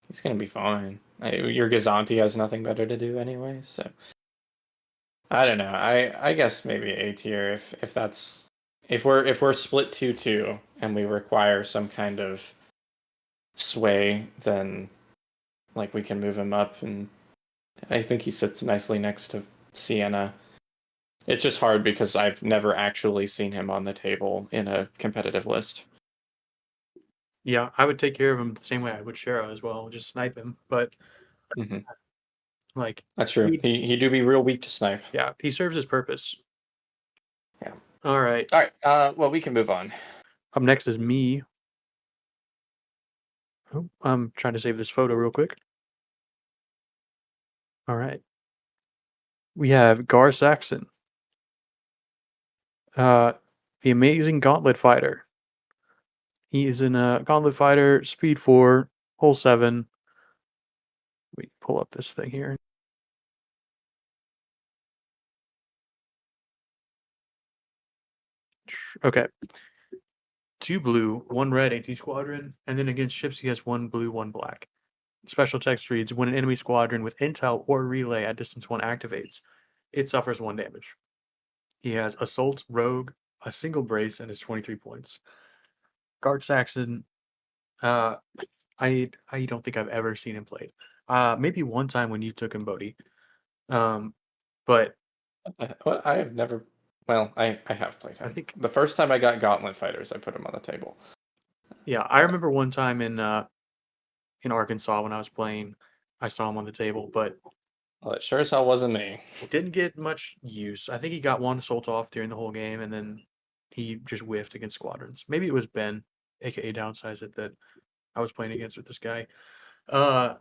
he's gonna be fine. Your Gazanti has nothing better to do anyway, so I don't know. I guess maybe A tier if that's if we're split 2-2 and we require some kind of sway, then like we can move him up, and I think he sits nicely next to Sienna. It's just hard because I've never actually seen him on the table in a competitive list. yeah, I would take care of him the same way I would Shara as well, just snipe him. But Hmm. like That's true. he, He do be real weak to snipe. yeah, he serves his purpose. Yeah. All right. All right. Well, we can move on. Up next is me. Oh, I'm trying to save this photo real quick. All right. We have Gar Saxon, uh, the amazing Gauntlet Fighter. He is in a Gauntlet Fighter, Speed 4, Hull 7. We pull up this thing here. Okay. 2 blue, 1 red AT squadron, and then against ships he has 1 blue, 1 black. Special text reads, when an enemy squadron with intel or relay at distance 1 activates, it suffers 1 damage. He has Assault, Rogue, a single brace, and is 23 points. Guard Saxon, uh, I don't think I've ever seen him played. Maybe one time when you took him, Bodhi. Um, but Well, I have never. Well, I have played I him. think, The first time I got Gauntlet Fighters, I put him on the table. yeah, I But remember one time in Arkansas when I was playing, I saw him on the table, but well, it sure as hell wasn't me. didn't get much use. I think he got 1 assault off during the whole game, and then he just whiffed against squadrons. Maybe it was Ben, aka Downsize It, that I was playing against with this guy. Uh,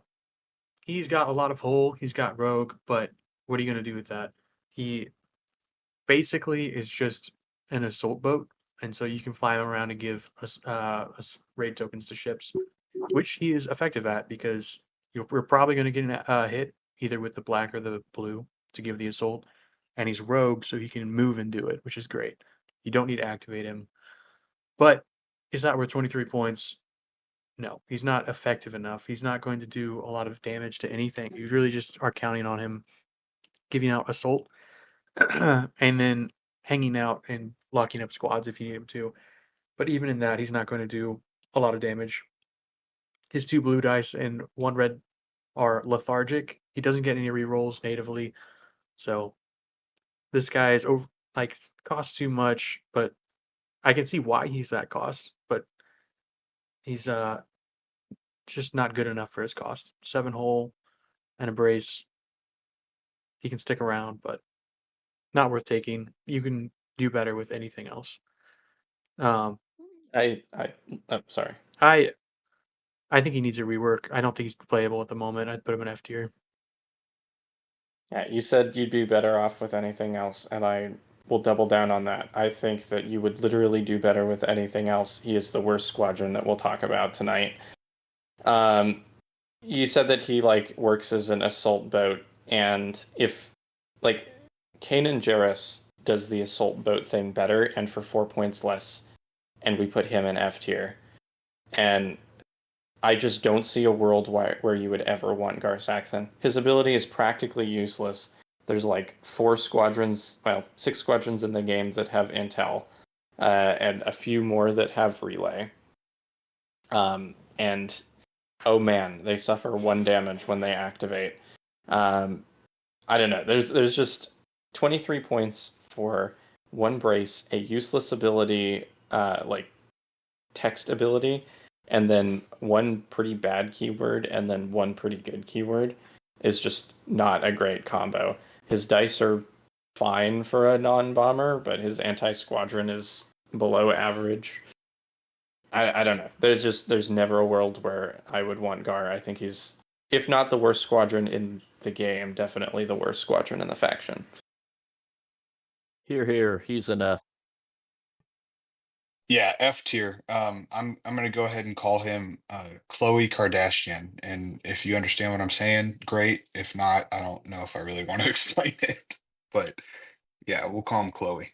he's got a lot of hull. He's got rogue, but what are you gonna do with that? He basically is just an assault boat, and so you can fly him around and give us raid tokens to ships, which he is effective at because we're probably going to get a hit either with the black or the blue to give the assault, and he's rogue, so he can move and do it, which is great. You don't need to activate him, but is that worth 23 points? No, he's not effective enough. He's not going to do a lot of damage to anything. You really just are counting on him giving out assault, and then hanging out and locking up squads if you need him to. But even in that, he's not going to do a lot of damage. His 2 blue dice and 1 red are lethargic. He doesn't get any rerolls natively, so this guy is over, like, costs too much. But I can see why he's that cost. But he's just not good enough for his cost. 7 hull and a brace. He can stick around, but not worth taking. You can do better with anything else. Um, I'm sorry. I think he needs a rework. I don't think he's playable at the moment. I'd put him in F tier. Yeah, you said you'd be better off with anything else, and I will double down on that. I think that you would literally do better with anything else. He is the worst squadron that we'll talk about tonight. You said that he like works as an assault boat, and if like Kanan Jarrus does the assault boat thing better and for 4 points less, and we put him in F tier, and I just don't see a world where you would ever want Gar Saxon. His ability is practically useless. There's like 6 squadrons in the game that have intel, and a few more that have relay. And oh man, they suffer 1 damage when they activate. I don't know. There's just 23 points for 1 brace, a useless ability, like text ability, and then 1 pretty bad keyword, and then 1 pretty good keyword is just not a great combo. His dice are fine for a non-bomber, but his anti-squadron is below average. I don't know. There's never a world where I would want Gar. I think he's, if not the worst squadron in the game, definitely the worst squadron in the faction. Here, he's an F. Yeah, F tier. I'm gonna go ahead and call him Chloe Kardashian. And if you understand what I'm saying, great. If not, I don't know if I really want to explain it. But yeah, we'll call him Chloe.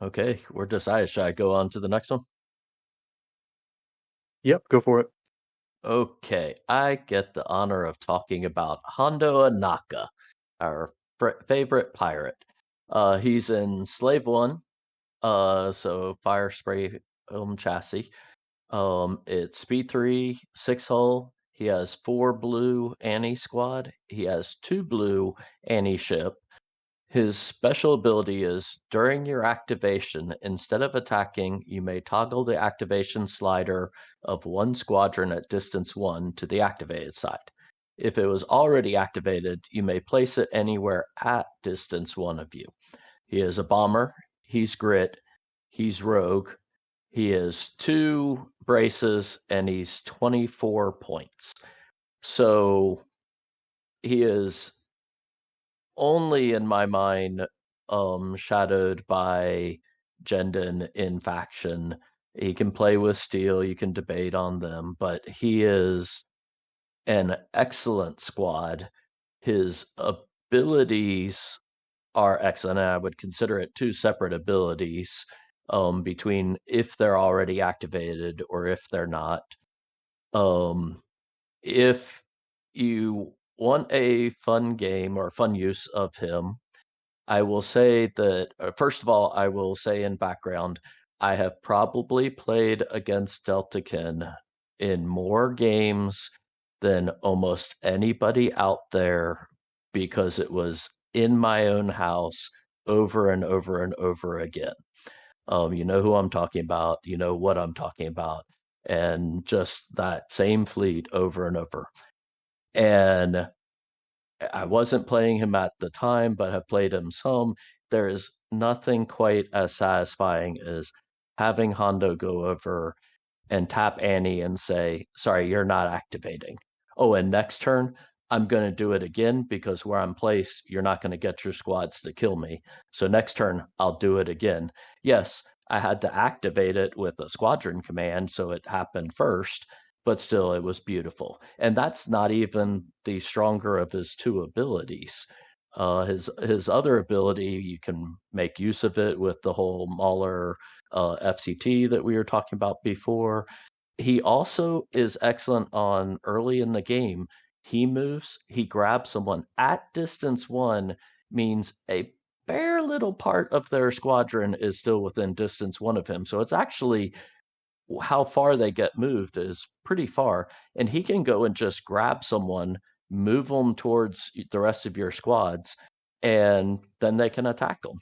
Okay, we're decided. Should I go on to the next one? Yep, go for it. Okay, I get the honor of talking about Hondo Anaka, our favorite pirate. He's in Slave One, so fire spray chassis. It's speed 3, 6 hull. He has 4 blue anti squad. He has 2 blue anti ship. His special ability is during your activation, instead of attacking, you may toggle the activation slider of 1 squadron at distance 1 to the activated side. If it was already activated, you may place it anywhere at distance 1 of you. He is a bomber, he's grit, he's rogue, he has 2 braces, and he's 24 points. So he is only in my mind shadowed by Jendon in faction. He can play with steel, you can debate on them, but he is an excellent squad. His abilities are excellent, and I would consider it 2 separate abilities between if they're already activated or if they're not. If you want a fun game or fun use of him, I will say that, first of all, I will say in background, I have probably played against Deltakin in more games than almost anybody out there because it was in my own house over and over and over again. You know who I'm talking about, you know what I'm talking about, and just that same fleet over and over. And I wasn't playing him at the time, but have played him some. There is nothing quite as satisfying as having Hondo go over and tap Annie and say, sorry, you're not activating. Oh, and next turn, I'm going to do it again because where I'm placed, you're not going to get your squads to kill me. So next turn, I'll do it again. Yes, I had to activate it with a squadron command, so it happened first, but still, it was beautiful. And that's not even the stronger of his 2 abilities. His other ability, you can make use of it with the whole Mauler FCT that we were talking about before. He also is excellent on early in the game. he moves, he grabs someone at distance 1, means a bare little part of their squadron is still within distance 1 of him. So it's actually how far they get moved is pretty far. And he can go and just grab someone, move them towards the rest of your squads, and then they can attack them.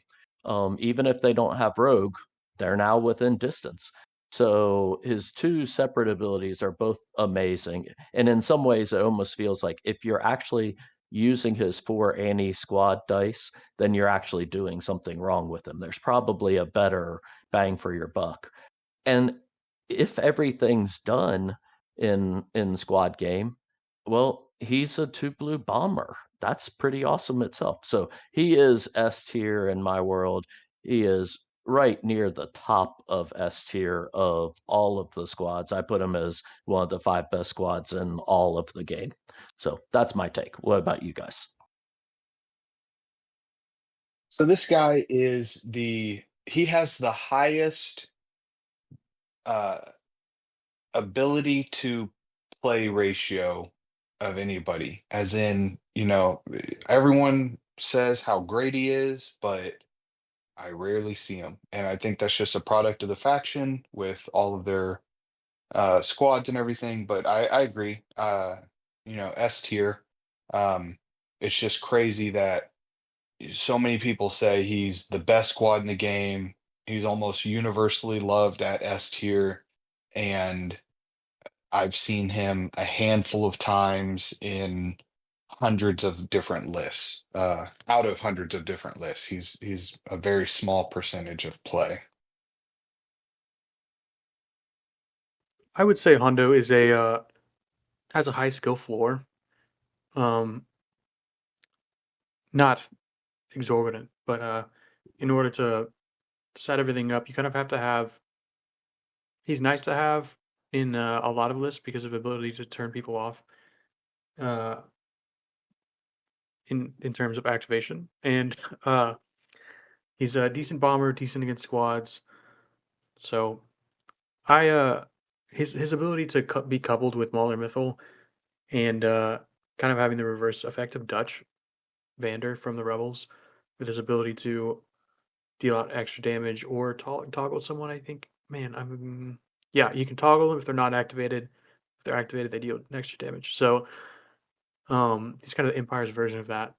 Even if they don't have rogue, they're now within distance. So his two separate abilities are both amazing. And in some ways, it almost feels like if you're actually using his 4 anti-squad dice, then you're actually doing something wrong with him. There's probably a better bang for your buck. And if everything's done in squad game, well, he's a 2 blue bomber. That's pretty awesome itself. So he is S tier in my world. He is right near the top of S tier of all of the squads. I put him as one of the 5 best squads in all of the game. So that's my take. What about you guys? So this guy he has the highest uh ability to play ratio of anybody. As in, everyone says how great he is, but I rarely see him. And I think that's just a product of the faction with all of their squads and everything. But I agree. S tier. Um, it's just crazy that so many people say he's the best squad in the game. He's almost universally loved at S tier, and I've seen him a handful of times in hundreds of different lists. Out of hundreds of different lists, he's a very small percentage of play. I would say Hondo is has a high skill floor. Um, not exorbitant, but in order to set everything up, you kind of have to have. He's nice to have in a lot of lists because of ability to turn people off. Uh, in terms of activation, and he's a decent bomber, decent against squads. So I his ability to be coupled with Mauler Mythal and kind of having the reverse effect of Dutch Vander from the Rebels with his ability to deal out extra damage or toggle someone. I think, man, yeah, you can toggle them if they're not activated. If they're activated, they deal extra damage. So he's kind of the Empire's version of that.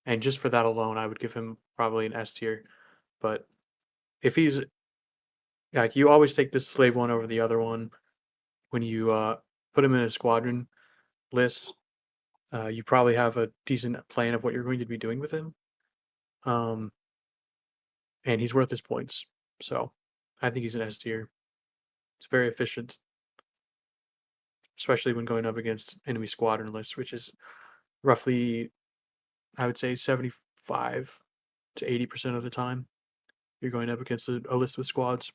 And just for that alone, I would give him probably an S tier. But if he's like, you always take this slave one over the other one when you put him in a squadron list. You probably have a decent plan of what you're going to be doing with him. And he's worth his points. So I think he's an S tier. It's very efficient, especially when going up against enemy squadron lists, which is roughly, I would say, 75 to 80% of the time you're going up against a list with squads.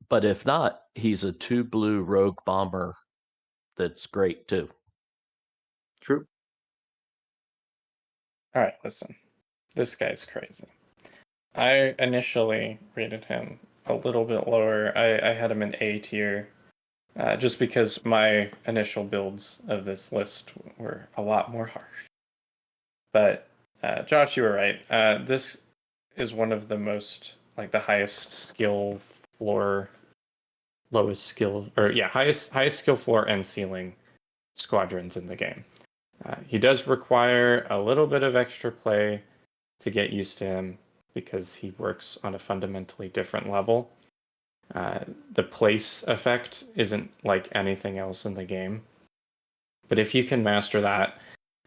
But if not, he's a 2 blue rogue bomber that's great too. True. All right, listen. This guy's crazy. I initially rated him a little bit lower. I had him in A tier, just because my initial builds of this list were a lot more harsh. But Josh, you were right. This is one of the most, like, the highest skill floor, lowest skill, or yeah, highest skill floor and ceiling squadrons in the game. He does require a little bit of extra play to get used to him because he works on a fundamentally different level. The place effect isn't like anything else in the game. But if you can master that,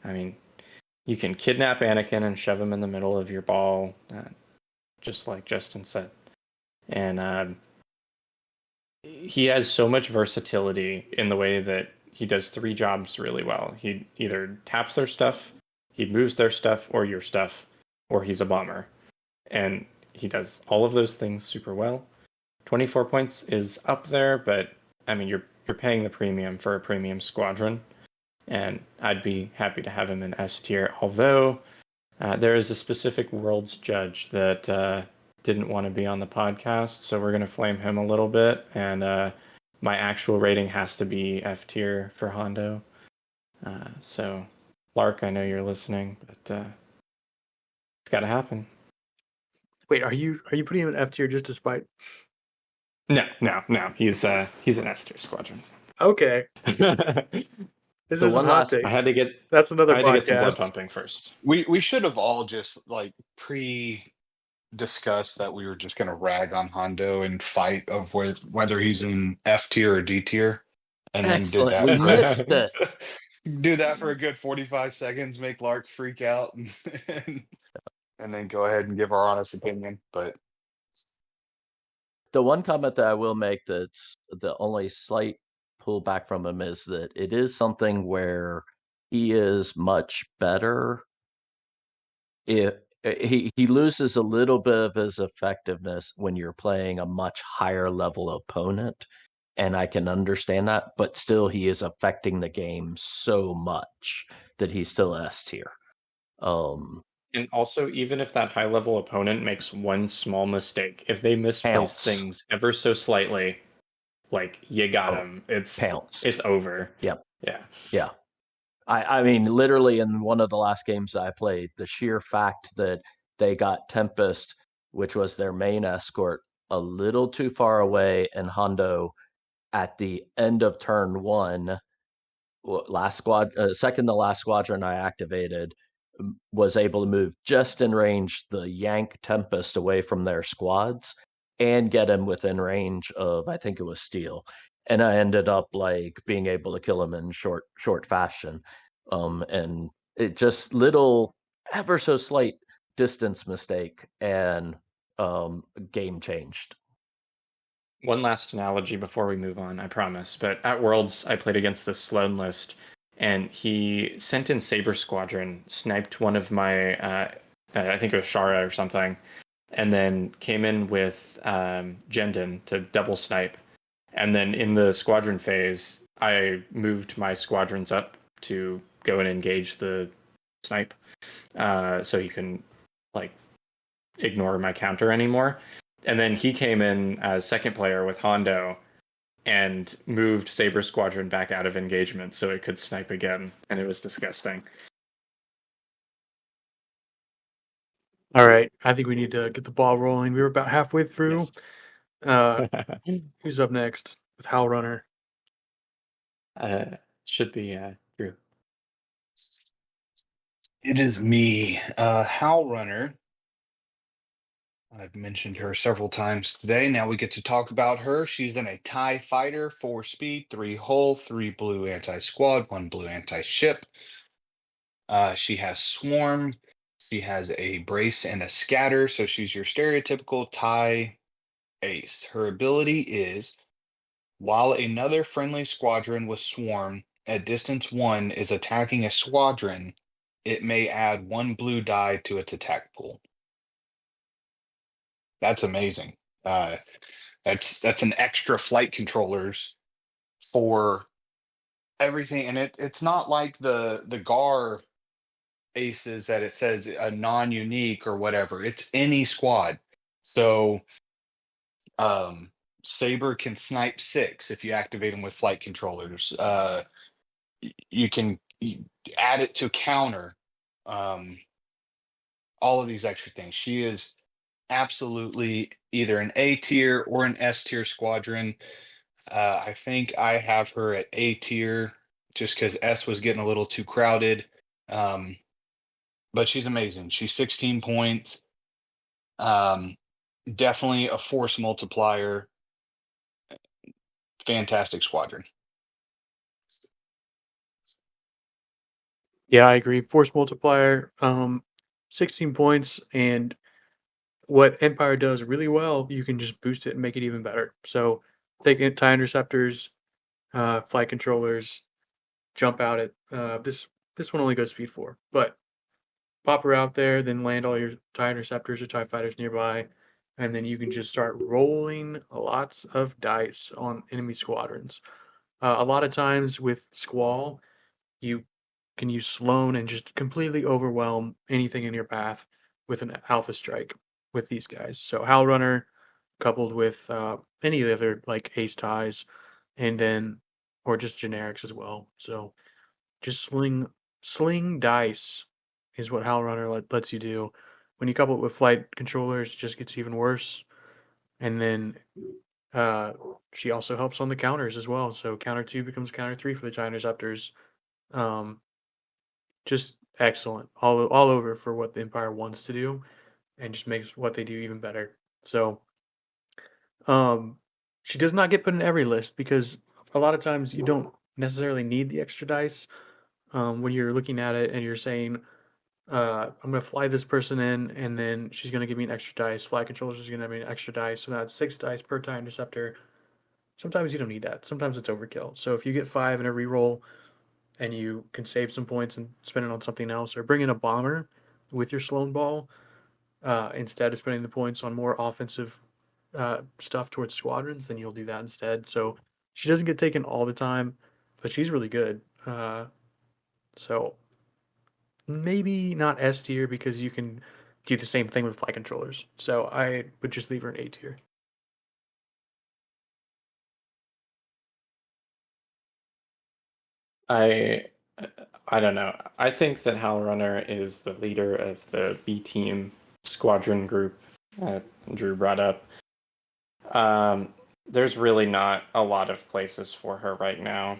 I mean, you can kidnap Anakin and shove him in the middle of your ball, just like Justin said. And he has so much versatility in the way that he does 3 jobs really well. He either taps their stuff, he moves their stuff or your stuff, or he's a bomber. And he does all of those things super well. 24 points is up there, but I mean, you're paying the premium for a premium squadron, and I'd be happy to have him in S tier. Although there is a specific world's judge that didn't want to be on the podcast, so we're going to flame him a little bit, and my actual rating has to be F tier for Hondo. So, Lark, I know you're listening, but it's got to happen. Wait, are you putting him in F tier just to spite? No. He's an S tier squadron. Okay, this So isn't one hot last take. I had to get That's another some blood podcast. pumping first. We should have all just like discussed that we were just going to rag on Hondo and fight of whether he's in F tier or D tier, and then did excellent. that We for missed it. do that for a good 45 seconds, make Lark freak out, and, and then go ahead and give our honest opinion. But The one comment that I will make that's the only slight pullback from him is that it is something where he is much better. If he loses a little bit of his effectiveness when you're playing a much higher level opponent, and I can understand that, but still he is affecting the game so much that he's still S tier. And also, even if that high level opponent makes one small mistake, if they misplace Pounce. things ever so slightly, like you got him, Pounce. it's over. Yep. Yeah. Yeah. I mean, literally in one of the last games I played, the sheer fact that they got Tempest, which was their main escort, a little too far away, and Hondo at the end of turn one, second to last squadron I activated, was able to move just in range the Yank Tempest away from their squads and get him within range of, I think it was Steel. And I ended up like being able to kill him in short fashion. And it just little ever so slight distance mistake and game changed. One last analogy before we move on, I promise. But at Worlds, I played against the Sloan list, and he sent in Saber Squadron, sniped one of my, I think it was Shara or something, and then came in with Jendon to double snipe. And then in the squadron phase, I moved my squadrons up to go and engage the snipe, so he can like ignore my counter anymore. And then he came in as second player with Hondo and moved Saber Squadron back out of engagement so it could snipe again, and it was disgusting. All right, I think we need to get the ball rolling. We were about halfway through. Yes. Who's up next with Howl Runner? Should be Drew. it is me, Howl Runner. I've mentioned her several times today. Now we get to talk about her. She's in a TIE fighter, 4 speed, 3 hull, 3 blue anti-squad, 1 blue anti-ship. She has swarm. She has a brace and a scatter. So she's your stereotypical TIE ace. Her ability is while another friendly squadron with swarm at distance 1 is attacking a squadron, it may add 1 blue die to its attack pool. That's amazing. That's an extra flight controllers for everything, and it's not like the GAR aces that it says a non-unique or whatever. It's any squad. So Saber can snipe 6 if you activate them with flight controllers. You can add it to counter. All of these extra things. She is absolutely either an A tier or an S tier squadron. I think I have her at A tier just because S was getting a little too crowded. But she's amazing. She's 16 points. Definitely a force multiplier. Fantastic squadron. Yeah, I agree. Force multiplier, 16 points, and what Empire does really well, you can just boost it and make it even better. So take it, TIE interceptors, flight controllers, jump out at this one only goes speed 4, but pop her out there, then land all your TIE interceptors or TIE fighters nearby, and then you can just start rolling lots of dice on enemy squadrons. A lot of times with Squall, you can use Sloan and just completely overwhelm anything in your path with an Alpha Strike with these guys. So Howl Runner coupled with any of the other like Ace Ties, and then or just generics as well. So just sling dice is what Howl Runner lets you do. When you couple it with flight controllers, it just gets even worse. And then uh, she also helps on the counters as well. So counter 2 becomes counter 3 for the Giant Interceptors. Um, just excellent all over for what the Empire wants to do, and just makes what they do even better. So um, she does not get put in every list because a lot of times you don't necessarily need the extra dice when you're looking at it and you're saying, I'm going to fly this person in, and then she's going to give me an extra dice. Fly controllers is going to give me an extra dice. So now it's 6 dice per time interceptor. Sometimes you don't need that. Sometimes it's overkill. So if you get 5 in a reroll and you can save some points and spend it on something else, or bring in a bomber with your Sloan Ball instead of spending the points on more offensive stuff towards squadrons, then you'll do that instead. So she doesn't get taken all the time, but she's really good. So maybe not S tier because you can do the same thing with flight controllers. So I would just leave her in A tier. I I don't know. I think that Hal Runner is the leader of the B team squadron group that Drew brought up. There's really not a lot of places for her right now.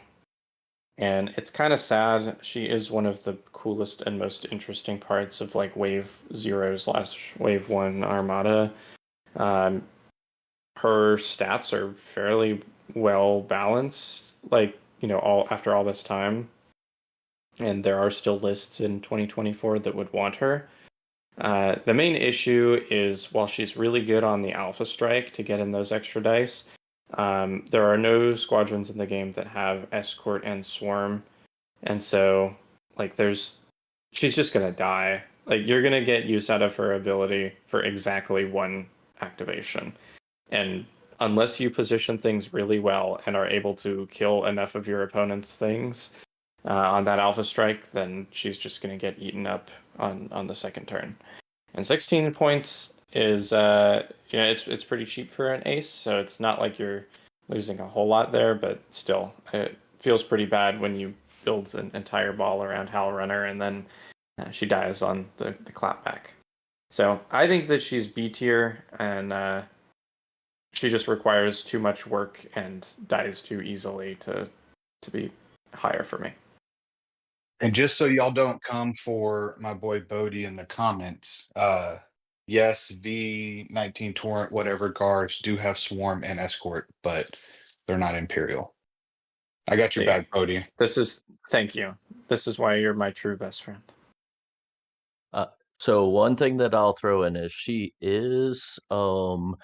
And it's kind of sad. She is one of the coolest and most interesting parts of like Wave 0/Wave 1 Armada. Um, her stats are fairly well balanced, like, all after all this time. And there are still lists in 2024 that would want her. The main issue is while she's really good on the Alpha Strike to get in those extra dice, there are no squadrons in the game that have Escort and Swarm. And so, like, she's just gonna die. Like, you're gonna get use out of her ability for exactly one activation. And unless you position things really well and are able to kill enough of your opponent's things on that Alpha Strike, then she's just gonna get eaten up on the second turn. And 16 points is it's pretty cheap for an ace, so it's not like you're losing a whole lot there, but still, it feels pretty bad when you build an entire ball around Hal Runner and then she dies on the clapback. So I think that she's B tier, and she just requires too much work and dies too easily to be higher for me. And just so y'all don't come for my boy Bodie in the comments, yes, V19 Torrent, whatever guards do have Swarm and Escort, but they're not Imperial. I got your See, back, Bodie. Thank you. This is why you're my true best friend. So one thing that I'll throw in is she is the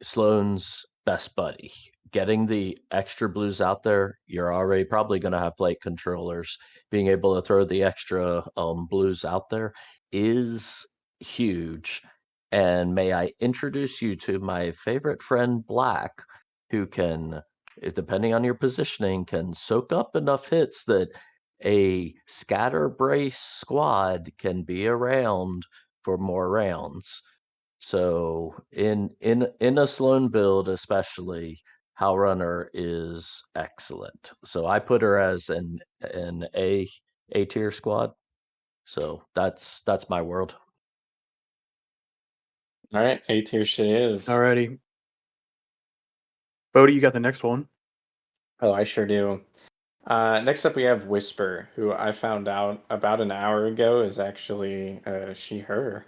Sloane's best buddy. Getting the extra blues out there, you're already probably going to have flight controllers. Being able to throw the extra blues out there is huge. And may I introduce you to my favorite friend, Black, who can, depending on your positioning, can soak up enough hits that a scatter brace squad can be around for more rounds. So in a Sloan build, especially, Hal Runner is excellent. So I put her as an A tier squad. So that's my world. All right, A tier she is. Alrighty. Bodie, you got the next one. Oh, I sure do. Next up, we have Whisper, who I found out about an hour ago is actually she, her.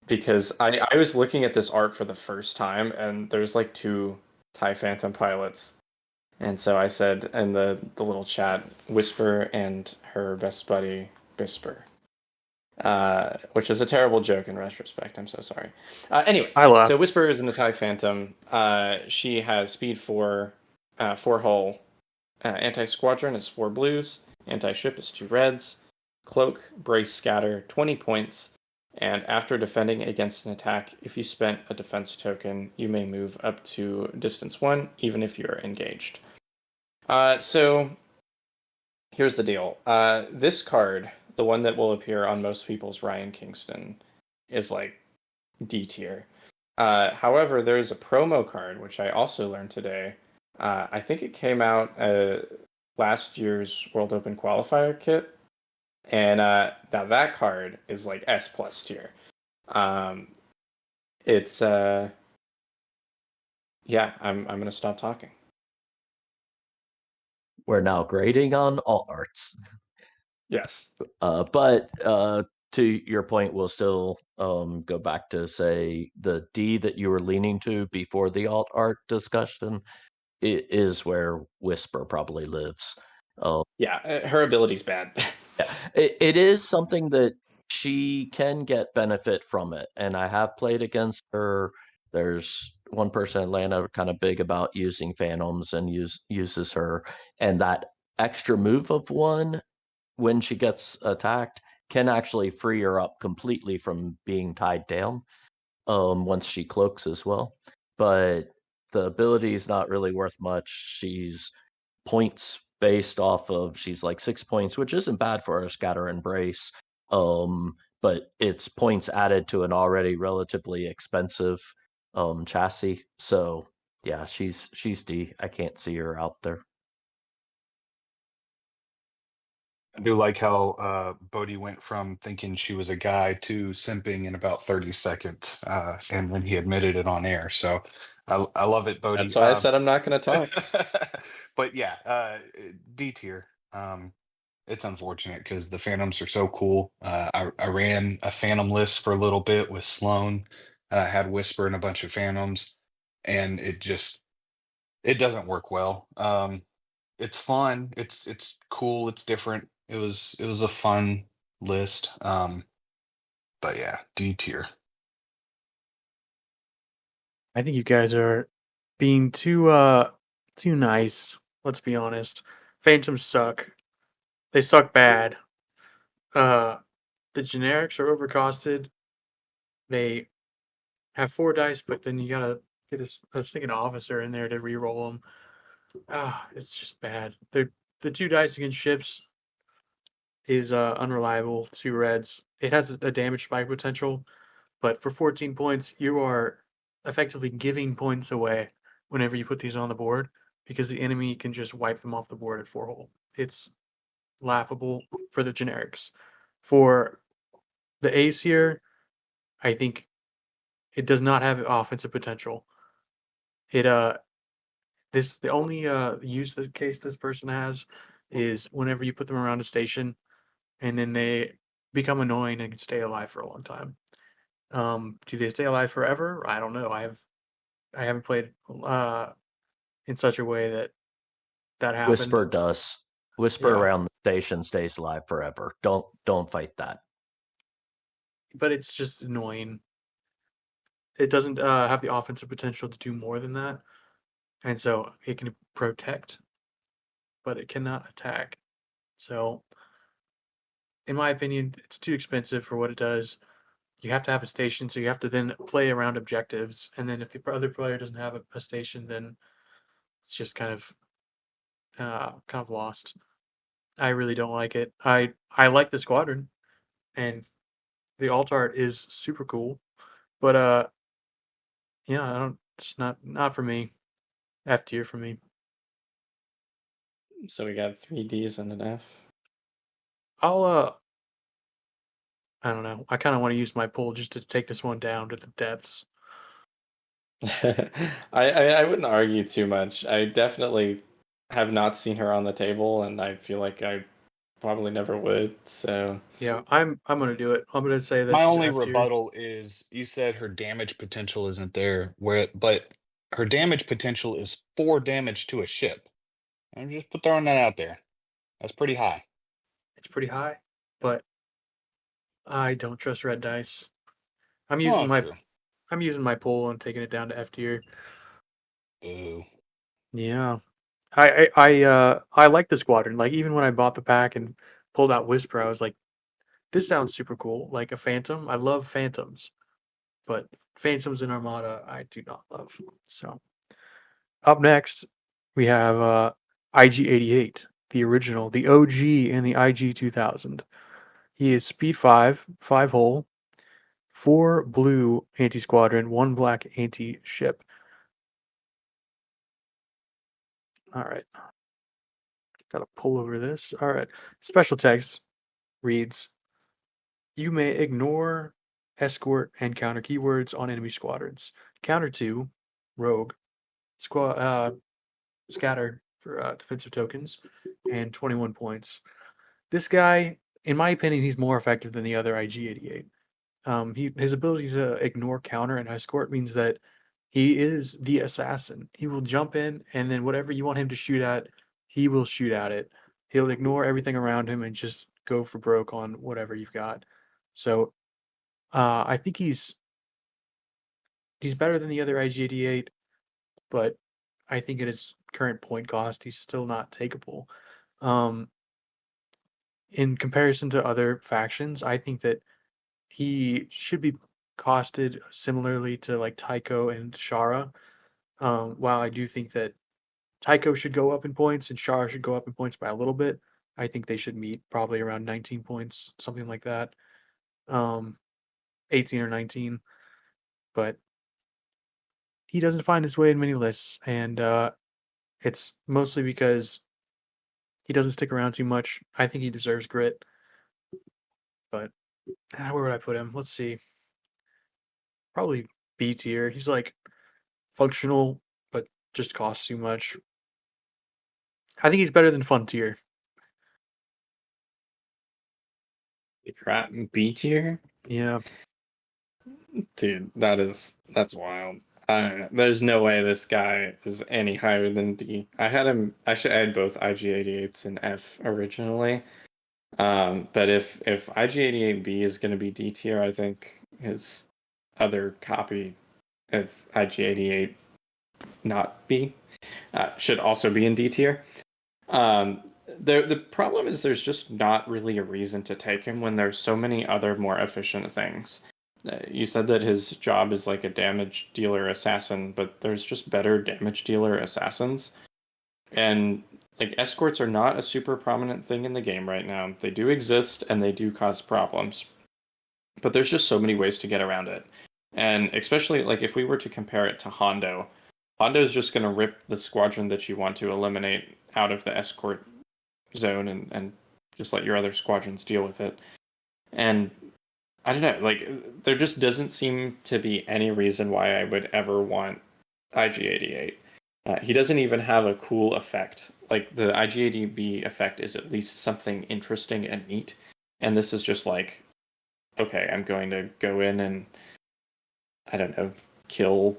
Because I was looking at this art for the first time, and there's like 2 TIE Phantom pilots. And so I said in the little chat, Whisper and her best buddy, Whisper. Which is a terrible joke in retrospect. I'm so sorry. Anyway, I laugh. so Whisper is in the TIE Phantom. She has speed 4, 4 hull. Anti-Squadron is 4 blues. Anti-Ship is 2 reds. Cloak, Brace, Scatter, 20 points. And after defending against an attack, if you spent a defense token, you may move up to distance 1, even if you're engaged. So here's the deal. This card, the one that will appear on most people's Ryan Kingston, is like D tier. However, there's a promo card, which I also learned today, I think it came out last year's World Open qualifier kit, and now that card is like S plus tier. Um, it's yeah, I'm gonna stop talking. We're now grading on alt arts. Yes. But to your point, we'll still go back to say the D that you were leaning to before the alt art discussion is where Whisper probably lives. Yeah, her ability's bad. Yeah, it is something that she can get benefit from it, and I have played against her. There's one person in Atlanta kind of big about using Phantoms and uses her, and that extra move of one when she gets attacked can actually free her up completely from being tied down once she cloaks as well. But the ability is not really worth much. She's points based off of she's like 6 points, which isn't bad for a scatter and brace. But it's points added to an already relatively expensive chassis. So yeah, she's D. I can't see her out there. I do like how Bodhi went from thinking she was a guy to simping in about 30 seconds, and when he admitted it on air. So I love it, Bodhi. That's why I said I'm not gonna talk. But yeah, D tier. It's unfortunate because the Phantoms are so cool. I ran a Phantom list for a little bit with Sloan, had Whisper and a bunch of Phantoms, and it doesn't work well. It's fun. It's cool. It's different. It was a fun list. But yeah, D tier. I think you guys are being too nice. Let's be honest. Phantoms suck. They suck bad. Uh, the generics are overcosted. They have 4 dice, but then you gotta get a second officer in there to reroll them. It's just bad. The 2 dice against ships is unreliable. 2 reds. It has a damage spike potential, but for 14 points, you are effectively giving points away whenever you put these on the board because the enemy can just wipe them off the board at 4 hole. It's laughable for the generics. For the ace here, I think it does not have offensive potential. It the only use the case this person has is whenever you put them around a station and then they become annoying and can stay alive for a long time. Do they stay alive forever? I don't know. I haven't played in such a way that that happened. Whisper does. Whisper Yeah, around the station stays alive forever. Don't fight that. but it's just annoying. It doesn't have the offensive potential to do more than that, and so it can protect, but it cannot attack. So, in my opinion, it's too expensive for what it does. You have to have a station, so you have to then play around objectives, and then if the other player doesn't have a station, then it's just kind of lost. I really don't like it. I like the squadron, and the alt art is super cool, but yeah, I don't. It's not for me. F tier for me. So we got 3Ds and an F. I'll I don't know. I kind of want to use my pull just to take this one down to the depths. I wouldn't argue too much. I definitely have not seen her on the table, and I feel like I probably never would. So Yeah, I'm gonna do it. I'm gonna say that My she's only F tier. rebuttal is you said her damage potential isn't there, but her damage potential is 4 damage to a ship. I'm just put throwing that out there. That's pretty high. It's pretty high, but I don't trust red dice. I'm using Oh, my true. I'm using my pull and taking it down to F tier. Boo. Yeah. I like the squadron. Like even when I bought the pack and pulled out Whisper, I was like, this sounds super cool. Like a Phantom. I love Phantoms, but Phantoms in Armada I do not love. So up next we have IG-88, the original, the OG, and the IG-2000. He is speed 5, 5 hull, 4 blue anti-squadron, 1 black anti-ship. All right. Gotta pull over this. All right. Special text reads: You may ignore, escort, and counter keywords on enemy squadrons. Counter to rogue, scatter for defensive tokens, and 21 points. This guy, in my opinion, he's more effective than the other IG-88. His ability to ignore, counter, and escort means that he is the assassin. He will jump in, and then whatever you want him to shoot at, he will shoot at it. He'll ignore everything around him and just go for broke on whatever you've got. So I think he's better than the other IG-88, but I think at his current point cost, he's still not takeable. Um, in comparison to other factions, I think that he should be costed similarly to like Tycho and Shara. While I do think that Tycho should go up in points and Shara should go up in points by a little bit, I think they should meet probably around 19 points, something like that. Um, 18 or 19. But he doesn't find his way in many lists, and it's mostly because he doesn't stick around too much. I think he deserves grit, but where would I put him? Let's see. Probably B tier. He's like functional, but just costs too much. I think he's better than fun tier. Crap, B tier, Yeah. dude. That's wild. There's no way this guy is any higher than D. I had him. I had both IG-88s and F originally. But if IG-88B is going to be D tier, I think his other copy of IG-88 not B should also be in D tier. The problem is there's just not really a reason to take him when there's so many other more efficient things. You said that his job is like a damage dealer assassin, but there's just better damage dealer assassins. And like escorts are not a super prominent thing in the game right now. They do exist and they do cause problems. But there's just so many ways to get around it. And especially like if we were to compare it to Hondo, Hondo's just going to rip the squadron that you want to eliminate out of the escort zone and just let your other squadrons deal with it. And I don't know, like there just doesn't seem to be any reason why I would ever want IG-88. He doesn't even have a cool effect. Like the IG-80B effect is at least something interesting and neat. And this is just like, okay, I'm going to go in and I don't know, kill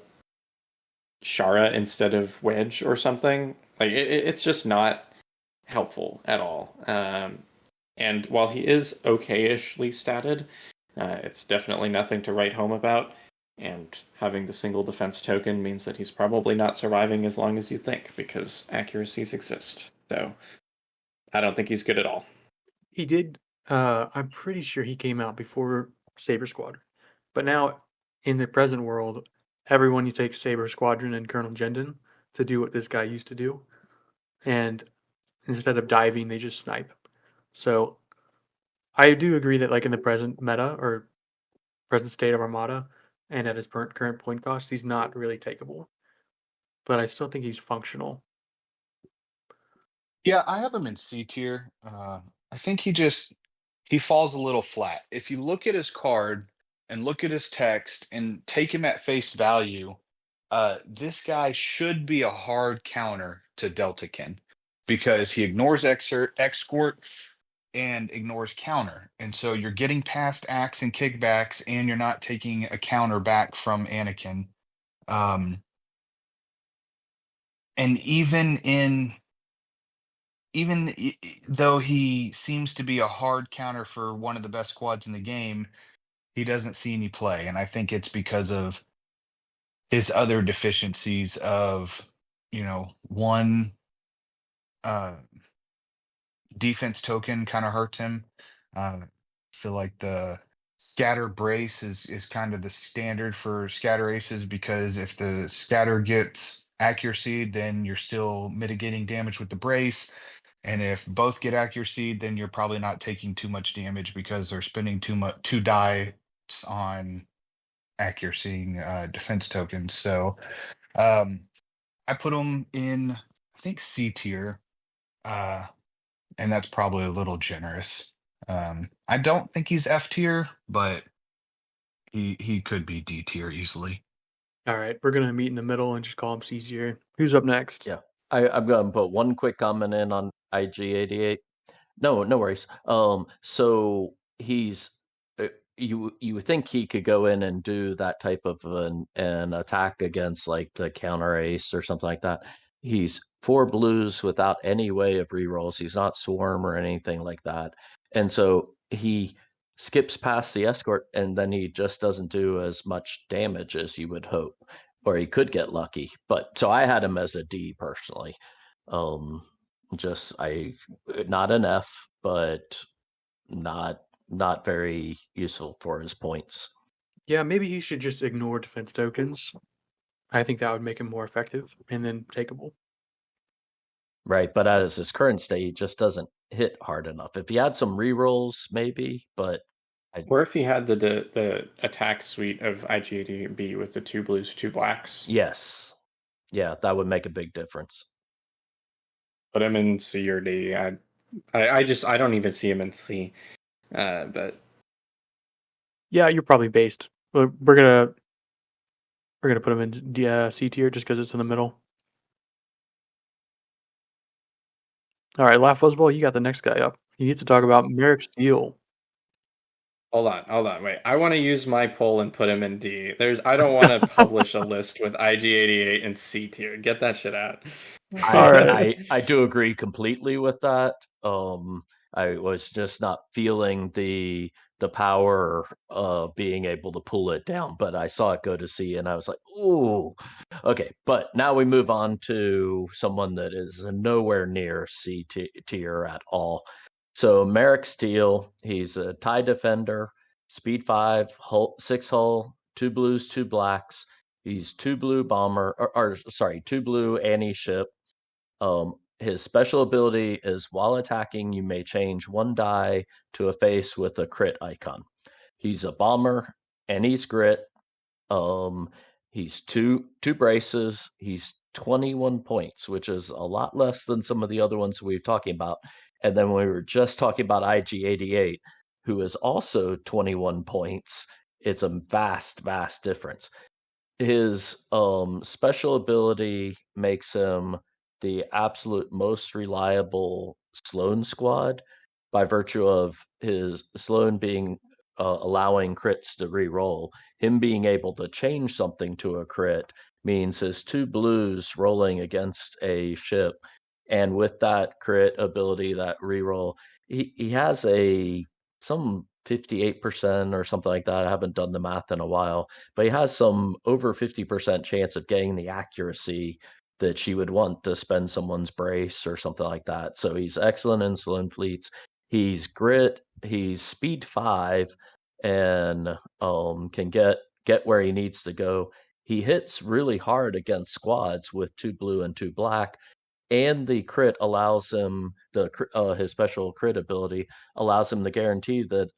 Shara instead of Wedge or something. Like it's just not helpful at all. And while he is okay-ishly statted, it's definitely nothing to write home about. And having the single defense token means that he's probably not surviving as long as you think, because accuracies exist. So I don't think he's good at all. He did. I'm pretty sure he came out before Saber Squadron. But now, in the present world, everyone you take Saber Squadron and Colonel Jendon to do what this guy used to do. And instead of diving, they just snipe. So I do agree that, like, in the present meta or present state of Armada and at his current point cost, he's not really takeable. But I still think he's functional. Yeah, I have him in C tier. I think he falls a little flat. If you look at his card and look at his text and take him at face value, this guy should be a hard counter to Deltakin because he ignores escort and ignores counter. And so you're getting past axe and kickbacks, and you're not taking a counter back from Anakin. And though he seems to be a hard counter for one of the best squads in the game, he doesn't see any play. And I think it's because of his other deficiencies of, one uh defense token kind of hurts him. I feel like the scatter brace is kind of the standard for scatter aces because if the scatter gets accuracy, then you're still mitigating damage with the brace. And if both get accuracy, then you're probably not taking too much damage because they're spending two die on accuracy defense tokens. So um, I put them in think C tier, and that's probably a little generous. I don't think he's F tier, but he could be D tier easily. All right, we're gonna meet in the middle and just call him C tier. Who's up next? Yeah. I'm going to put one quick comment in on IG88. No, no worries. So he's you would think he could go in and do that type of an attack against like the counter ace or something like that. He's 4 blues without any way of rerolls. He's not swarm or anything like that, and so he skips past the escort, and then he just doesn't do as much damage as you would hope, or he could get lucky. But so I had him as a D personally. Um, just I not an F, but not very useful for his points. Yeah, maybe he should just ignore defense tokens. I think that would make him more effective and then takeable. Right, but as his current state, he just doesn't hit hard enough. If he had some rerolls, maybe, but Or if he had the attack suite of IG-80B with the 2 blues, 2 blacks. yes, yeah, that would make a big difference. Put him in C or D. I don't even see him in C. But Yeah, you're probably based. We're gonna put him in C tier just because it's in the middle. All right, Laugh Fuzzball, you got the next guy up. You need to talk about Merrick Steele. hold on, wait. I want to use my poll and put him in D. I don't want to publish a list with IG-88 and C tier. Get that shit out. All right. I do agree completely with that. I was just not feeling the power of being able to pull it down, but I saw it go to C and I was like, ooh. Okay, but now we move on to someone that is nowhere near C tier at all. So Merrick Steele, he's a TIE defender, speed 5, 6 hull, 2 blues, 2 blacks. He's 2 blue bomber, or sorry, 2 blue anti-ship. His special ability is while attacking, you may change 1 die to a face with a crit icon. He's a bomber and he's grit. He's two braces. He's 21 points, which is a lot less than some of the other ones we've talking about. And then we were just talking about IG88, who is also 21 points. It's a vast, vast difference. His special ability makes him the absolute most reliable Sloan squad by virtue of his Sloan being allowing crits to re-roll. Him being able to change something to a crit means his 2 blues rolling against a ship, and with that crit ability, that re-roll, he has some 58% or something like that. I haven't done the math in a while, but he has some over 50% chance of getting the accuracy that she would want to spend someone's brace or something like that. So he's excellent in Sloan fleets. He's grit. He's speed 5, and can get where he needs to go. He hits really hard against squads with 2 blue and 2 black, and the crit allows him his special crit ability allows him to guarantee that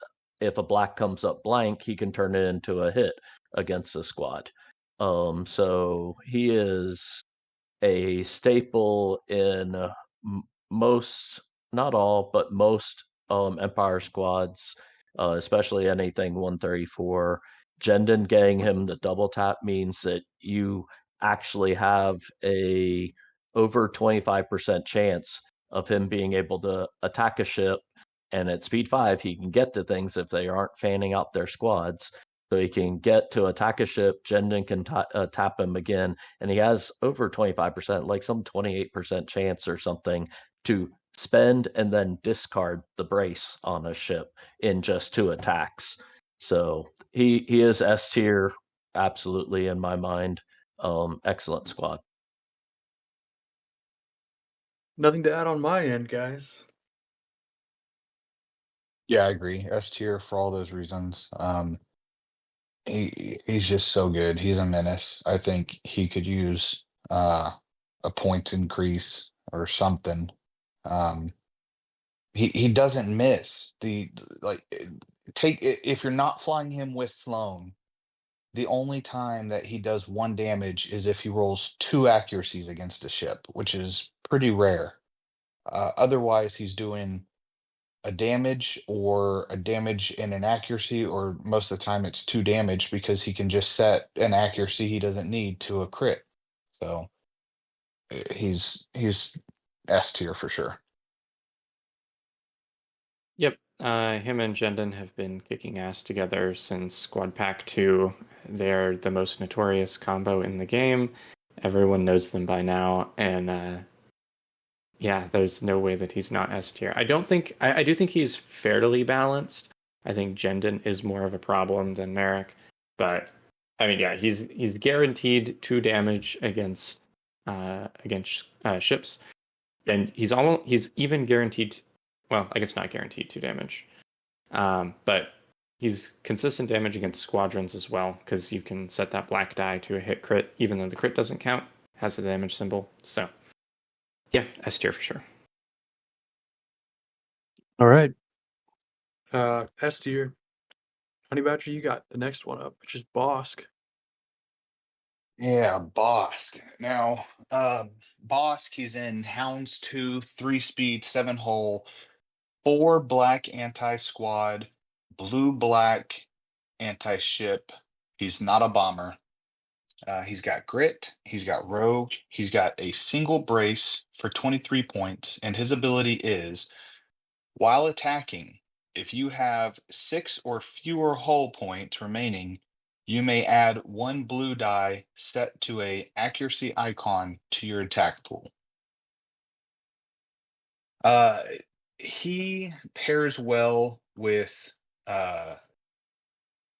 if a black comes up blank, he can turn it into a hit against a squad. So he is a staple in most, not all, but most Empire squads, especially anything 134. Jendon getting him to double tap means that you actually have a over 25% chance of him being able to attack a ship, and at speed 5 he can get to things if they aren't fanning out their squads. So he can get to attack a ship, Jendon can tap him again, and he has over 25%, like some 28% chance or something, to spend and then discard the brace on a ship in just 2 attacks. So he is S tier, absolutely, in my mind. Excellent squad. Nothing to add on my end, guys. Yeah, I agree. S tier for all those reasons. He's just so good. He's a menace. I think he could use a points increase or something. Um, he doesn't miss like if you're not flying him with Sloan, the only time that he does 1 damage is if he rolls 2 accuracies against a ship, which is pretty rare. Otherwise, he's doing a damage or a damage and an accuracy, or most of the time it's 2 damage because he can just set an accuracy he doesn't need to a crit. So he's S tier for sure. Yep. Him and Jendon have been kicking ass together since Squad Pack 2. They're the most notorious combo in the game. Everyone knows them by now, and yeah, there's no way that he's not S tier. I do think he's fairly balanced. I think Jendon is more of a problem than Merrick, but I mean, yeah, he's guaranteed 2 damage against ships, and he's even guaranteed. Well, I guess not guaranteed 2 damage, but he's consistent damage against squadrons as well because you can set that black die to a hit crit, even though the crit doesn't count, has the damage symbol. So yeah, S tier for sure. All right. S tier. Honey Badger, you got the next one up, which is Bosk. Yeah, Bosk. Now, Bosk, he's in Houndstooth, 3 speed, 7 hull, 4 black anti-squad, blue-black anti-ship. He's not a bomber. He's got grit, he's got rogue, he's got a single brace for 23 points, and his ability is while attacking, if you have 6 or fewer hull points remaining, you may add 1 blue die set to a accuracy icon to your attack pool. Uh, he pairs well with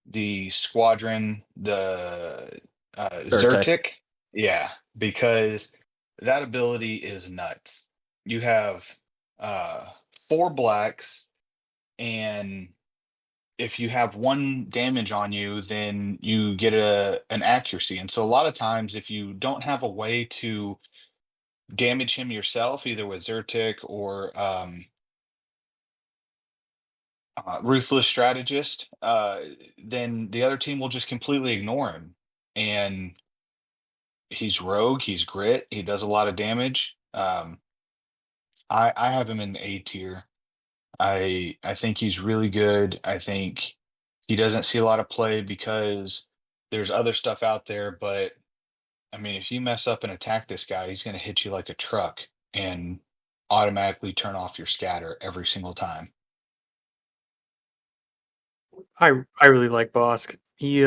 the squadron, the Zyrtec. Zyrtec. Yeah, because that ability is nuts. You have 4 blacks, and if you have 1 damage on you, then you get an accuracy. And so a lot of times, if you don't have a way to damage him yourself, either with Zyrtec or Ruthless Strategist, then the other team will just completely ignore him. And he's rogue, he's grit, he does a lot of damage. I have him in A tier. I think he's really good. I think he doesn't see a lot of play because there's other stuff out there, but I mean, if you mess up and attack this guy, he's going to hit you like a truck and automatically turn off your scatter every single time. I really like Bosk. He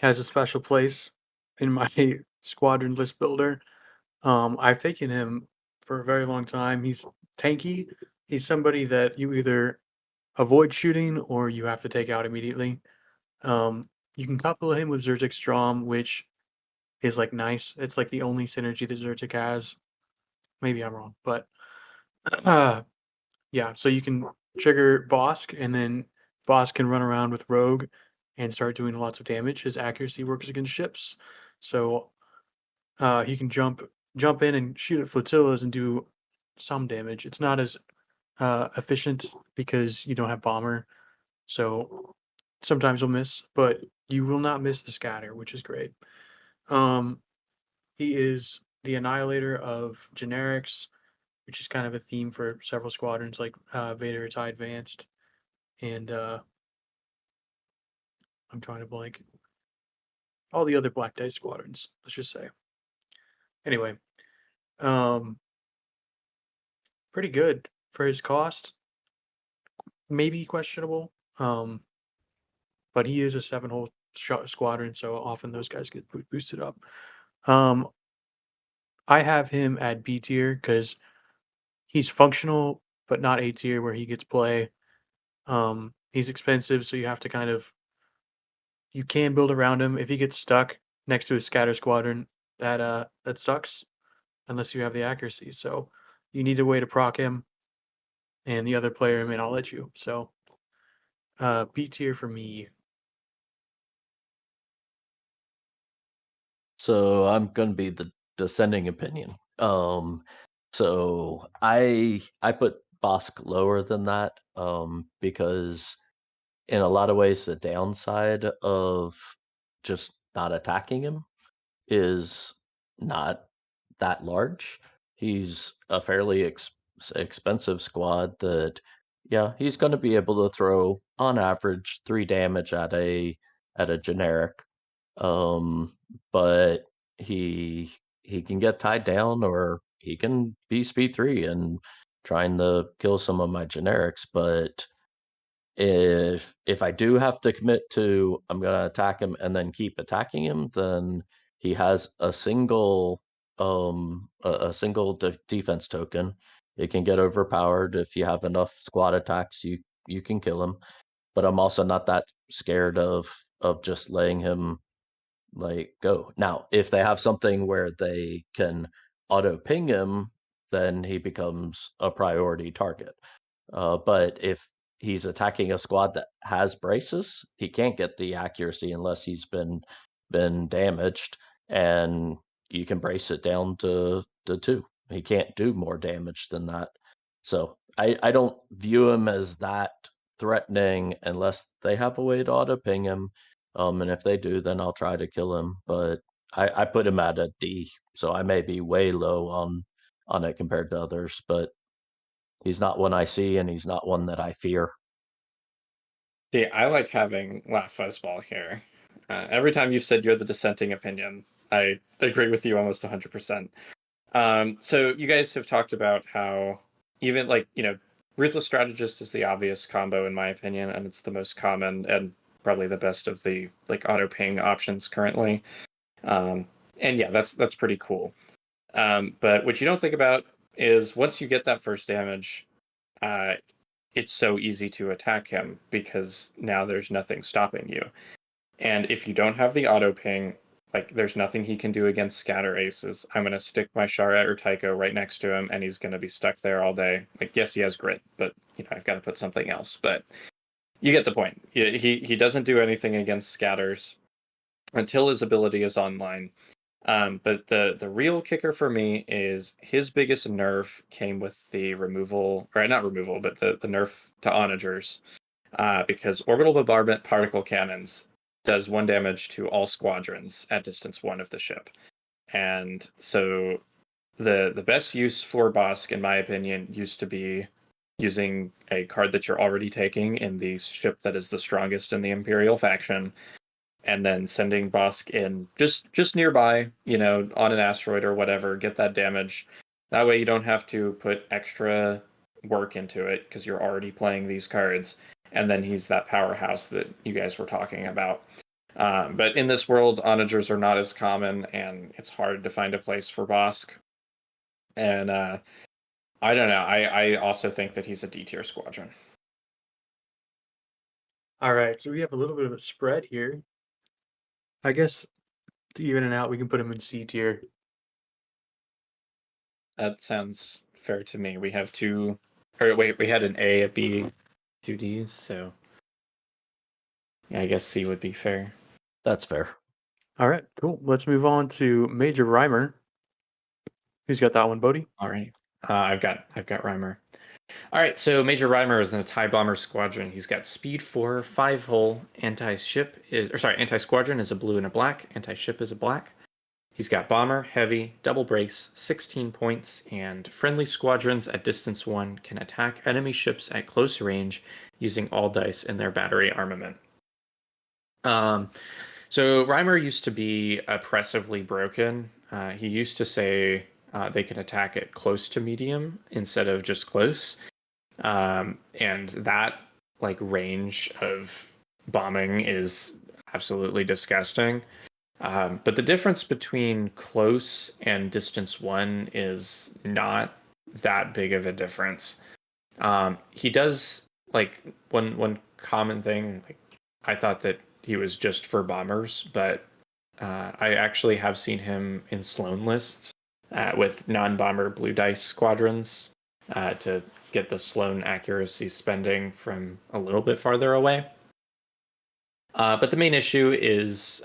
has a special place in my squadron list builder. I've taken him for a very long time. He's tanky. He's somebody that you either avoid shooting or you have to take out immediately. You can couple him with Zertic Strom, which is like nice. It's like the only synergy that Zertic has. Maybe I'm wrong, but yeah. So you can trigger Bosk, and then Bosk can run around with Rogue and start doing lots of damage. His accuracy works against ships, so he can jump in and shoot at flotillas and do some damage. It's not as efficient because you don't have bomber, so sometimes you'll miss, but you will not miss the scatter, which is great. Um, he is the annihilator of generics, which is kind of a theme for several squadrons like Vader TIE Advanced, and I'm trying to blank all the other Black Dice squadrons. Let's just say. Anyway, um, pretty good for his cost. Maybe questionable, but he is a 7 hull squadron, so often those guys get boosted up. Um, I have him at B tier because he's functional, but not A tier where he gets play. He's expensive, so you have to you can build around him. If he gets stuck next to a scatter squadron, that sucks unless you have the accuracy. So you need a way to proc him, and the other player may not let you. So B tier for me. So I'm gonna be the descending opinion. So I put Bosk lower than that, because in a lot of ways the downside of just not attacking him is not that large. he's a fairly expensive squad that, yeah, he's going to be able to throw on average 3 damage at a generic. But he can get tied down, or he can be speed 3 and trying to kill some of my generics. But if I do have to commit to I'm gonna attack him and then keep attacking him, then he has a single defense token. It can get overpowered if you have enough squad attacks. You can kill him, but I'm also not that scared of just letting him like go. Now, if they have something where they can auto ping him, then he becomes a priority target. But if he's attacking a squad that has braces, he can't get the accuracy unless he's been damaged, and you can brace it down to 2. He can't do more damage than that. So I don't view him as that threatening unless they have a way to auto ping him. And if they do, then I'll try to kill him. But I put him at a D, so I may be way low on it compared to others, but he's not one I see, and he's not one that I fear. See, I like having Laugh Fuzzball here. Every time you've said you're the dissenting opinion, I agree with you almost 100%. So you guys have talked about how even Ruthless Strategist is the obvious combo in my opinion, and it's the most common and probably the best of the auto ping options currently. And yeah, that's pretty cool. But what you don't think about is once you get that first damage, it's so easy to attack him because now there's nothing stopping you. And if you don't have the auto ping, there's nothing he can do against scatter aces. I'm going to stick my Shara or Tycho right next to him, and he's going to be stuck there all day. Yes, he has grit, but I've got to put something else. But you get the point. He doesn't do anything against scatters until his ability is online. But the real kicker for me is his biggest nerf came with the removal, or not removal, but the nerf to onagers. Because orbital bombardment particle cannons does 1 damage to all squadrons at distance 1 of the ship. And so the best use for Bosk, in my opinion, used to be using a card that you're already taking in the ship that is the strongest in the Imperial faction, and then sending Bosk in just nearby, on an asteroid or whatever, get that damage. That way you don't have to put extra work into it because you're already playing these cards. And then he's that powerhouse that you guys were talking about. But in this world, onagers are not as common, and it's hard to find a place for Bosk. And I don't know. I also think that he's a D tier squadron. All right, so we have a little bit of a spread here. I guess to even it out, we can put him in C tier. That sounds fair to me. We have two, or wait, we had an A, a B, 2 Ds, so yeah, I guess C would be fair. That's fair. All right, cool. Let's move on to Major Rhymer. Who's got that one, Bodhi? All right, I've got Rhymer. All right, so Major Rhymer is in a TIE Bomber Squadron. He's got Speed 4, 5-hull, anti-squadron is a blue and a black, anti-ship is a black. He's got Bomber, Heavy, Double Brace, 16 points, and friendly squadrons at distance 1 can attack enemy ships at close range using all dice in their battery armament. So Rhymer used to be oppressively broken. He used to say they can attack at close to medium instead of just close. And that range of bombing is absolutely disgusting. But the difference between close and distance 1 is not that big of a difference. He does one common thing. I thought that he was just for bombers, but I actually have seen him in Sloan lists with non-bomber blue dice squadrons to get the Sloan accuracy spending from a little bit farther away. But the main issue is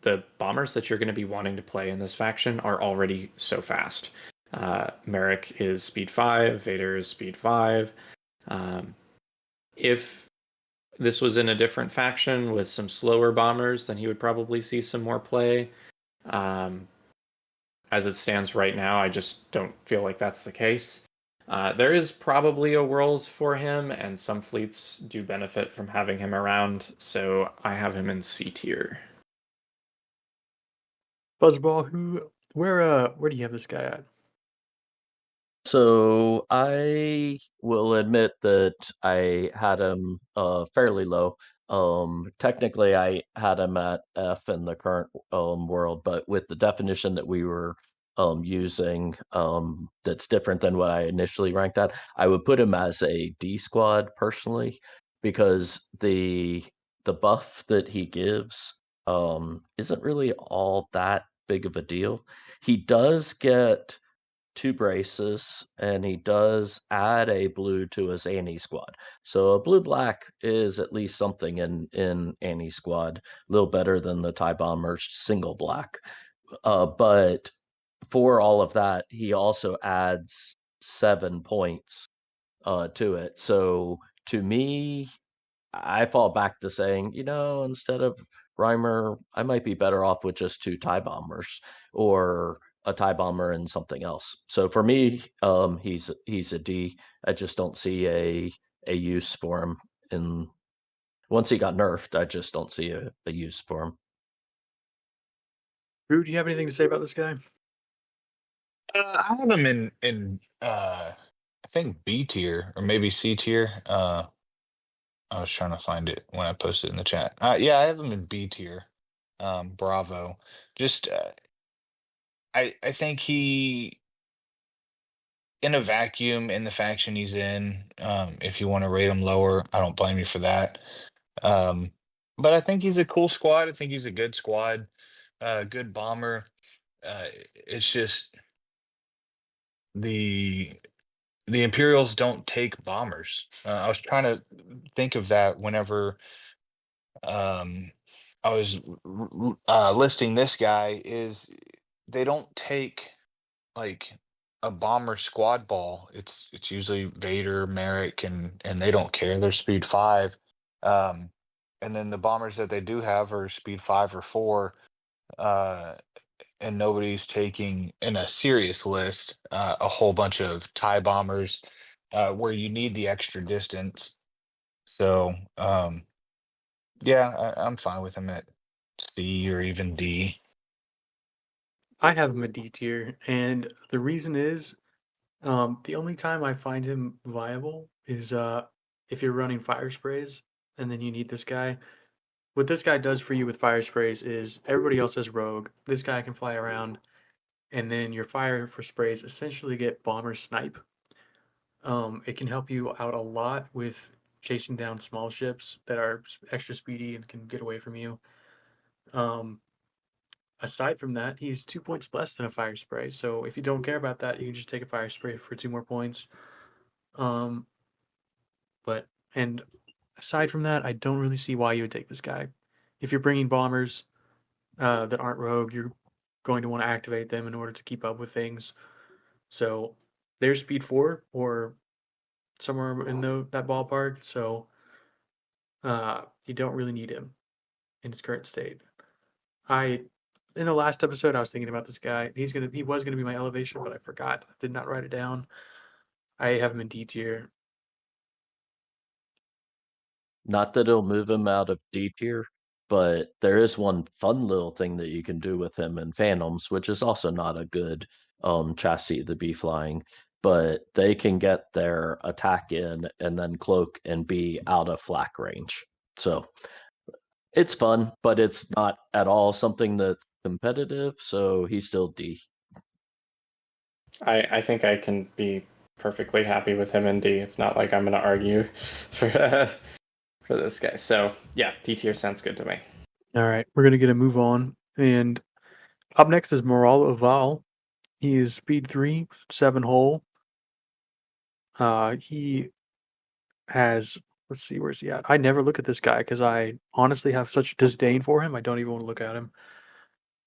the bombers that you're going to be wanting to play in this faction are already so fast. Merrick is speed 5, Vader is speed 5. If this was in a different faction with some slower bombers, then he would probably see some more play. as it stands right now, I just don't feel like that's the case. There is probably a world for him, and some fleets do benefit from having him around, so I have him in C tier. Buzzball, where do you have this guy at? So I will admit that I had him fairly low. Technically, I had him at F in the current world, but with the definition that we were using, that's different than what I initially ranked at. I would put him as a D squad personally, because the buff that he gives isn't really all that big of a deal. He does get two braces, and he does add a blue to his Annie squad. So a blue black is at least something in Annie squad, a little better than the TIE Bomber's single black. But for all of that, he also adds 7 points to it. So to me, I fall back to saying, instead of Reimer, I might be better off with just two tie bombers or a tie bomber and something else. So for me, he's a D. I just don't see a use for him. And once he got nerfed, I just don't see a use for him. Drew, do you have anything to say about this guy? I have him in I think B tier or maybe C tier. I was trying to find it when I posted in the chat. Yeah, I have him in B tier. Bravo. Just I think he in a vacuum in the faction he's in. If you want to rate him lower, I don't blame you for that. Um, but I think he's a cool squad. I think he's a good squad. Good bomber. It's just the the Imperials don't take bombers. I was trying to think of that whenever um, I was listing this guy. Is they don't take like a bomber squad ball. It's usually Vader, Merrick, and they don't care. They're speed 5. Um, and then the bombers that they do have are speed 5 or 4. Uh, and nobody's taking in a serious list a whole bunch of tie bombers where you need the extra distance. So yeah, I'm fine with him at C or even D. I have him a D tier, and the reason is the only time I find him viable is if you're running fire sprays and then you need this guy. What this guy does for you with fire sprays is everybody else has rogue. This guy can fly around, and then your fire for sprays essentially get bomber snipe. It can help you out a lot with chasing down small ships that are extra speedy and can get away from you. Um, Aside from that, he's 2 points less than a fire spray. So if you don't care about that, you can just take a fire spray for 2 more points. Um, but and aside from that, I don't really see why you would take this guy. If you're bringing bombers that aren't rogue, you're going to want to activate them in order to keep up with things. So they're speed 4 or somewhere in that ballpark. So you don't really need him in his current state. I in the last episode I was thinking about this guy. He was gonna be my elevation, but I forgot. I did not write it down. I have him in D tier. Not that it'll move him out of D tier, but there is one fun little thing that you can do with him in Phantoms, which is also not a good chassis to be flying. But they can get their attack in and then cloak and be out of flak range. So it's fun, but it's not at all something that's competitive. So he's still D. I think I can be perfectly happy with him in D. It's not like I'm going to argue for for this guy. So yeah, D tier sounds good to me. All right, we're gonna get a move on, and up next is Moral Oval. He is speed 3, 7 hull. He has, let's see, where's he at? I never look at this guy because I honestly have such disdain for him. I don't even want to look at him.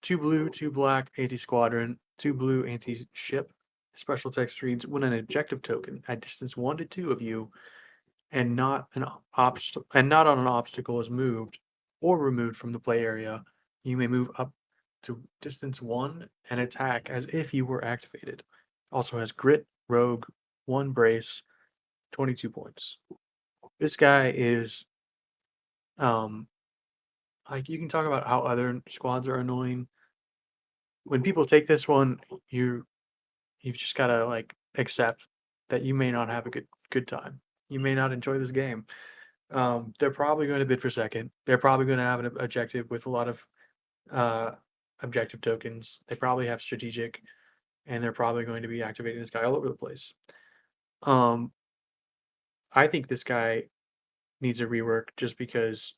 2 blue, 2 black, anti-squadron, 2 blue, anti-ship. Special text reads: when an objective token at distance 1 to 2 of you and not on an obstacle is moved or removed from the play area, you may move up to distance 1 and attack as if you were activated. Also has Grit, Rogue, 1 Brace, 22 points. This guy is, um, like, you can talk about how other squads are annoying. When people take this one, you've just gotta like accept that you may not have a good time. You may not enjoy this game. They're probably going to bid for second. They're probably going to have an objective with a lot of uh, objective tokens. They probably have strategic, and they're probably going to be activating this guy all over the place. Um, I think this guy needs a rework just because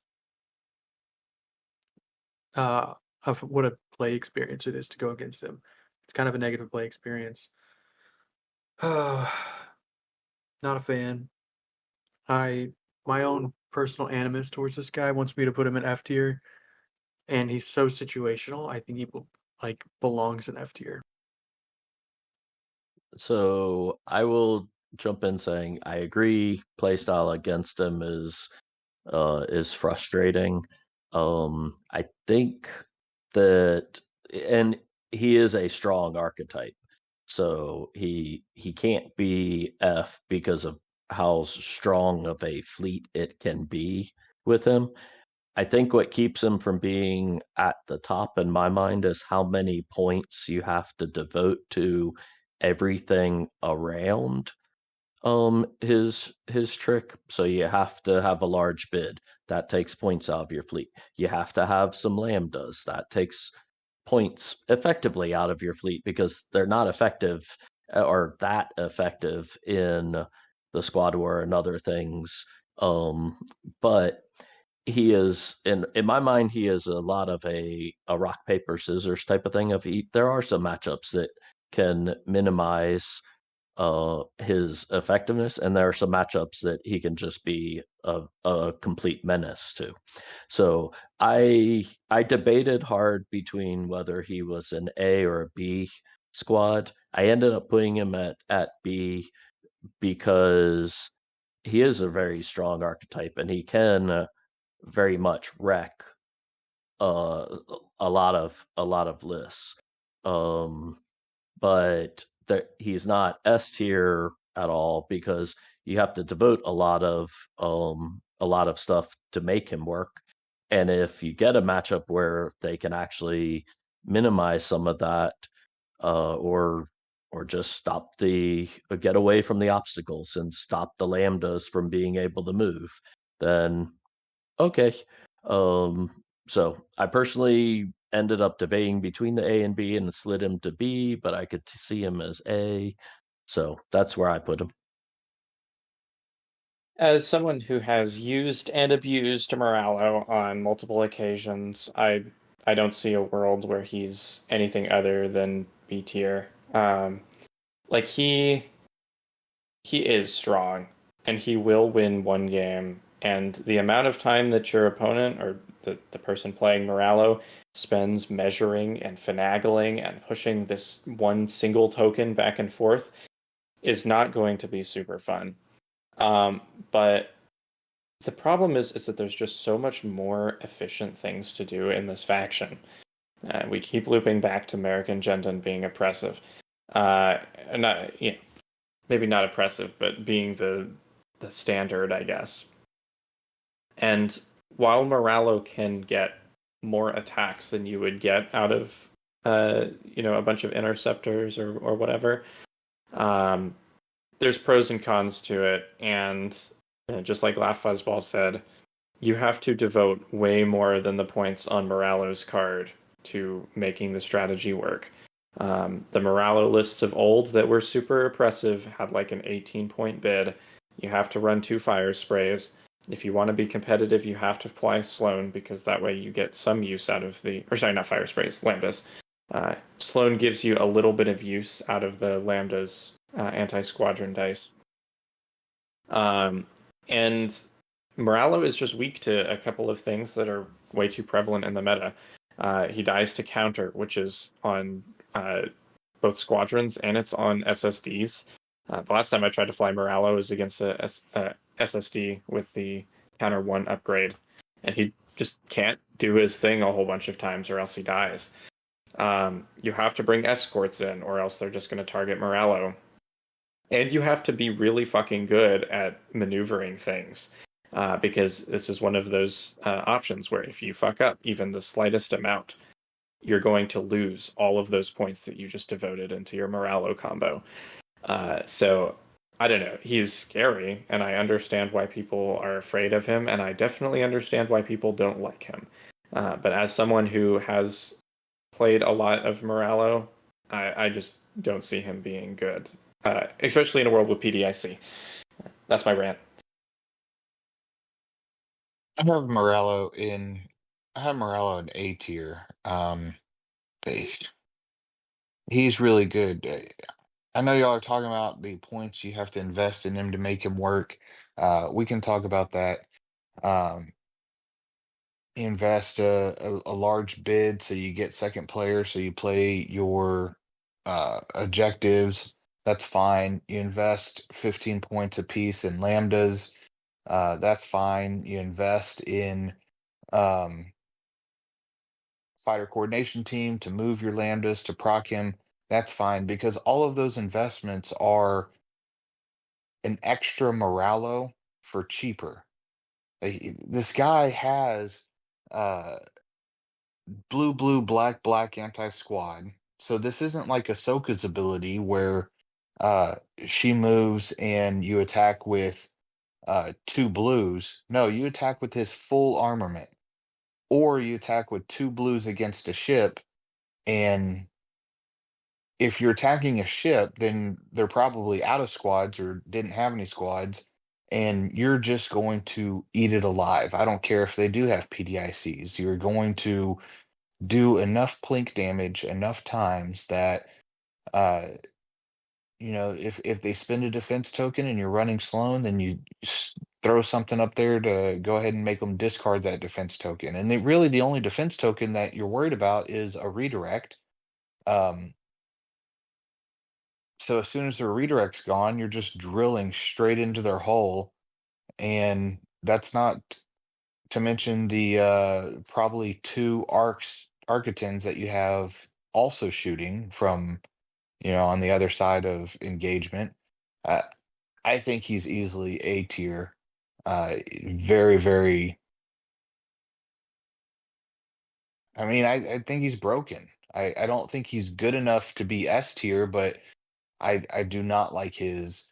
uh, of what a play experience it is to go against him. It's kind of a negative play experience. Not a fan. I my own personal animus towards this guy wants me to put him in F tier, and he's so situational. I think he belongs in F tier. So I will jump in saying I agree. Playstyle against him is frustrating. I think that, and he is a strong archetype, so he can't be F because of how strong of a fleet it can be with him. I think what keeps him from being at the top in my mind is how many points you have to devote to everything around his trick. So you have to have a large bid that takes points out of your fleet. You have to have some lambdas that takes points effectively out of your fleet because they're not effective or that effective in the squad war and other things. But he is in my mind he is a lot of a rock paper scissors type of thing. There are some matchups that can minimize his effectiveness, and there are some matchups that he can just be a complete menace to. So I debated hard between whether he was an A or a B squad. I ended up putting him at B because he is a very strong archetype and he can very much wreck uh, a lot of lists. Um, but he's not S tier at all because you have to devote a lot of stuff to make him work. And if you get a matchup where they can actually minimize some of that, or just stop get away from the obstacles and stop the lambdas from being able to move, then okay. Um, so I personally ended up debating between the A and B and slid him to B, but I could see him as A. So that's where I put him. As someone who has used and abused Moralo on multiple occasions, I don't see a world where he's anything other than B tier. Like he is strong and he will win one game. And the amount of time that your opponent or the person playing Moralo spends measuring and finagling and pushing this one single token back and forth is not going to be super fun. But the problem is that there's just so much more efficient things to do in this faction. We keep looping back to American Gentleman being oppressive. Not, you know, maybe not oppressive, but being the standard, I guess. And while Moralo can get more attacks than you would get out of a bunch of interceptors or whatever, there's pros and cons to it, and just like Laugh Fuzzball said, you have to devote way more than the points on Moralo's card to making the strategy work. The Moralo lists of old that were super oppressive had like an 18-point bid. You have to run 2 fire sprays. If you want to be competitive, you have to fly Sloan because that way you get some use out of not fire sprays, lambdas. Sloan gives you a little bit of use out of the lambdas anti-squadron dice. And Moralo is just weak to a couple of things that are way too prevalent in the meta. He dies to counter, which is on both squadrons and it's on SSDs. The last time I tried to fly Moralo was against a SSD with the counter 1 upgrade, and he just can't do his thing a whole bunch of times or else he dies. You have to bring escorts in, or else they're just going to target Morello. And you have to be really fucking good at maneuvering things. Because this is one of those options where if you fuck up even the slightest amount, you're going to lose all of those points that you just devoted into your Morello combo. So I don't know. He's scary, and I understand why people are afraid of him, and I definitely understand why people don't like him. But as someone who has played a lot of Morello, I just don't see him being good, especially in a world with PDIC. That's my rant. I have Morello in I have Morello in A tier. They, he's really good. I know y'all are talking about the points you have to invest in him to make him work. We can talk about that. Um, invest a large bid so you get second player, so you play your objectives. That's fine. You invest 15 points apiece in lambdas. That's fine. You invest in um, fighter coordination team to move your lambdas to proc him. That's fine because all of those investments are an extra Moralo for cheaper. This guy has uh blue, black anti-squad. So this isn't like Ahsoka's ability where uh she moves and you attack with two blues. No, you attack with his full armament, or you attack with two blues against a ship. And if you're attacking a ship, then they're probably out of squads or didn't have any squads, and you're just going to eat it alive. I don't care if they do have PDICs. You're going to do enough plink damage enough times that uh if they spend a defense token and you're running Sloan, then you throw something up there to go ahead and make them discard that defense token. And really the only defense token that you're worried about is a redirect. Um, so as soon as their redirect's gone, you're just drilling straight into their hull, and that's not to mention the probably two architens that you have also shooting from on the other side of engagement. Uh, I think he's easily A tier. Very, very. I mean, I think he's broken. I don't think he's good enough to be S tier, but I do not like his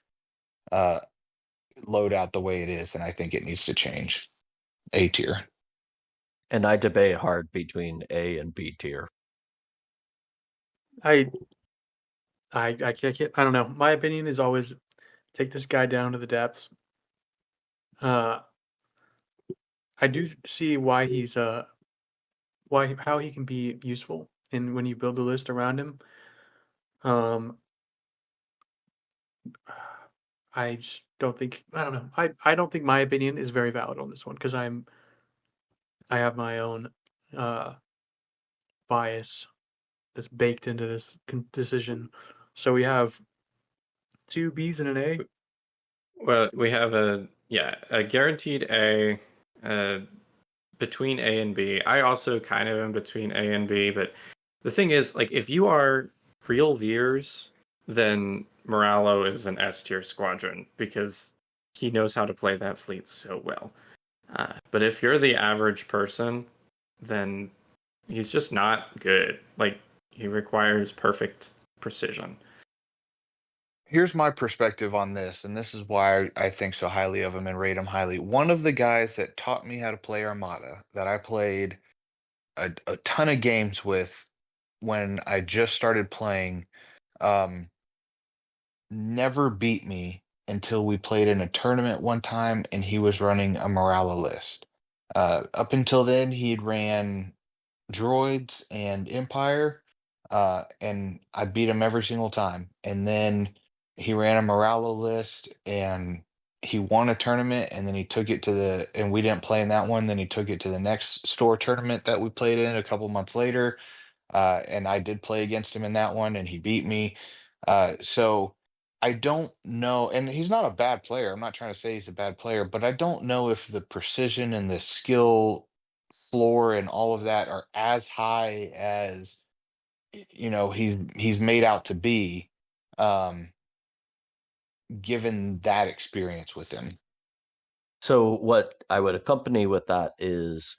uh loadout the way it is, and I think it needs to change. A tier. And I debate hard between A and B tier. I I don't know. My opinion is always take this guy down to the depths. Uh, I do see why he's why how he can be useful in when you build the list around him. Um, I just don't think I don't know. I don't think my opinion is very valid on this one because I have my own uh bias that's baked into this decision. So we have two B's and an A. Well, we have a guaranteed A, uh, between A and B. I also kind of am between A and B, but the thing is, like, if you are real Veers, then Moralo is an S tier squadron because he knows how to play that fleet so well. But if you're the average person, then he's just not good. Like, he requires perfect precision. Here's my perspective on this, and this is why I think so highly of him and rate him highly. One of the guys that taught me how to play Armada, that I played a ton of games with when I just started playing, um, never beat me until we played in a tournament one time and he was running a Morala list. Up until then, he'd ran droids and Empire, and I beat him every single time. And then he ran a Moralo list and he won a tournament, and then he took it to and we didn't play in that one. Then he took it to the next store tournament that we played in a couple months later. And I did play against him in that one, and he beat me. So I don't know, and he's not a bad player. I'm not trying to say he's a bad player, but I don't know if the precision and the skill floor and all of that are as high as he's made out to be, um, given that experience with him. So what I would accompany with that is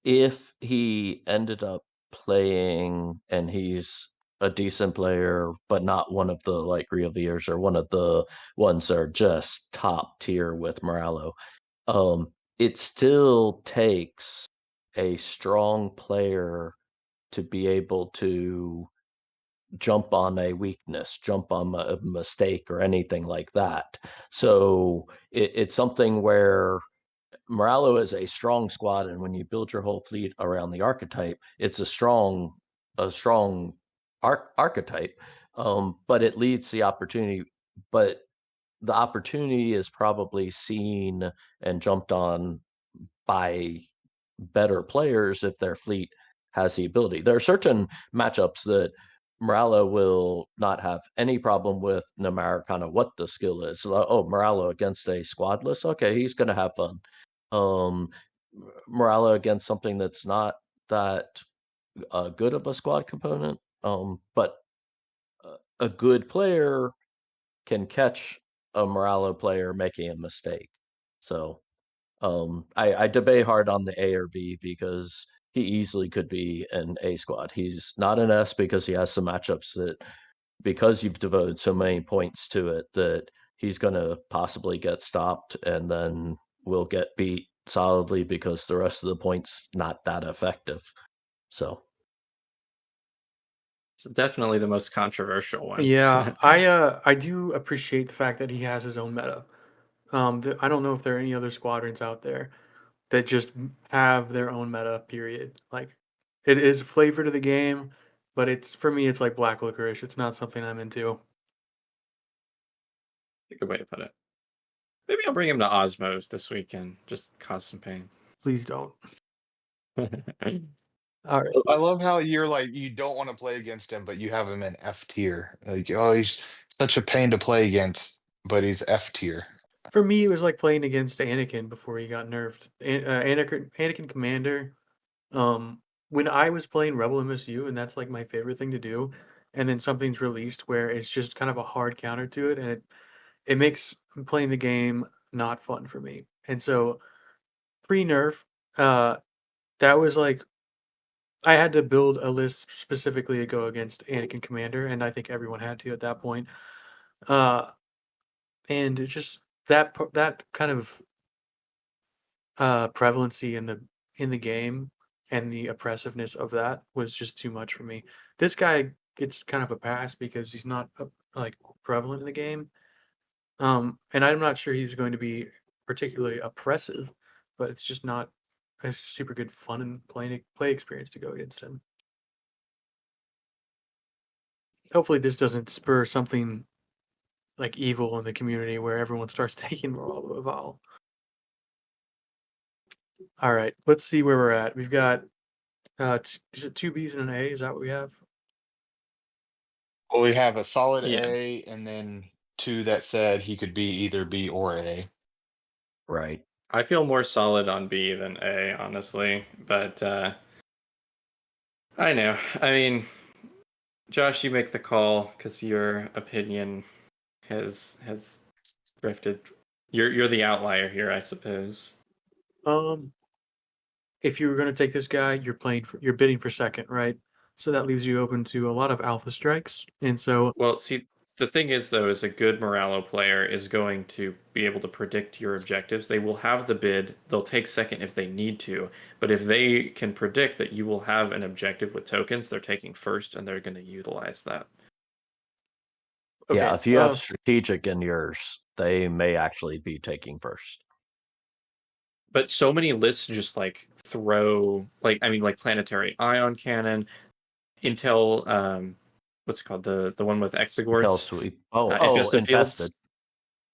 if he ended up playing and he's a decent player, but not one of the like Reveres or one of the ones that are just top tier with Morello, it still takes a strong player to be able to jump on a weakness, jump on a mistake or anything like that. So it's something where Morallo is a strong squad, and when you build your whole fleet around the archetype, it's a strong archetype. But it leads the opportunity. But the opportunity is probably seen and jumped on by better players if their fleet has the ability. There are certain matchups that Morallo will not have any problem with, no matter kind of what the skill is. Oh, Morallo against a squadless, okay, he's going to have fun. Um, Morallo against something that's not that good of a squad component, but a good player can catch a Morallo player making a mistake. So I debate hard on the A or B because he easily could be an A squad. He's not an S because he has some matchups that, because you've devoted so many points to it, that he's going to possibly get stopped and then will get beat solidly because the rest of the points not that effective. So It's definitely the most controversial one. Yeah, I do appreciate the fact that he has his own meta. I don't know if there are any other squadrons out there that just have their own meta. Period. Like, it is a flavor to the game, but it's for me, it's like black licorice. It's not something I'm into. A good way to put it. Maybe I'll bring him to Osmos this weekend. Just cause some pain. Please don't. All right. I love how you're like, you don't want to play against him, but you have him in F tier. Like, oh, he's such a pain to play against, but he's F tier. For me, it was like playing against Anakin before he got nerfed. Anakin Commander. When I was playing Rebel MSU, and that's like my favorite thing to do, and then something's released where it's just kind of a hard counter to it, and it makes playing the game not fun for me. And so pre-nerf, uh, that was like I had to build a list specifically to go against Anakin Commander, and I think everyone had to at that point. Uh, and it just that kind of prevalency in the game and the oppressiveness of that was just too much for me. This guy gets kind of a pass because he's not like prevalent in the game. And I'm not sure he's going to be particularly oppressive, but it's just not a super good fun and play experience to go against him. Hopefully, this doesn't spur something like evil in the community where everyone starts taking Moralo Eval. All right, let's see where we're at. We've got is it two B's and an A? Is that what we have? Well, we have a solid Yeah. A, and then two that said he could be either B or A. right. I feel more solid on B than A, honestly. But I know. I mean, Josh, you make the call because your opinion has drifted. You're the outlier here, I suppose. Um, if you were going to take this guy, you're bidding for second, right? So that leaves you open to a lot of alpha strikes, and so Well, see, the thing is, though, is a good Moralo player is going to be able to predict your objectives. They will have the bid. They'll take second if they need to. But if they can predict that you will have an objective with tokens, they're taking first, and they're going to utilize that. okay, Yeah, if you have strategic in yours, they may actually be taking first. But so many lists just like throw like planetary ion cannon, Intel what's it called, the one with Tell Exegorth, sweep. infested fields. Infested.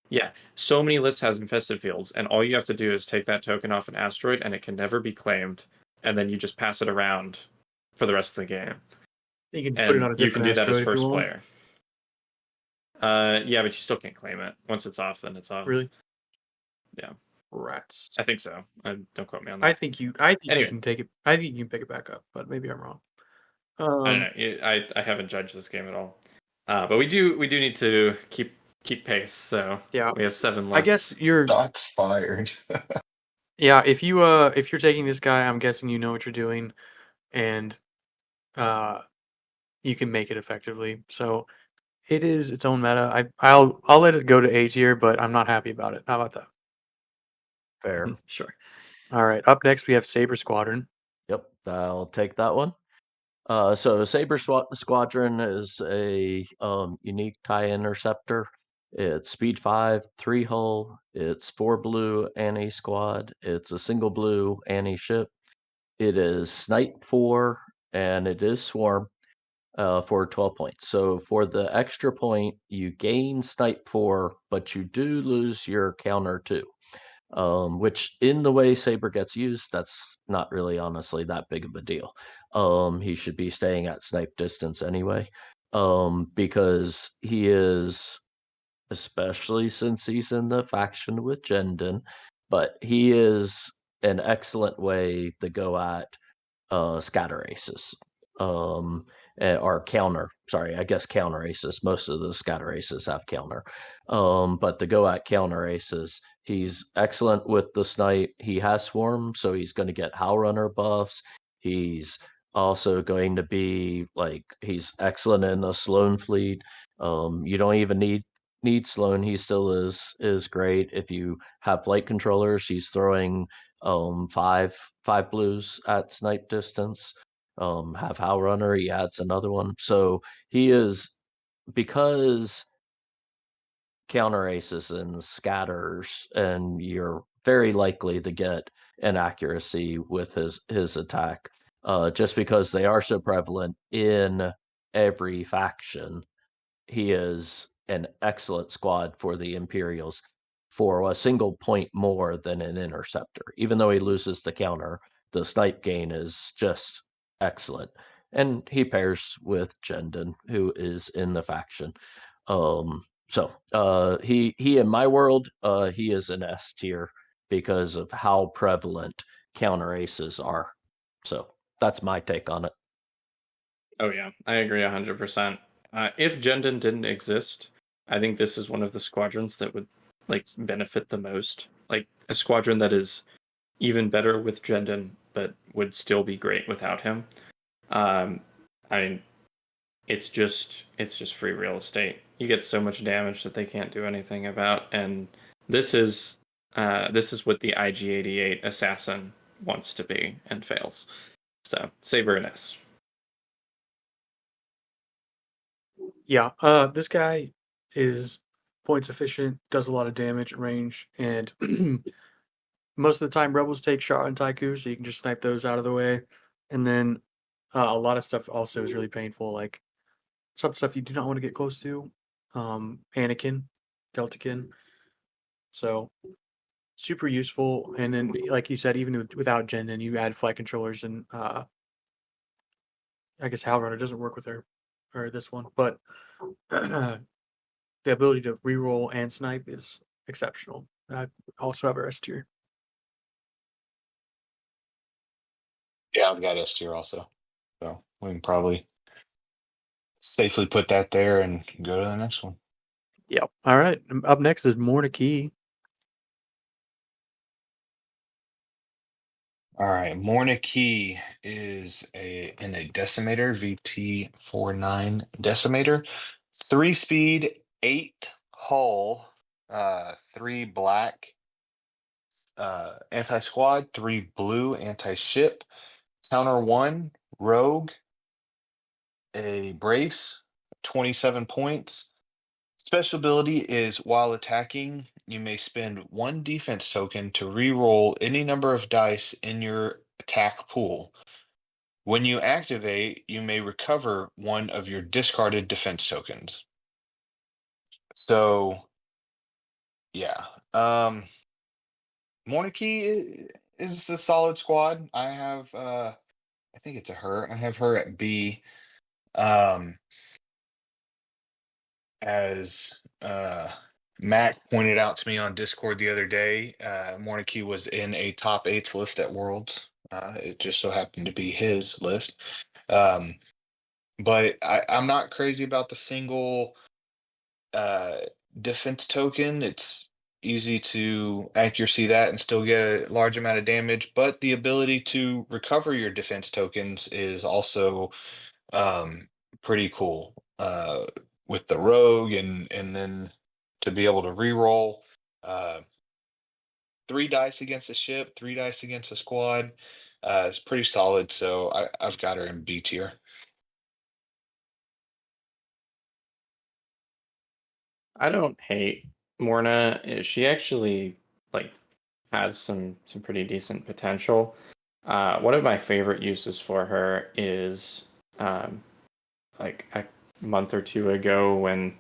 Yeah, so many lists has infested fields, and all you have to do is take that token off an asteroid, and it can never be claimed, and then you just pass it around for the rest of the game. you can put it And on a you can different do that as asteroid if you first want. player. Yeah, but you still can't claim it. Once it's off, then it's off. Really? Yeah. Rats. I think so. Don't quote me on that. I think you Anyway. can take it. I think you can pick it back up, but maybe I'm wrong. I don't Um, know. I haven't judged this game at all. But we do need to keep pace. So yeah, we have 7 I left. guess you're. Shots fired. Yeah, if you're taking this guy, I'm guessing you know what you're doing, and uh, you can make it effectively. So it is its own meta. I'll let it go to A tier, but I'm not happy about it. How about that? Fair. Sure. All right. Up next, we have Saber Squadron. Yep, I'll take that one. So Squadron is a unique TIE interceptor. It's speed 5, 3 hull. It's 4 blue and a squad. It's a single blue and a ship. It is snipe 4 and it is swarm for 12 points. So for the extra point, you gain snipe 4, but you do lose your counter 2. Which in the way Saber gets used, that's not really honestly that big of a deal. He should be staying at snipe distance anyway, because he is, especially since he's in the faction with Jendon, but he is an excellent way to go at scatter aces. Um, or counter. Sorry, I guess counter aces. Most of the scatter aces have counter. But to go at counter aces, he's excellent with the snipe. He has swarm, so he's going to get Howl Runner buffs. He's also going to be like he's excellent in a Sloan fleet. You don't even need Sloan. He still is great. If you have flight controllers, he's throwing five blues at snipe distance. Have Howl Runner, he adds another one. So he is, because counter aces and scatters, and you're very likely to get an accuracy with his attack, just because they are so prevalent in every faction. He is an excellent squad for the Imperials for a single point more than an interceptor. Even though he loses the counter, the snipe gain is just excellent. And he pairs with Jendon, who is in the faction. He in my world, he is an S tier because of how prevalent counter aces are. So that's my take on it. Oh yeah, I agree 100%. If Jendon didn't exist, I think this is one of the squadrons that would like benefit the most. Like a squadron that is even better with Jendon, but would still be great without him. Um, I mean, it's just free real estate. You get so much damage that they can't do anything about, and this is this is what the IG-88 assassin wants to be and fails. So Saber and S. Yeah. This guy is points efficient, does a lot of damage at range, and most of the time rebels take shot and Taiku, so you can just snipe those out of the way. And then a lot of stuff also is really painful, like some stuff you do not want to get close to. Anakin, Deltakin. So super useful. And then, like you said, even without Jen, and you add flight controllers, and I guess Howl Runner doesn't work with her or this one, but the ability to reroll and snipe is exceptional. I also have a S tier. Yeah, I've got S tier also. So we can probably safely put that there and go to the next one. Yep. All right. Up next is Morna. All right, Morna Key is in a decimator, VT49 decimator, 3 speed, 8 hull, 3 black anti-squad, 3 blue anti-ship, counter 1 rogue, a brace, 27 points. Special ability is while attacking, you may spend 1 defense token to re-roll any number of dice in your attack pool. When you activate, you may recover one of your discarded defense tokens. So, yeah. Monarchy is a solid squad. I have I think it's a her. I have her at B. Um as Matt pointed out to me on Discord the other day, Monarchy was in a top 8s list at Worlds. It just so happened to be his list. Um but I'm not crazy about the single uh defense token. It's easy to accuracy that and still get a large amount of damage, but the ability to recover your defense tokens is also um pretty cool with the rogue, and then to be able to reroll uh 3 dice against a ship, 3 dice against a squad is pretty solid. So I've got her in B tier. I don't hate Morna. She actually like has some pretty decent potential. One of my favorite uses for her is um, like a month or two ago when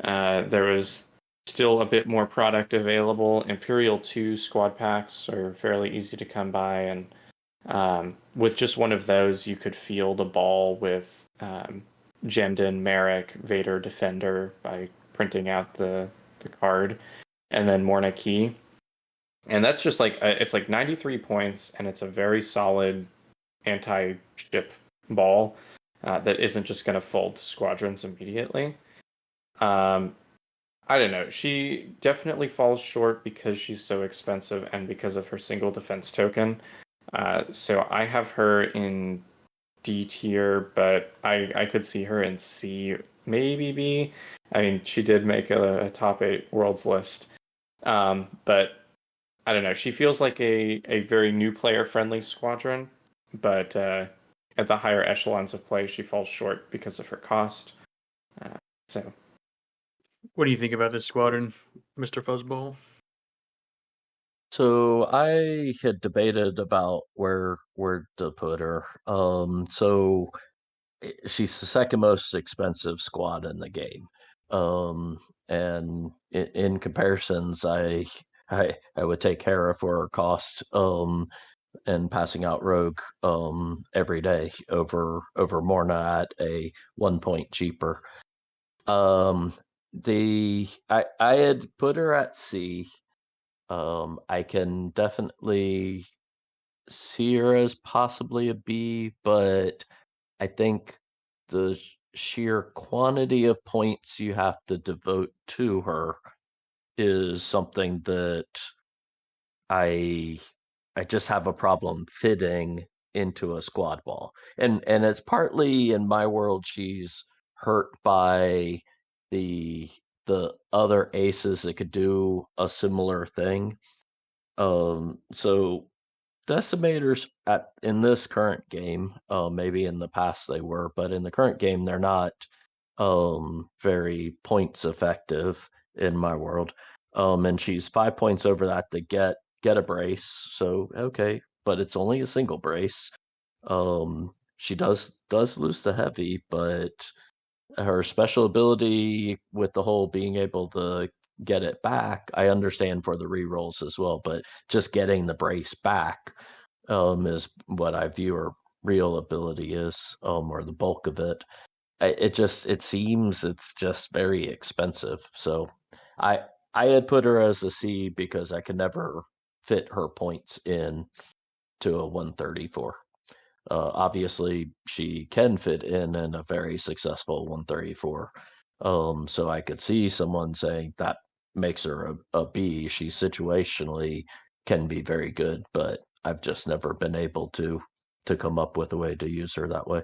there was still a bit more product available. Imperial 2 squad packs are fairly easy to come by, and with just one of those, you could field a ball with Jemden, Merrick, Vader, Defender by printing out the card, and then Morna Key. And that's just like it's like 93 points, and it's a very solid anti-ship ball that isn't just going to fold to squadrons immediately. Um, I don't know. She definitely falls short because she's so expensive and because of her single defense token. So I have her in D tier, but I could see her in C, maybe B. I mean, she did make a top 8 worlds list. But I don't know. She feels like a very new player friendly squadron, but at the higher echelons of play, she falls short because of her cost. Uh, so What do you think about this squadron, Mr. Fuzzball? So I had debated about where to put her. So she's the second most expensive squad in the game. And in comparisons, I would take Hera for her cost. And passing out Rogue every day over Morna at a 1 point cheaper. Um, I had put her at C. I can definitely see her as possibly a B, but I think the sheer quantity of points you have to devote to her is something that I I just have a problem fitting into a squad ball. And it's partly in my world she's hurt by the the other aces that could do a similar thing. So decimators at in this current game, maybe in the past they were, but in the current game they're not very points effective in my world. And she's 5 points over that to get a brace. So okay, but it's only a single brace. She does lose the heavy, but her special ability with the whole being able to get it back, I understand for the rerolls as well, but just getting the brace back is what I view her real ability is, or the bulk of it. It seems it's just very expensive. So I I had put her as a C because I could never fit her points in to a 134. Obviously, she can fit in a very successful 134. So I could see someone saying that makes her a B. She situationally can be very good, but I've just never been able to come up with a way to use her that way.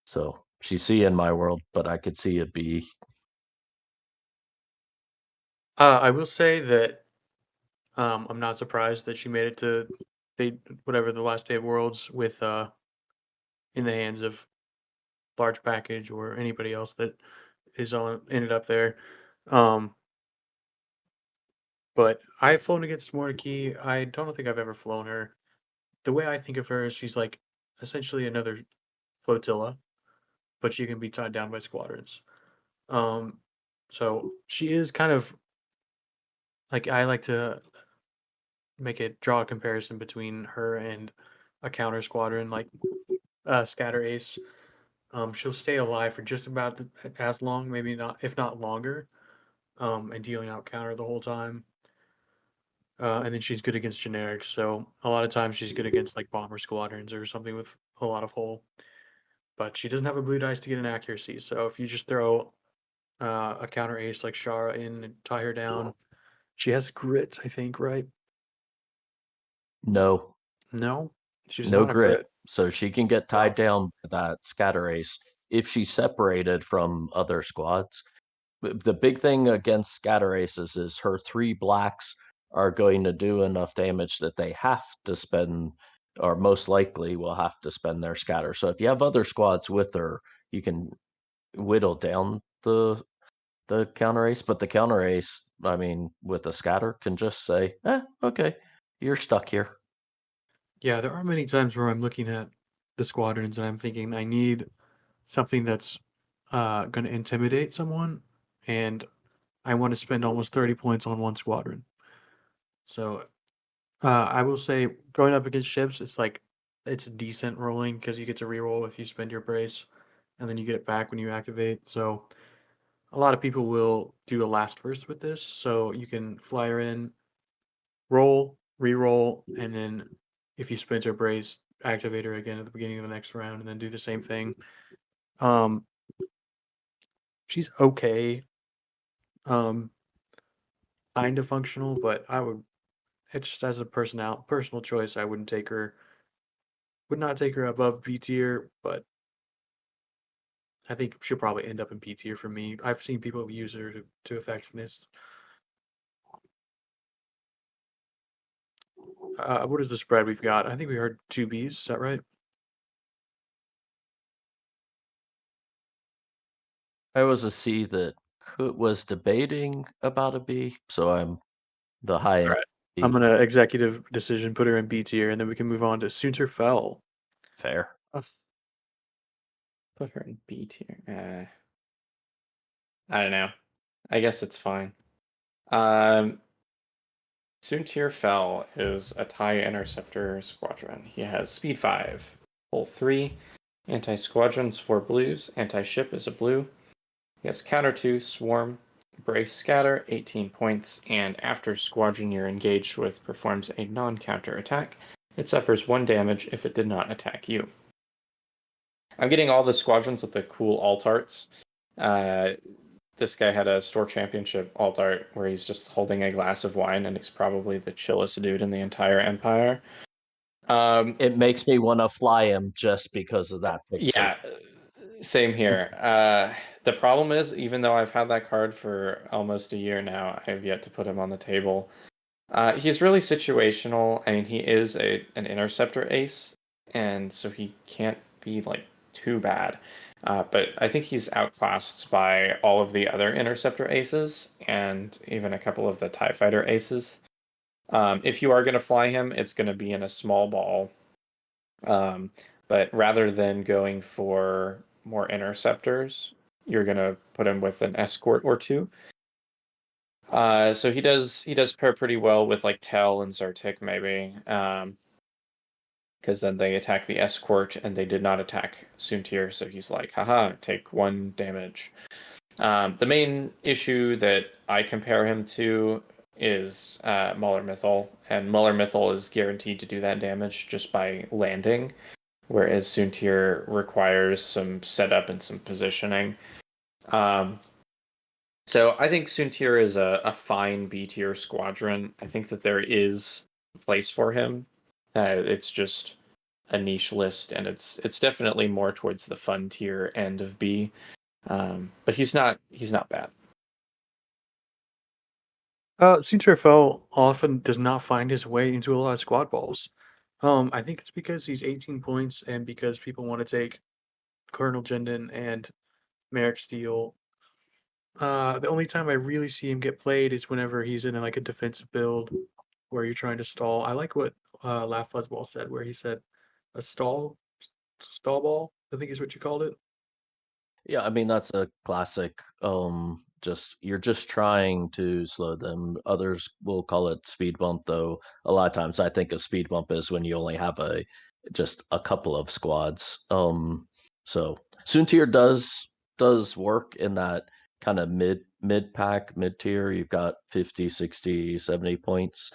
So she's C in my world, but I could see a B. I will say that I'm not surprised that she made it to whatever the last day of Worlds with in the hands of large package or anybody else that is on ended up there. Um, but I've flown against Mordecai. I don't think I've ever flown her. The way I think of her is she's like essentially another flotilla, but she can be tied down by squadrons. Um, so she is kind of like I like to draw a comparison between her and a counter squadron like Scatter Ace. She'll stay alive for just about as long, maybe not, if not longer, and dealing out counter the whole time. And then she's good against generics, so a lot of times she's good against like bomber squadrons or something with a lot of hull. but she doesn't have a blue dice to get an accuracy. So if you just throw a counter ace like Shara in and tie her down, she has grit, I think, right? No, No, she does no not have grit. grit. So she can get tied Oh, down to that scatter ace if she's separated from other squads. The big thing against scatter aces is her 3 blacks are going to do enough damage that they have to spend, or most likely will have to spend their scatter. So if you have other squads with her, you can whittle down the counter ace. But the counter ace, I mean, with a scatter, can just say, okay, you're stuck here. yeah, there are many times where I'm looking at the squadrons and I'm thinking I need something that's going to intimidate someone, and I want to spend almost 30 points on one squadron. So I will say, going up against ships, it's decent rolling because you get to reroll if you spend your brace, and then you get it back when you activate. So a lot of people will do a last first with this, so you can fly her in, roll, reroll, and then if you spend your brace, activate her again at the beginning of the next round, and then do the same thing. Um, she's okay, um, kind of functional, but I would, it's just as a personal choice, I wouldn't take her, would not take her above B tier, but I think she'll probably end up in B tier for me. I've seen people use her to effectiveness. What is the spread we've got? I think we heard 2Bs. Is that right? I was a C that was debating about a B, so I'm the high All end right. I'm B. gonna executive decision put her in B tier, and then we can move on to Soontir Fell. Fair. Ugh, put her in B tier. I don't know. I guess it's fine. Um, Soontir Fell is a TIE Interceptor Squadron. He has Speed 5, Hull 3, Anti-Squadrons 4 blues, Anti-Ship is a blue. He has Counter 2, Swarm, Brace Scatter, 18 points, and after Squadron you're engaged with performs a non-counter attack, it suffers 1 damage if it did not attack you. I'm getting all the Squadrons with the cool alt arts. This guy had a store championship alt art where he's just holding a glass of wine and he's probably the chillest dude in the entire empire. It makes me want to fly him just because of that picture. Yeah, same here. The problem is, even though I've had that card for almost a year now, I have yet to put him on the table. He's really situational. I mean, he is an interceptor ace, and so he can't be like too bad. But I think he's outclassed by all of the other interceptor aces and even a couple of the TIE fighter aces. If you are going to fly him, it's going to be in a small ball. But rather than going for more interceptors, you're going to put him with an escort or two. So he does pair pretty well with like Tel and Zartik maybe, because then they attack the escort and they did not attack Soontir, so he's like, haha, take 1 damage. The main issue that I compare him to is Muller Mythal, and Muller Mythal is guaranteed to do that damage just by landing, whereas Soontir requires some setup and some positioning. So I think Soontir is a fine B tier squadron. I think that there is a place for him. It's just a niche list, and it's definitely more towards the fun tier end of B. But he's not bad. Soontir Fell often does not find his way into a lot of squad balls. I think it's because he's 18 points and because people want to take Colonel Jendon and Merrick Steele. The only time I really see him get played is whenever he's in like a defensive build where you're trying to stall. I like what Laugh Fuzzball said, where he said a stall ball, I think is what you called it. Yeah, I mean that's a classic. Just you're just trying to slow them. Others will call it speed bump, though. A lot of times, I think of speed bump is when you only have just a couple of squads. So Soontir does work in that kind of mid pack, mid tier. You've got 50, 60, 70 points.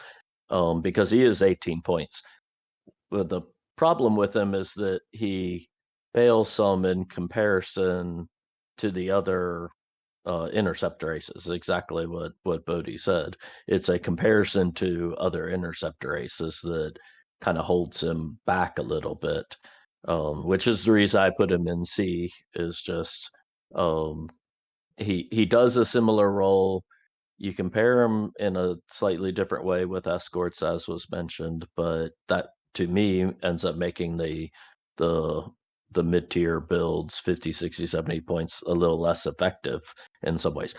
Because he is 18 points. But the problem with him is that he fails some in comparison to the other intercept races. Exactly what Bodhi said. It's a comparison to other intercept races that kind of holds him back a little bit, which is the reason I put him in C. Is just um, he does a similar role. You compare him in a slightly different way with escorts, as was mentioned, but that to me ends up making the the mid-tier builds 50, 60, 70 points a little less effective in some ways,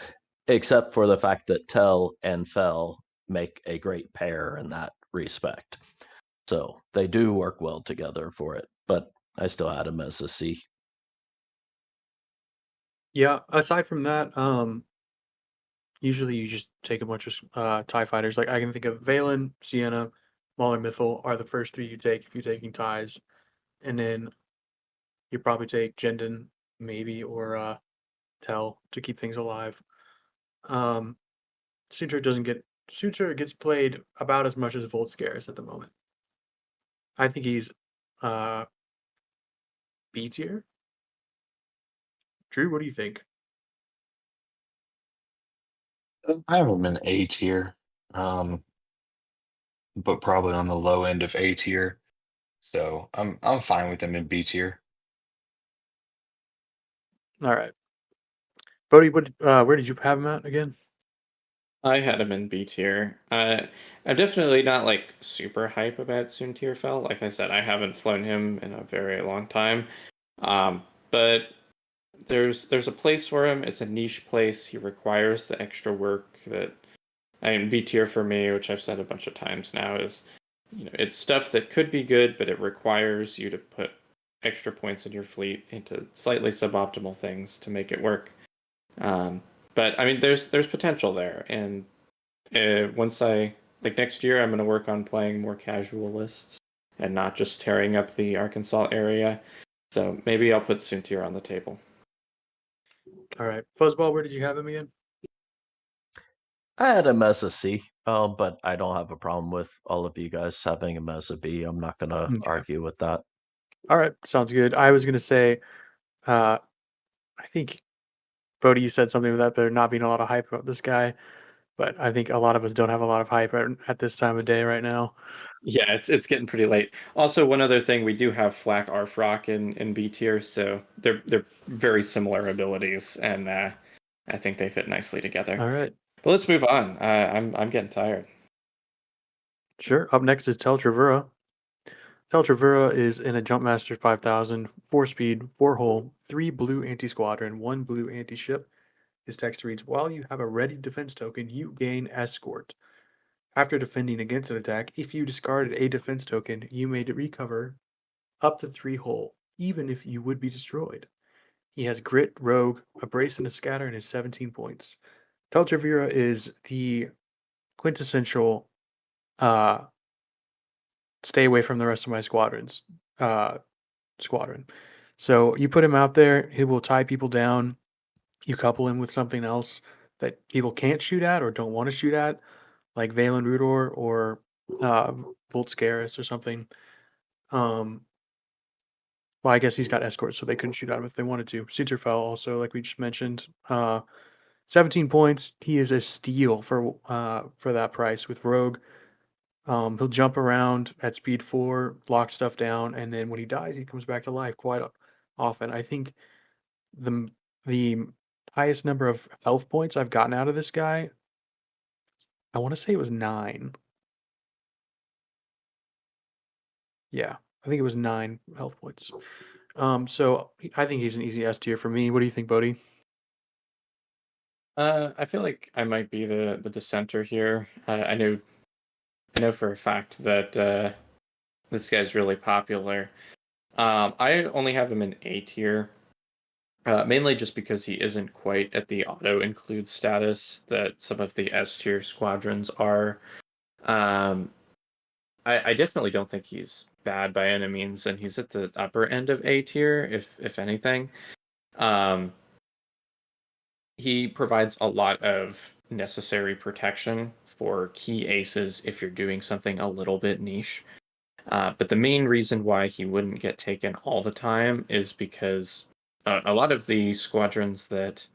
except for the fact that Tell and Fell make a great pair in that respect. So they do work well together for it, but I still had him as a C. Yeah, aside from that, usually you just take a bunch of TIE fighters. Like I can think of Valen, Sienna, Mauler Mythal are the first three you take if you're taking ties. And then you probably take Jendon, maybe, or Tell to keep things alive. Um, Suture doesn't get Suture gets played about as much as Volt Scares at the moment. I think he's uh B tier. Drew, what do you think? I have him in A tier, um, but probably on the low end of A tier. So I'm fine with him in B tier. All right, Bodie, what where did you have him at again? I had him in B tier. I'm definitely not like super hype about Soontir Fell. Like I said, I haven't flown him in a very long time. But there's a place for him. It's a niche place. He requires the extra work that I mean B tier for me, which I've said a bunch of times now, is it's stuff that could be good, but it requires you to put extra points in your fleet into slightly suboptimal things to make it work. Um, but I mean, there's potential there, and once I like next year, I'm going to work on playing more casual lists and not just tearing up the Arkansas area. So maybe I'll put Soontir on the table. All right, Fuzzball, where did you have him again? I had him as a C, but I don't have a problem with all of you guys having him as a B. I'm not going to Okay. argue with that. All right, sounds good. I was gonna say, I think Bodie, you said something about there not being a lot of hype about this guy, but I think a lot of us don't have a lot of hype at this time of day right now. Yeah, it's getting pretty late. Also, one other thing, we do have Flak Arfrock in B tier, so they're very similar abilities, and I think they fit nicely together. All right, But let's move on. I'm getting tired. sure. Up next is Tel Travura. Tel Travura is in a Jumpmaster 5000, 4 speed, 4 hull, 3 blue anti-squadron, 1 blue anti-ship. His text reads, while you have a ready defense token, you gain escort. After defending against an attack, if you discarded a defense token, you may recover up to 3 hull, even if you would be destroyed. He has grit, rogue, a brace, and a scatter, and is 17 points. Tel Travura is the quintessential uh, stay away from the rest of my squadron. So you put him out there, he will tie people down. You couple him with something else that people can't shoot at or don't want to shoot at, like Valen Rudor or uh, Volscaris or something. Um, well, I guess he's got escorts, so they couldn't shoot at him if they wanted to. Suterfell also, like we just mentioned, 17 points. He is a steal for that price with Rogue. He'll jump around at speed 4, lock stuff down, and then when he dies, he comes back to life quite often. I think the the highest number of health points I've gotten out of this guy, I want to say it was 9. Yeah, I think it was 9 health points. So I think he's an easy S tier for me. What do you think, Bodie? I feel like I might be the dissenter here. I know for a fact that this guy's really popular. I only have him in A tier, mainly just because he isn't quite at the auto include status that some of the S tier squadrons are. Um, I definitely don't think he's bad by any means, and he's at the upper end of A tier, if anything. Um, he provides a lot of necessary protection for key aces if you're doing something a little bit niche. But the main reason why he wouldn't get taken all the time is because a lot of the squadrons that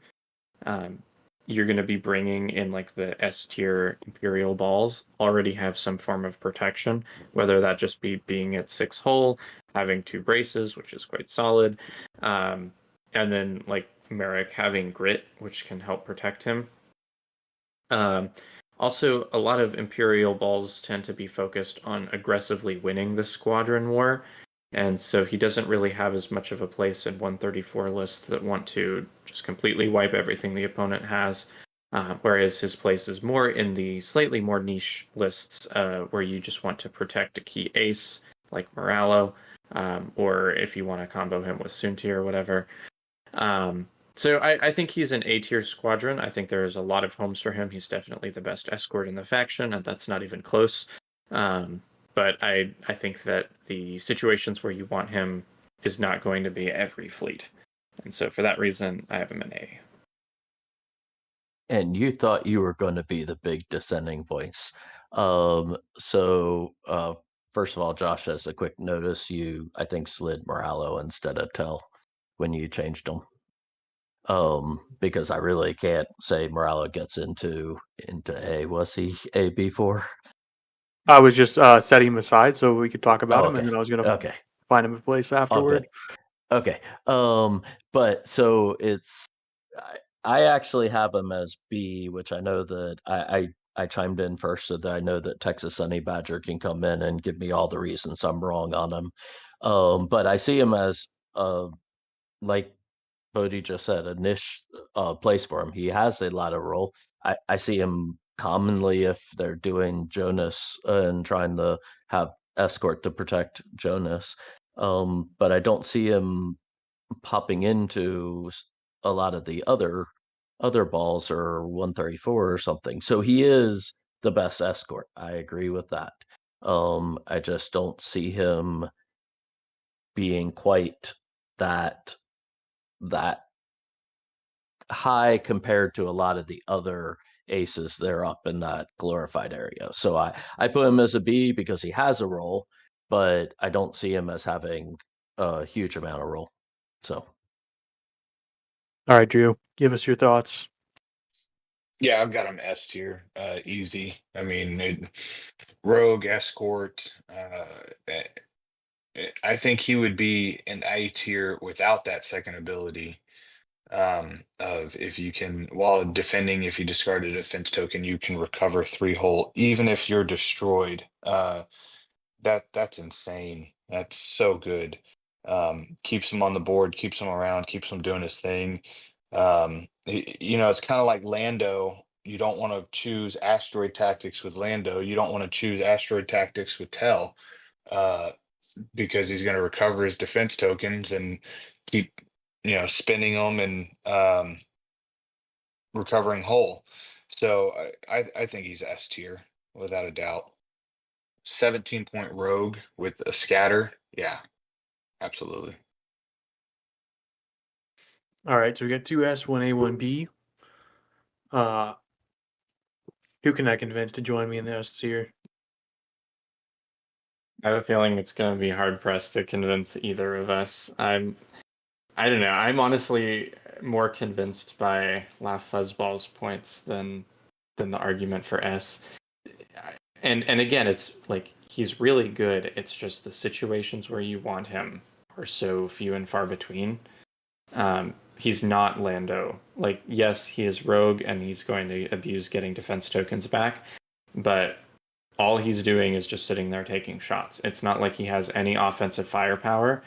um, you're going to be bringing in, like the S tier Imperial balls, already have some form of protection, whether that just be being at 6 hull, having 2 braces, which is quite solid, um, and then like Merrick having grit, which can help protect him. Um, Also, a lot of Imperial balls tend to be focused on aggressively winning the squadron war, and so he doesn't really have as much of a place in 134 lists that want to just completely wipe everything the opponent has, whereas his place is more in the slightly more niche lists where you just want to protect a key ace like Moralo, or if you want to combo him with Sunti or whatever. Um, so I think he's an A tier squadron. I think there's a lot of homes for him. He's definitely the best escort in the faction, and that's not even close. But I think that the situations where you want him is not going to be every fleet. And so for that reason, I have him an A. And you thought you were going to be the big dissenting voice. So first of all, Josh, as a quick notice, you I think slid Moralo instead of Tell when you changed them. Because I really can't say Moralo gets into A. Was he A before? I was just setting him aside so we could talk about Oh, him, and okay, then I was gonna okay, find him a place all afterward. good. Okay. But so it's I actually have him as B, which I know that I chimed in first so that I know that Texas Honey Badger can come in and give me all the reasons I'm wrong on him. But I see him as like Bodhi just said, a niche place for him. He has a lot of role. I see him commonly if they're doing Jonas and trying to have escort to protect Jonas. But I don't see him popping into a lot of the other balls or 134 or something. So he is the best escort. I agree with that. I just don't see him being quite that high compared to a lot of the other aces they're up in that glorified area. So I put him as a B because he has a role, but I don't see him as having a huge amount of role. So All right, Drew, give us your thoughts. Yeah, I've got him S tier, easy. I mean, rogue escort. I think he would be an A tier without that second ability. Of if you can, while defending, if you discard a defense token, you can recover 3 hull, even if you're destroyed. That's insane. That's so good. Keeps him on the board, keeps him around, keeps him doing his thing. It's kind of like Lando. You don't want to choose asteroid tactics with Lando. You don't want to choose asteroid tactics with Tell, uh, because he's going to recover his defense tokens and keep, spending them and recovering hull. So I think he's S tier without a doubt. 17-point rogue with a scatter. Yeah, absolutely. All right, so we got 2S, 1A, 1B. Who can I convince to join me in the S tier? I have a feeling it's going to be hard pressed to convince either of us. I don't know. I'm honestly more convinced by Laugh Fuzzball's points than the argument for S. And again, it's like he's really good. It's just the situations where you want him are so few and far between. He's not Lando. Like, yes, he is rogue and he's going to abuse getting defense tokens back, but all he's doing is just sitting there taking shots. It's not like he has any offensive firepower.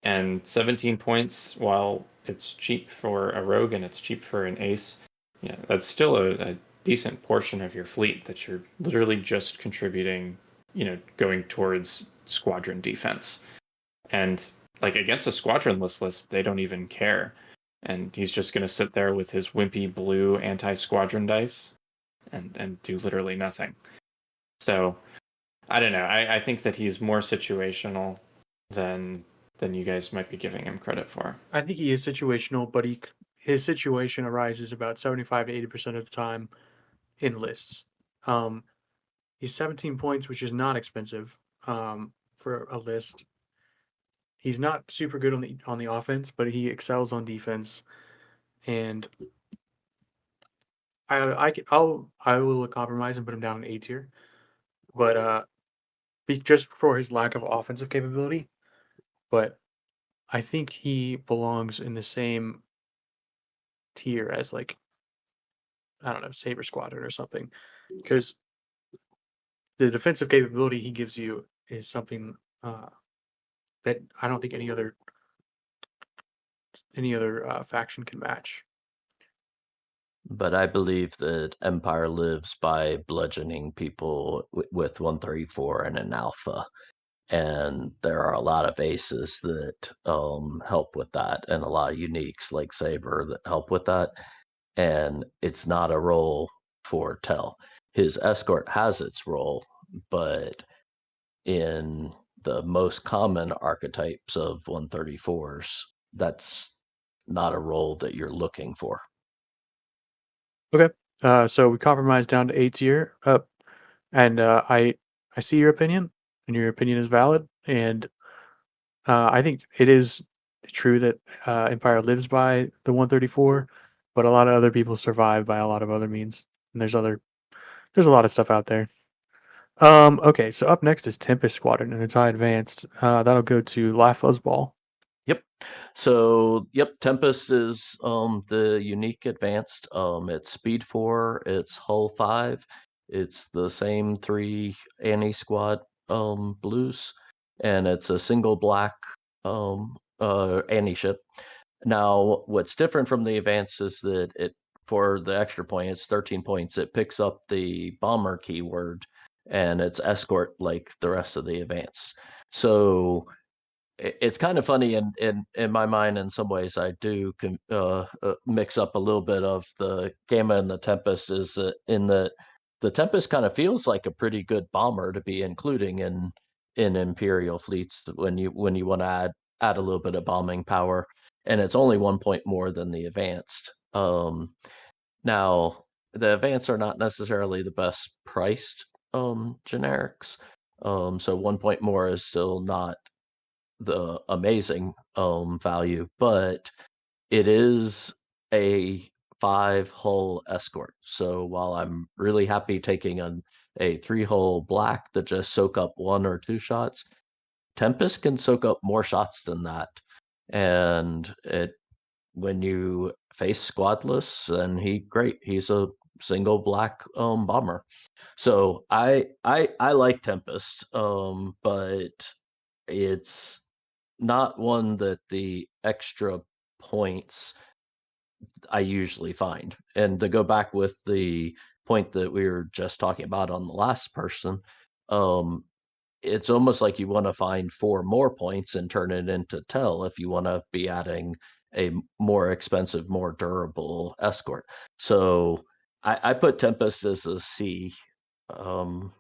And 17 points, while it's cheap for a rogue and it's cheap for an ace, yeah, that's still a decent portion of your fleet that you're literally just contributing, going towards squadron defense. And like against a squadronless list, they don't even care. And he's just going to sit there with his wimpy blue anti-squadron dice and do literally nothing. So I don't know. I think that he's more situational than you guys might be giving him credit for. I think he is situational, but his situation arises about 75 to 80% of the time in lists. He's 17 points, which is not expensive for a list. He's not super good on the offense, but he excels on defense, and I will compromise and put him down in A tier, but just for his lack of offensive capability. But I think he belongs in the same tier as like I don't know Saber Squadron or something, because the defensive capability he gives you is something uh, that I don't think any other faction can match. But I believe that Empire lives by bludgeoning people with 134 and an alpha. And there are a lot of aces that help with that, and a lot of uniques like Saber that help with that. And it's not a role for Tell. His escort has its role, but in the most common archetypes of 134s, that's not a role that you're looking for. Okay, so we compromised down to A tier, and I see your opinion, and your opinion is valid, and I think it is true that Empire lives by the 134, but a lot of other people survive by a lot of other means, and there's a lot of stuff out there. Okay, so up next is Tempest Squadron, and it's high advanced. That'll go to Live Fuzzball. Yep. So, yep, Tempest is the unique advanced. It's speed 4, it's hull 5, it's the same 3 anti-squad blues, and it's a single black anti-ship. Now, what's different from the advanced is that it for the extra point, it's 13 points. It picks up the bomber keyword and it's escort like the rest of the advanced. So it's kind of funny in my mind. In some ways, I do mix up a little bit of the Gamma and the Tempest. Is in the Tempest kind of feels like a pretty good bomber to be including in Imperial fleets when you want to add a little bit of bombing power, and it's only 1 point more than the advanced. Now the advanced are not necessarily the best priced generics, so 1 point more is still not the amazing value, but it is a 5 hull escort. So while I'm really happy taking a 3 hull black that just soak up 1 or 2 shots, Tempest can soak up more shots than that. And it when you face Squadless, and he's a single black bomber. So I like Tempest, but it's not one that the extra points I usually find. And to go back with the point that we were just talking about on the last person, um, it's almost like you want to find 4 more points and turn it into Tell if you want to be adding a more expensive, more durable escort. So I put Tempest as a C, um,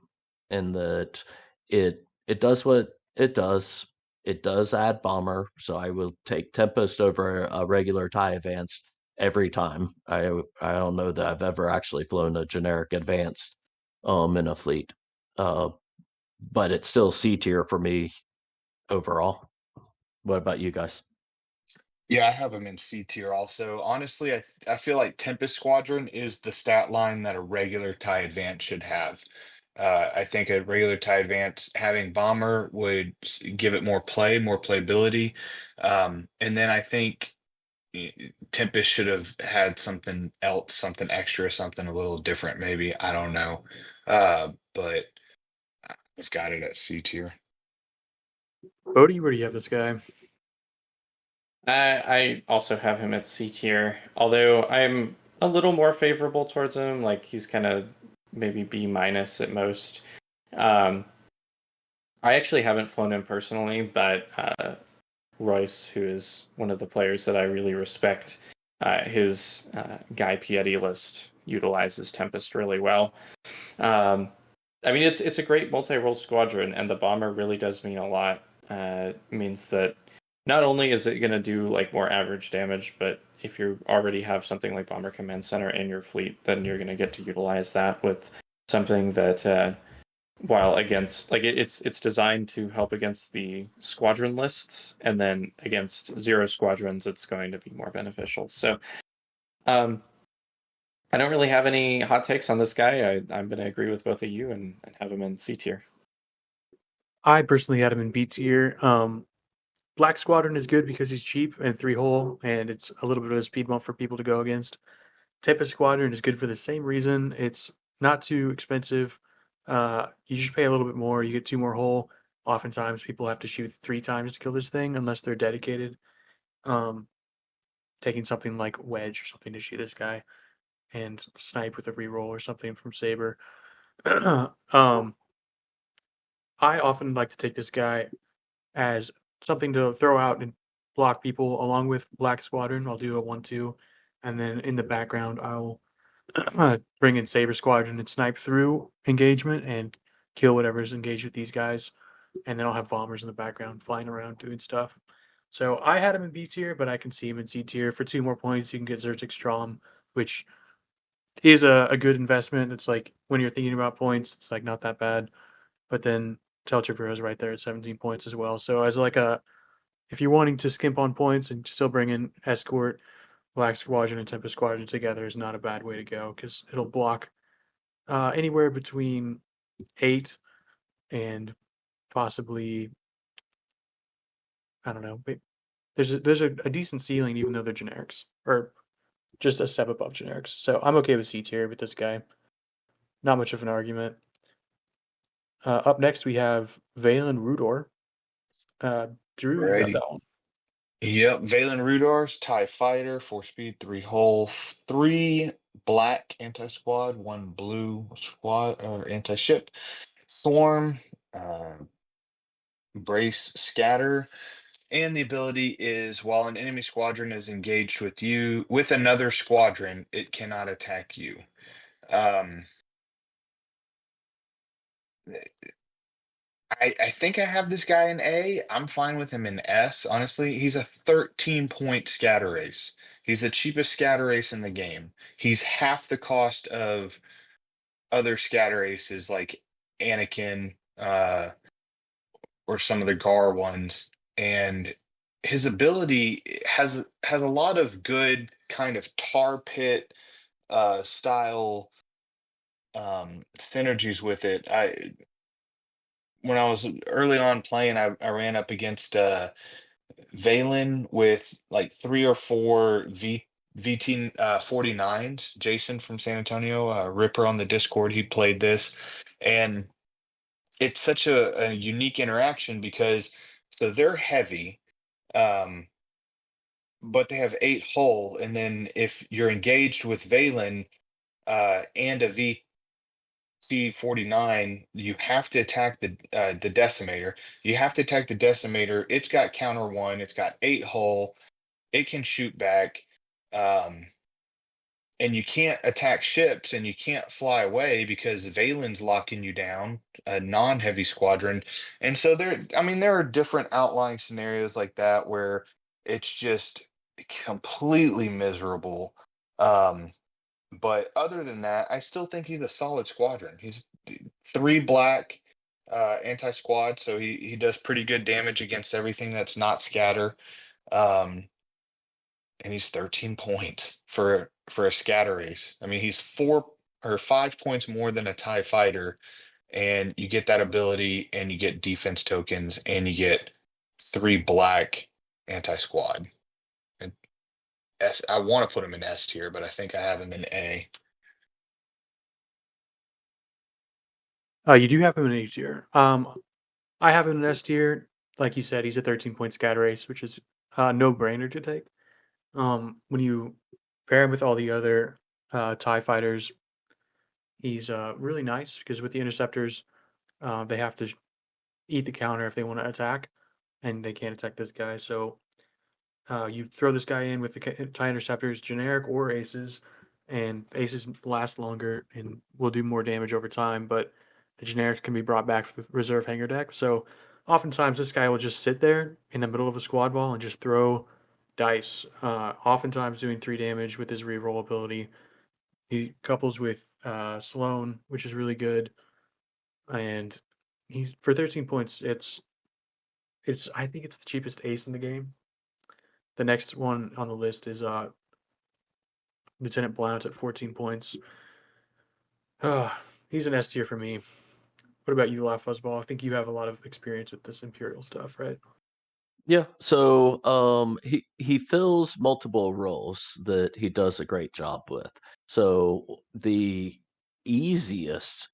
in that it does what it does. It does add bomber, so I will take Tempest over a regular TIE advanced every time. I don't know that I've ever actually flown a generic advanced in a fleet. But it's still C tier for me overall. What about you guys? Yeah, I have him in C tier also. Honestly, I feel like Tempest Squadron is the stat line that a regular TIE Advance should have. I think a regular TIE Advance having bomber would give it more play, more playability. And then I think Tempest should have had something else, something extra, something a little different, maybe. I don't know. But I've got it at C tier. Bodie, where do you have this guy? I also have him at C tier, although I'm a little more favorable towards him. Like he's kind of maybe B minus at most. Um, I actually haven't flown him personally, but Royce, who is one of the players that I really respect, his Guy Pietti list utilizes Tempest really well. Um, I mean, it's a great multi-role squadron, and the bomber really does mean a lot. It means that not only is it going to do like more average damage, but if you already have something like Bomber Command Center in your fleet, then you're going to get to utilize that with something that while against it's designed to help against the squadron lists, and then against zero squadrons it's going to be more beneficial. So um I don't really have any hot takes on this guy. I'm going to agree with both of you and have him in C tier. I personally had him in B tier. Black Squadron is good because he's cheap and 3 hole, and it's a little bit of a speed bump for people to go against. Tempest Squadron is good for the same reason. It's not too expensive. You just pay a little bit more. You get 2 more hull. Oftentimes, people have to shoot 3 times to kill this thing unless they're dedicated. Um, Taking something like Wedge or something to shoot this guy and snipe with a reroll or something from Saber. um, I often like to take this guy as something to throw out and block people along with Black Squadron. I'll do a 1-2, and then in the background, I'll bring in Saber Squadron and snipe through engagement and kill whatever's engaged with these guys. And then I'll have bombers in the background flying around doing stuff. So I had him in B tier, but I can see him in C tier. For 2 more points, you can get Zertic Strom, which is a good investment. It's like when you're thinking about points, it's like not that bad. But then Telchipper is right there at 17 points as well. So as like if you're wanting to skimp on points and still bring in Escort, Black Squadron, and Tempest Squadron together is not a bad way to go because it'll block anywhere between 8 and possibly, I don't know, but there's a decent ceiling even though they're generics or just a step above generics. So I'm okay with C tier with this guy. Not much of an argument. Up next we have Valen Rudor. Drew, you've got Alrighty. that one. Yep, Valen Rudars, TIE Fighter, 4 speed, 3 hull, 3 black anti-squad, 1 blue squad or anti-ship. Swarm, uh, brace, scatter, and the ability is while an enemy squadron is engaged with you with another squadron, it cannot attack you. Um, I think I have this guy in A. I'm fine with him in S. Honestly, he's a 13-point scatter ace. He's the cheapest scatter ace in the game. He's half the cost of other scatter aces like Anakin, or some of the Gar ones. And his ability has a lot of good kind of tar pit style synergies with it. I When I was early on playing, I ran up against Valen with like 3 or 4 VT 49s. Jason from San Antonio, Ripper on the Discord, he played this, and it's such a unique interaction because so they're heavy, um, but they have 8 hull, and then if you're engaged with Valen and a VT 49, you have to attack the decimator. You have to attack the decimator. It's got counter 1. It's got 8 hull. It can shoot back. Um, and you can't attack ships and you can't fly away because Valen's locking you down, a non-heavy squadron. And so there are different outlying scenarios like that where it's just completely miserable. Um, but other than that, I still think he's a solid squadron. He's 3 black anti-squad, so he does pretty good damage against everything that's not scatter. Um, and he's 13 points for a scatter ace. I mean, he's 4 or 5 points more than a TIE fighter, and you get that ability, and you get defense tokens, and you get 3 black anti-squad. And I want to put him in S tier, but I think I have him in A. You do have him in A tier. I have him in S tier. Like you said, he's a 13-point scatter ace, which is no brainer to take. When you pair him with all the other TIE fighters, he's really nice because with the interceptors, they have to eat the counter if they want to attack, and they can't attack this guy. So you throw this guy in with the TIE interceptors, generic or aces, and aces last longer and will do more damage over time, but the generics can be brought back for the reserve hanger deck. So oftentimes this guy will just sit there in the middle of a squad ball and just throw dice, oftentimes doing 3 damage with his reroll ability. He couples with Sloan, which is really good. and he's for 13 points. It's I think it's the cheapest ace in the game. The next one on the list is Lieutenant Blount at 14 points. He's an S tier for me. What about you, La Fuzzball? I think you have a lot of experience with this Imperial stuff, right? Yeah, so he fills multiple roles that he does a great job with. So the easiest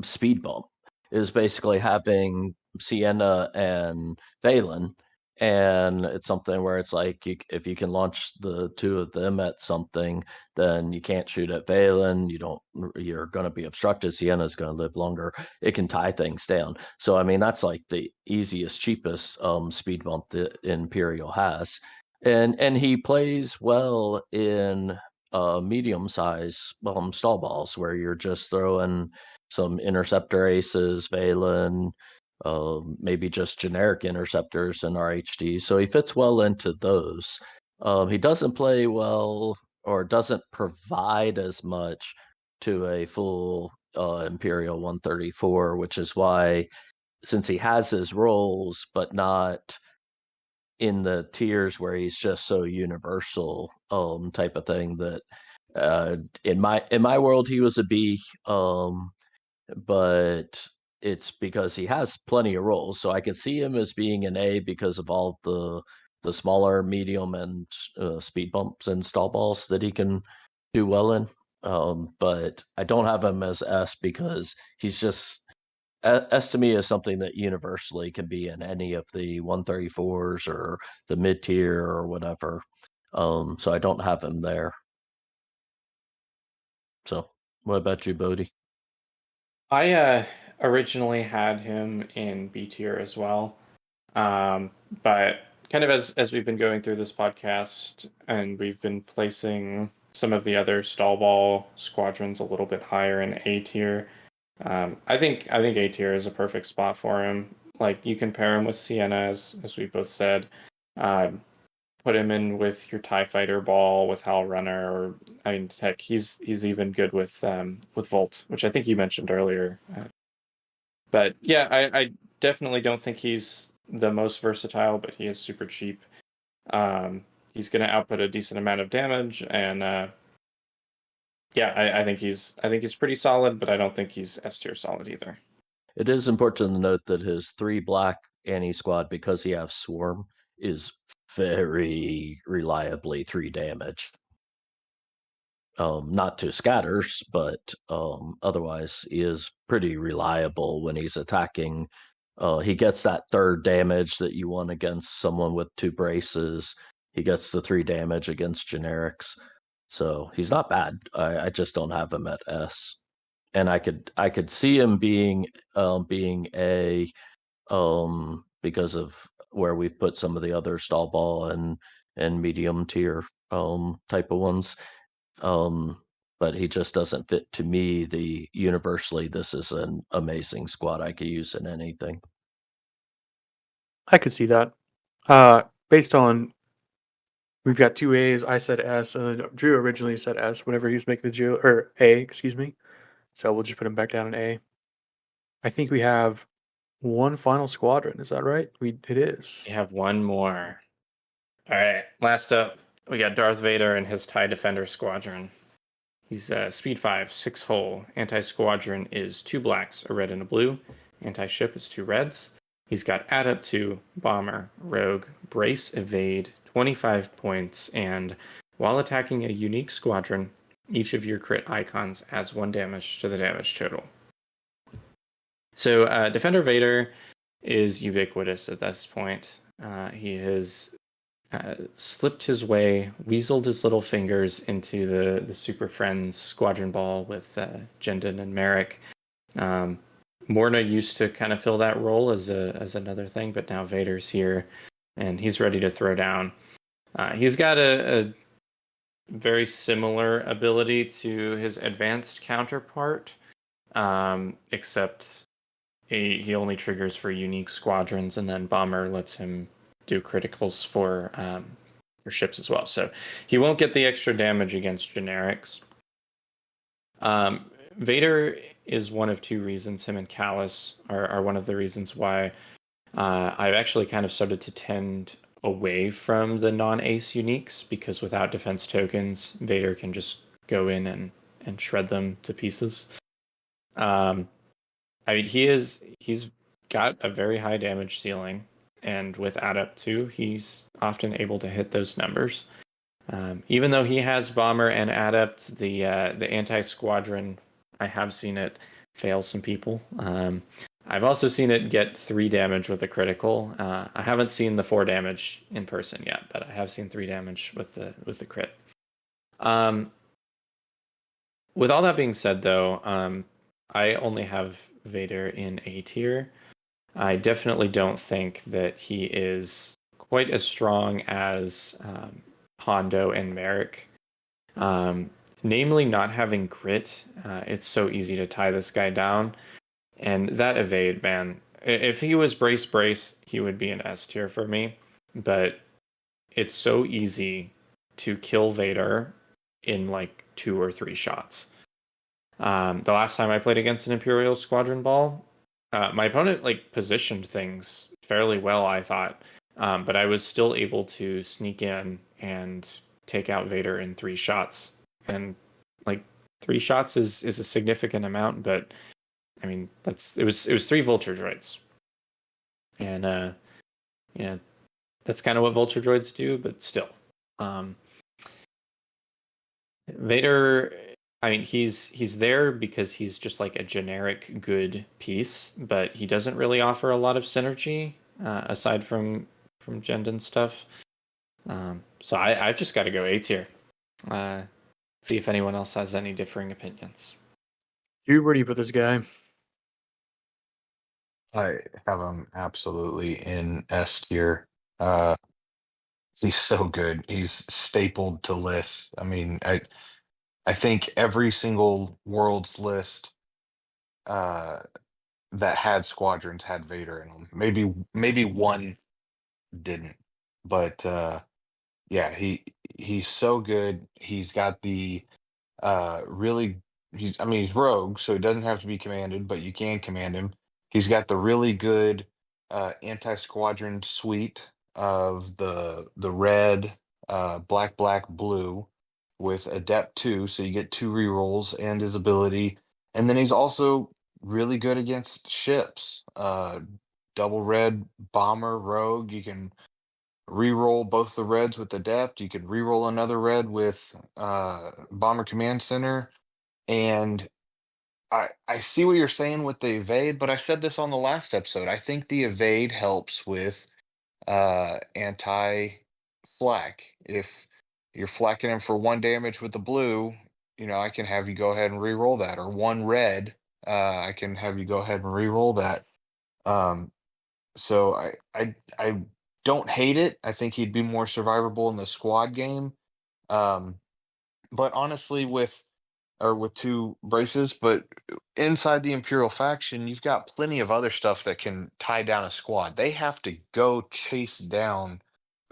speed bump is basically having Sienna and Valen, and it's something where it's like if you can launch the two of them at something, then you can't shoot at Valen. You're going to be obstructed. Sienna's going to live longer. It can tie things down. So I mean that's like the easiest, cheapest speed bump that Imperial has, and he plays well in medium size stall balls where you're just throwing some interceptor aces, Valen, maybe just generic interceptors in RHD. So he fits well into those. He doesn't play well or doesn't provide as much to a full Imperial 134, which is why, since he has his roles, but not in the tiers where he's just so universal type of thing, that in my world he was a B, but it's because he has plenty of roles. So I could see him as being an A because of all the smaller, medium, and speed bumps and stall balls that he can do well in. But I don't have him as S because he's just S to me is something that universally can be in any of the 134s or the mid tier or whatever. So I don't have him there. So what about you, Bodie? I originally had him in B tier as well, but kind of as we've been going through this podcast and we've been placing some of the other stall ball squadrons a little bit higher in A tier. I think A tier is a perfect spot for him. Like you can pair him with Sienna, as we both said. Um, Put him in with your TIE Fighter ball with Hal Runner, or I mean, heck, he's even good with Volt, which I think you mentioned earlier. But yeah, I definitely don't think he's the most versatile, but he is super cheap. He's going to output a decent amount of damage, and yeah, I think he's pretty solid, but I don't think he's S tier solid either. It is important to note that his 3 black anti squad, because he has Swarm, is very reliably 3 damage. Not to scatters, but otherwise he is pretty reliable when he's attacking. He gets that 3rd damage that you want against someone with 2 braces. He gets the 3 damage against generics. So he's not bad. I just don't have him at S. And I could see him being A, because of where we've put some of the other stall ball and medium tier type of ones. But he just doesn't fit to me. The universally, this is an amazing squad I could use in anything. I could see that. Based on we've got two A's. I said S, and then Drew originally said S whenever he was making the G or A, excuse me. So we'll just put him back down in A. I think we have one final squadron. Is that right? It is. We have one more. All right, last up, we got Darth Vader and his TIE Defender Squadron. He's speed 5, 6 hull. Anti-squadron is 2 blacks, a red and a blue. Anti-ship is 2 reds. He's got adept 2, bomber, rogue, brace, evade, 25 points, and while attacking a unique squadron, each of your crit icons adds 1 damage to the damage total. So Defender Vader is ubiquitous at this point. He has slipped his way, weaseled his little fingers into the Super Friends squadron ball with Jendon and Merrick. Morna used to kind of fill that role as another thing, but now Vader's here, and he's ready to throw down. He's got a very similar ability to his advanced counterpart, except he only triggers for unique squadrons, and then Bomber lets him do criticals for ships as well. So he won't get the extra damage against generics. Vader is one of two reasons. Him and Callus are one of the reasons why I've actually kind of started to tend away from the non-ace uniques, because without defense tokens, Vader can just go in and shred them to pieces. I mean, he's got a very high damage ceiling, and with Adept 2, he's often able to hit those numbers. Even though he has Bomber and Adept, the anti-squadron, I have seen it fail some people. I've also seen it get 3 damage with a critical. I haven't seen the 4 damage in person yet, but I have seen 3 damage with the crit. With all that being said, though, I only have Vader in A tier. I definitely don't think that he is quite as strong as Hondo and Merrick. Namely, not having crit. It's so easy to tie this guy down. And that evade, man. If he was brace, he would be an S tier for me. But it's so easy to kill Vader in like 2 or 3 shots. The last time I played against an Imperial Squadron ball, my opponent like positioned things fairly well, I thought, but I was still able to sneak in and take out Vader in 3 shots. And like 3 shots is a significant amount, but I mean it was 3 vulture droids, and that's kind of what vulture droids do, but still, Vader. I mean, he's there because he's just like a generic good piece, but he doesn't really offer a lot of synergy aside from Jendon stuff. So I just got to go A tier. See if anyone else has any differing opinions. Dude, where do you put this guy? I have him absolutely in S tier. He's so good. He's stapled to lists. I mean, I think every single Worlds list uh that had Squadrons had Vader in them. Maybe one didn't. But yeah, he's so good. He's got the really he's rogue, so he doesn't have to be commanded, but you can command him. He's got the really good anti-squadron suite of the red, black, blue with Adept 2, so you get 2 rerolls and his ability. And then he's also really good against ships. Double red bomber rogue. You can reroll both the reds with Adept. You could reroll another red with Bomber Command Center. And I see what you're saying with the evade, but I said this on the last episode. I think the evade helps with anti flak. If you're flacking him for 1 damage with the blue, I can have you go ahead and re-roll that, or 1 red. I can have you go ahead and re-roll that. So I don't hate it. I think he'd be more survivable in the squad game. Um, but honestly, with 2 braces, but inside the Imperial faction, you've got plenty of other stuff that can tie down a squad. They have to go chase down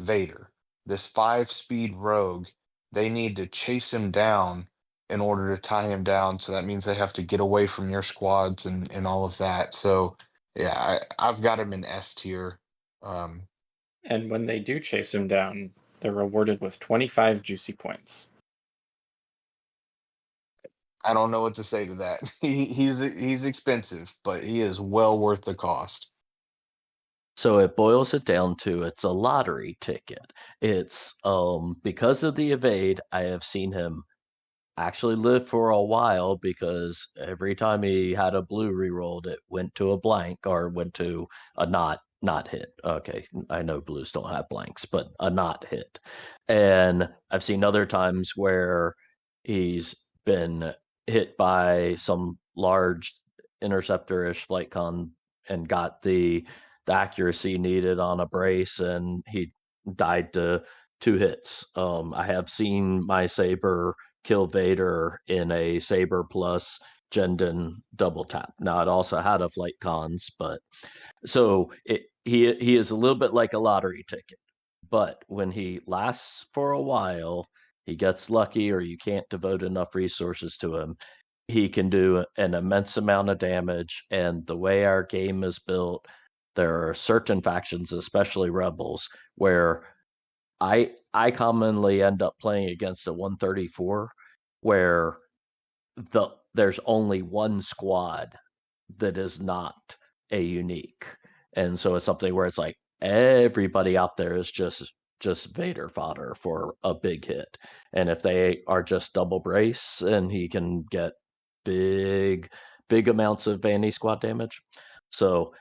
Vader, this 5-speed rogue. They need to chase him down in order to tie him down. So that means they have to get away from your squads and all of that. So yeah, I've got him in S tier. Um, And when they do chase him down, they're rewarded with 25 juicy points. I don't know what to say to that. He's expensive, but he is well worth the cost. So it boils it down to it's a lottery ticket. It's because of the evade, I have seen him actually live for a while, because every time he had a blue rerolled, it went to a blank or went to a not hit. Okay, I know blues don't have blanks, but a not hit. And I've seen other times where he's been hit by some large interceptor-ish flight con and got the accuracy needed on a brace, and he died to 2 hits. I have seen my Saber kill Vader in a Saber plus Jendon double tap. Now it also had a flight cons, but so he is a little bit like a lottery ticket. But when he lasts for a while, he gets lucky, or you can't devote enough resources to him. he can do an immense amount of damage. And the way our game is built, there are certain factions, especially rebels, where I commonly end up playing against a 134 where there's only one squad that is not a unique. And so it's something where it's like everybody out there is just Vader fodder for a big hit. And if they are just double brace and he can get big amounts of anti-squad damage. So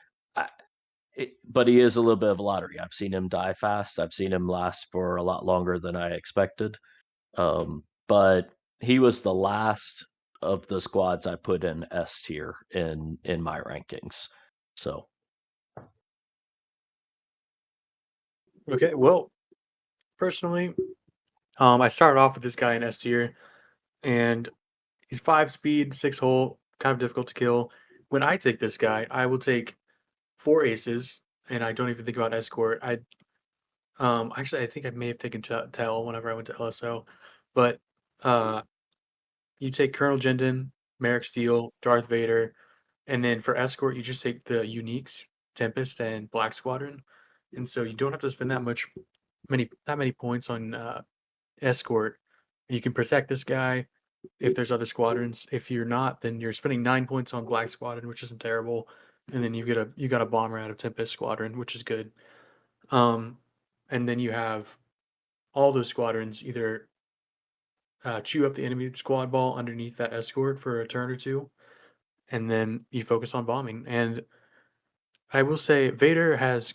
but he is a little bit of a lottery. I've seen him die fast. I've seen him last for a lot longer than I expected. But he was the last of the squads I put in S tier in my rankings. So Okay, well, personally, I started off with this guy in S tier, and he's 5 speed, 6 hull, kind of difficult to kill. When I take this guy, I will take 4 aces, and I don't even think about escort. Actually, I think I may have taken Tell whenever I went to LSO, but uh, you take Colonel Jendon, Merrick Steele, Darth Vader, and then for escort, you just take the uniques, Tempest and Black Squadron, and so you don't have to spend that many points on escort. You can protect this guy if there's other squadrons. If you're not, then you're spending 9 points on Black Squadron, which isn't terrible, and then you got a bomber out of Tempest Squadron, which is good. Um, and then you have all those squadrons either chew up the enemy squad ball underneath that escort for a turn or two, and then you focus on bombing. And I will say Vader has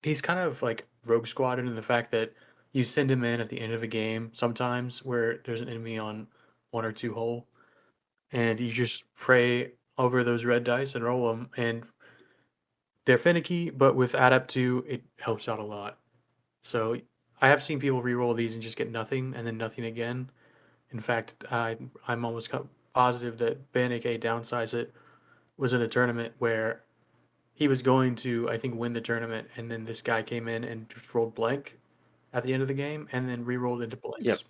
he's kind of like Rogue Squadron in the fact that you send him in at the end of a game sometimes where there's an enemy on 1 or 2 hull, and you just pray over those red dice and roll them. And they're finicky, but with Adept 2, it helps out a lot. So I have seen people re-roll these and just get nothing and then nothing again. In fact, I'm almost positive that Ben, aka Downsize It, was in a tournament where he was going to, I think, win the tournament, and then this guy came in and just rolled blank at the end of the game, and then re-rolled into Yep. blanks.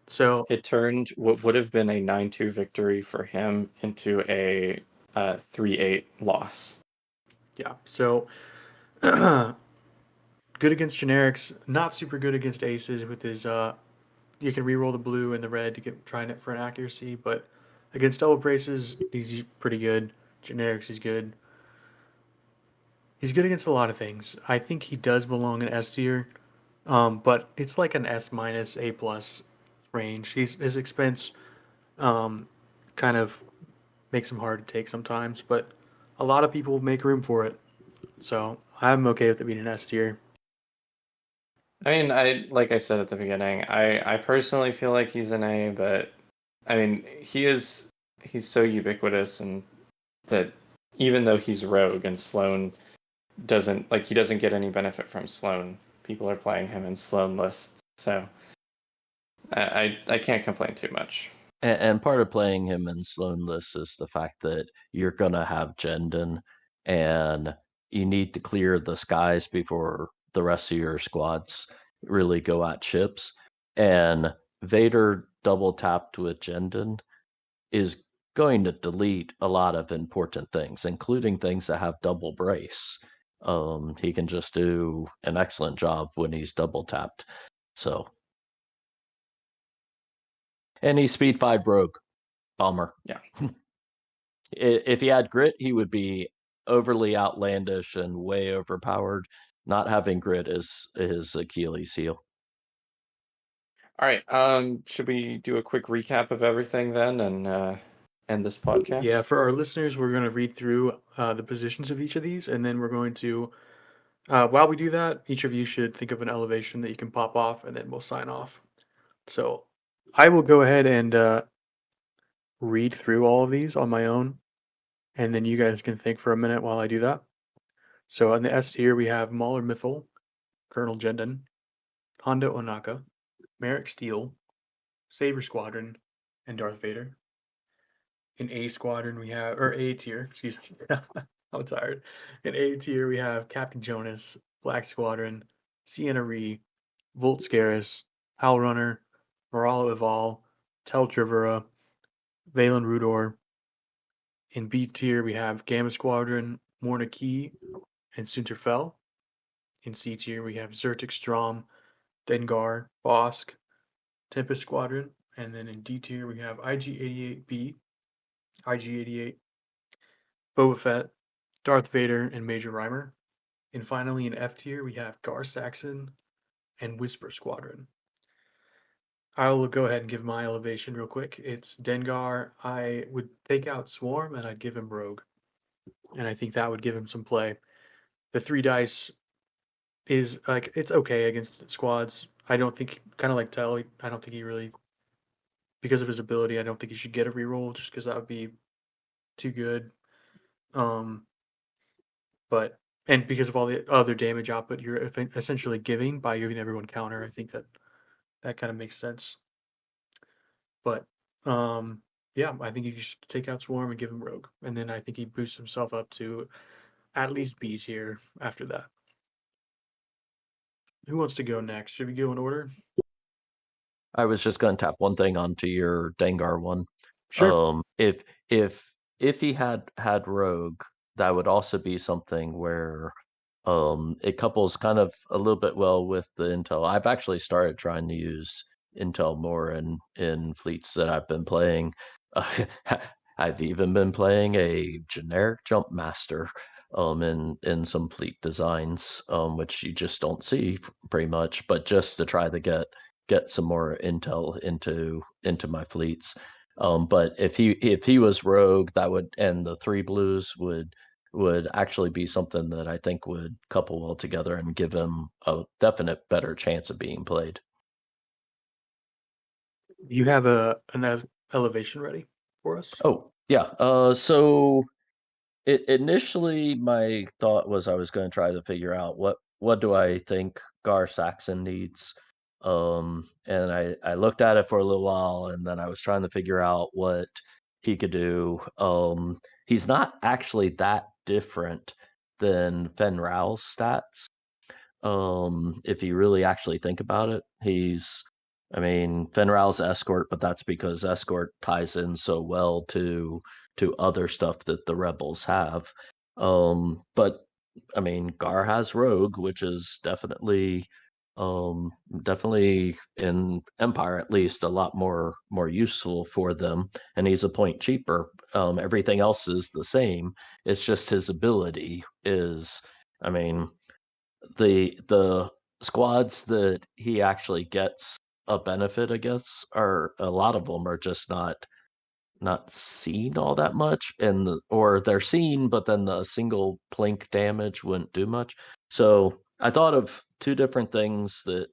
So It turned what would have been a 9-2 victory for him into a 3-8 loss. yeah, so good against generics, not super good against aces with his you can re-roll the blue and the red to get trying it for an accuracy, but against double braces, he's pretty good. Generics, he's good. He's good against a lot of things. I think he does belong in S tier, but it's like an S minus A plus range. His expense um, kind of makes him hard to take sometimes, but a lot of people make room for it. So I'm okay with it being an S tier. I mean, I like I said at the beginning, I personally feel like he's an A, but I mean, he's so ubiquitous and that even though he's rogue and Sloan he doesn't get any benefit from Sloan. People are playing him in Sloan lists, so I can't complain too much. and part of playing him in Sloan lists is the fact that you're gonna have Jendon and you need to clear the skies before the rest of your squads really go at ships. And Vader double tapped with Jendon is going to delete a lot of important things, including things that have double brace. He can just do an excellent job when he's double tapped. So, and he's speed 5 rogue bomber. Yeah. If he had grit, he would be overly outlandish and way overpowered. Not having grit is his Achilles heel. All right. Should we do a quick recap of everything then and end this podcast? Yeah, for our listeners, we're going to read through the positions of each of these, and then we're going to, while we do that, each of you should think of an elevation that you can pop off, and then we'll sign off. So I will go ahead and read through all of these on my own, and then you guys can think for a minute while I do that. So on the S tier, we have Mauler Mithil, Colonel Jendon, Hondo Onaka, Merrick Steele, Saber Squadron, and Darth Vader. In A Squadron, we have, or A tier, excuse me. I'm tired. In A tier, we have Captain Jonas, Black Squadron, Sienna Ree, Volt Scaris, Howl Runner, Moralo Eval, Tel Trevura, Valen Rudor. In B tier, we have Gamma Squadron, Morna Key, and Sunterfell. In C tier, we have Zertic Strom, Dengar, Bosk, Tempest Squadron. And then in D tier, we have IG-88B, IG-88, Boba Fett, Darth Vader, and Major Rhymer. And finally, in F tier, we have Gar Saxon and Whisper Squadron. I will go ahead and give my elevation real quick. It's Dengar. I would take out Swarm and I'd give him Rogue. And I think that would give him some play. The 3 dice is like, it's okay against squads. I don't think, kind of like Tell, I don't think he really, because of his ability, I don't think he should get a reroll just because that would be too good. Um, but and because of all the other damage output you're essentially giving by giving everyone counter, I think that that kind of makes sense. But yeah, I think you just take out Swarm and give him Rogue, and then I think he boosts himself up to at least B tier after that. Who wants to go next? Should we go in order? I was just going to tap one thing onto your Dengar one. Sure. If if he had Rogue, that would also be something where it couples kind of a little bit well with the Intel. I've actually started trying to use Intel more in fleets that I've been playing. I've even been playing a generic jump master in some fleet designs, which you just don't see pretty much, but just to try to get some more intel into my fleets. But if he was rogue, that would, and the three blues would actually be something that I think would couple well together and give him a definite better chance of being played. You have an elevation ready for us? Oh yeah. So initially my thought was I was going to try to figure out what do I think Gar Saxon needs. And I looked at it for a little while, and then I was trying to figure out what he could do. He's not actually that different than Fen Rao's stats. If you really actually think about it, I mean, Fen Rao's escort, but that's because escort ties in so well to other stuff that the rebels have. But I mean, Gar has Rogue, which is definitely in Empire at least a lot more useful for them, and he's a point cheaper. Everything else is the same. It's just his ability is. I mean, the squads that he actually gets a benefit against are a lot of them are just not seen all that much, or they're seen, but then the single plink damage wouldn't do much. So I thought of two different things that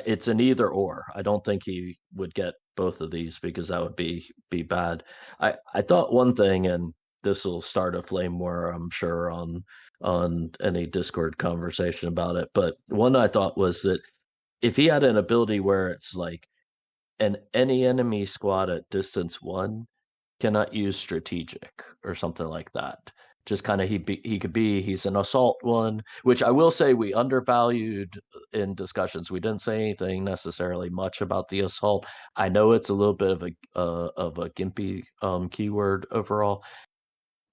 it's an either or. I don't think he would get both of these because that would be bad. I thought one thing, and this will start a flame war, I'm sure, on any Discord conversation about it. But one I thought was that if he had an ability where it's like any enemy squad at distance one cannot use strategic or something like that. Just kind of he's an assault one, which I will say we undervalued in discussions. We didn't say anything necessarily much about the assault. I know it's a little bit of a gimpy keyword overall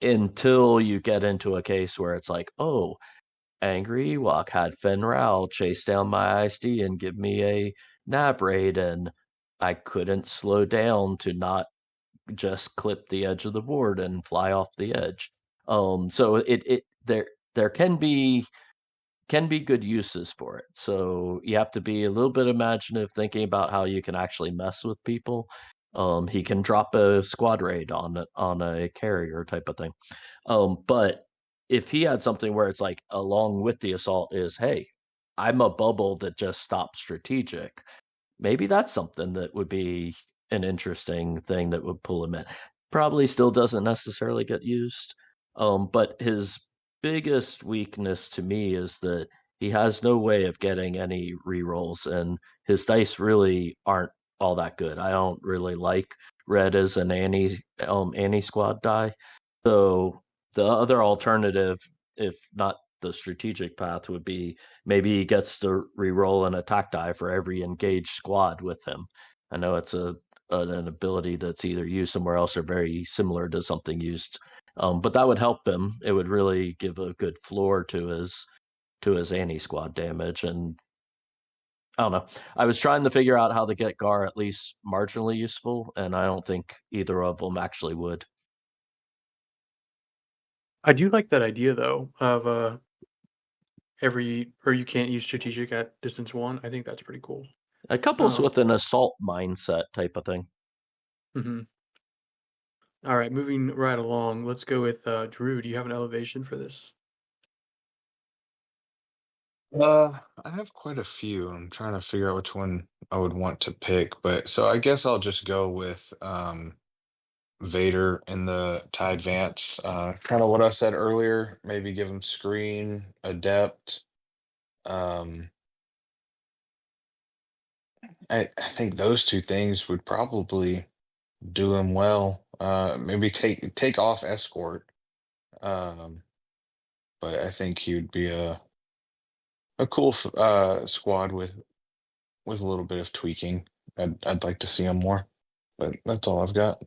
until you get into a case where it's like, oh, Angry Ewok had Fen Rao chase down my ISD and give me a nav raid, and I couldn't slow down to not just clip the edge of the board and fly off the edge. So it there can be good uses for it. So you have to be a little bit imaginative thinking about how you can actually mess with people. He can drop a squad raid on a carrier type of thing. But if he had something where it's like along with the assault is, hey, I'm a bubble that just stops strategic, maybe that's something that would be an interesting thing that would pull him in. Probably still doesn't necessarily get used. But his biggest weakness to me is that he has no way of getting any rerolls, and his dice really aren't all that good. I don't really like red as an anti squad die. So the other alternative, if not the strategic path, would be maybe he gets to re-roll an attack die for every engaged squad with him. I know it's a an ability that's either used somewhere else or very similar to something used. But that would help him. It would really give a good floor to his anti-squad damage. And I don't know. I was trying to figure out how to get Gar at least marginally useful, and I don't think either of them actually would. I do like that idea though of you can't use strategic at distance one. I think that's pretty cool. It couples Um, with an assault mindset type of thing. mhm. All right, moving right along. Let's go with Drew. Do you have an elevation for this? I have quite a few. I'm trying to figure out which one I would want to pick, but so I guess I'll just go with Vader in the TIE Advance. Kind of what I said earlier, maybe give him screen, adept. Um, I think those two things would probably do him well. Maybe take off escort. Um, but I think he would be a cool squad with a little bit of tweaking. I'd like to see him more, but that's all I've got.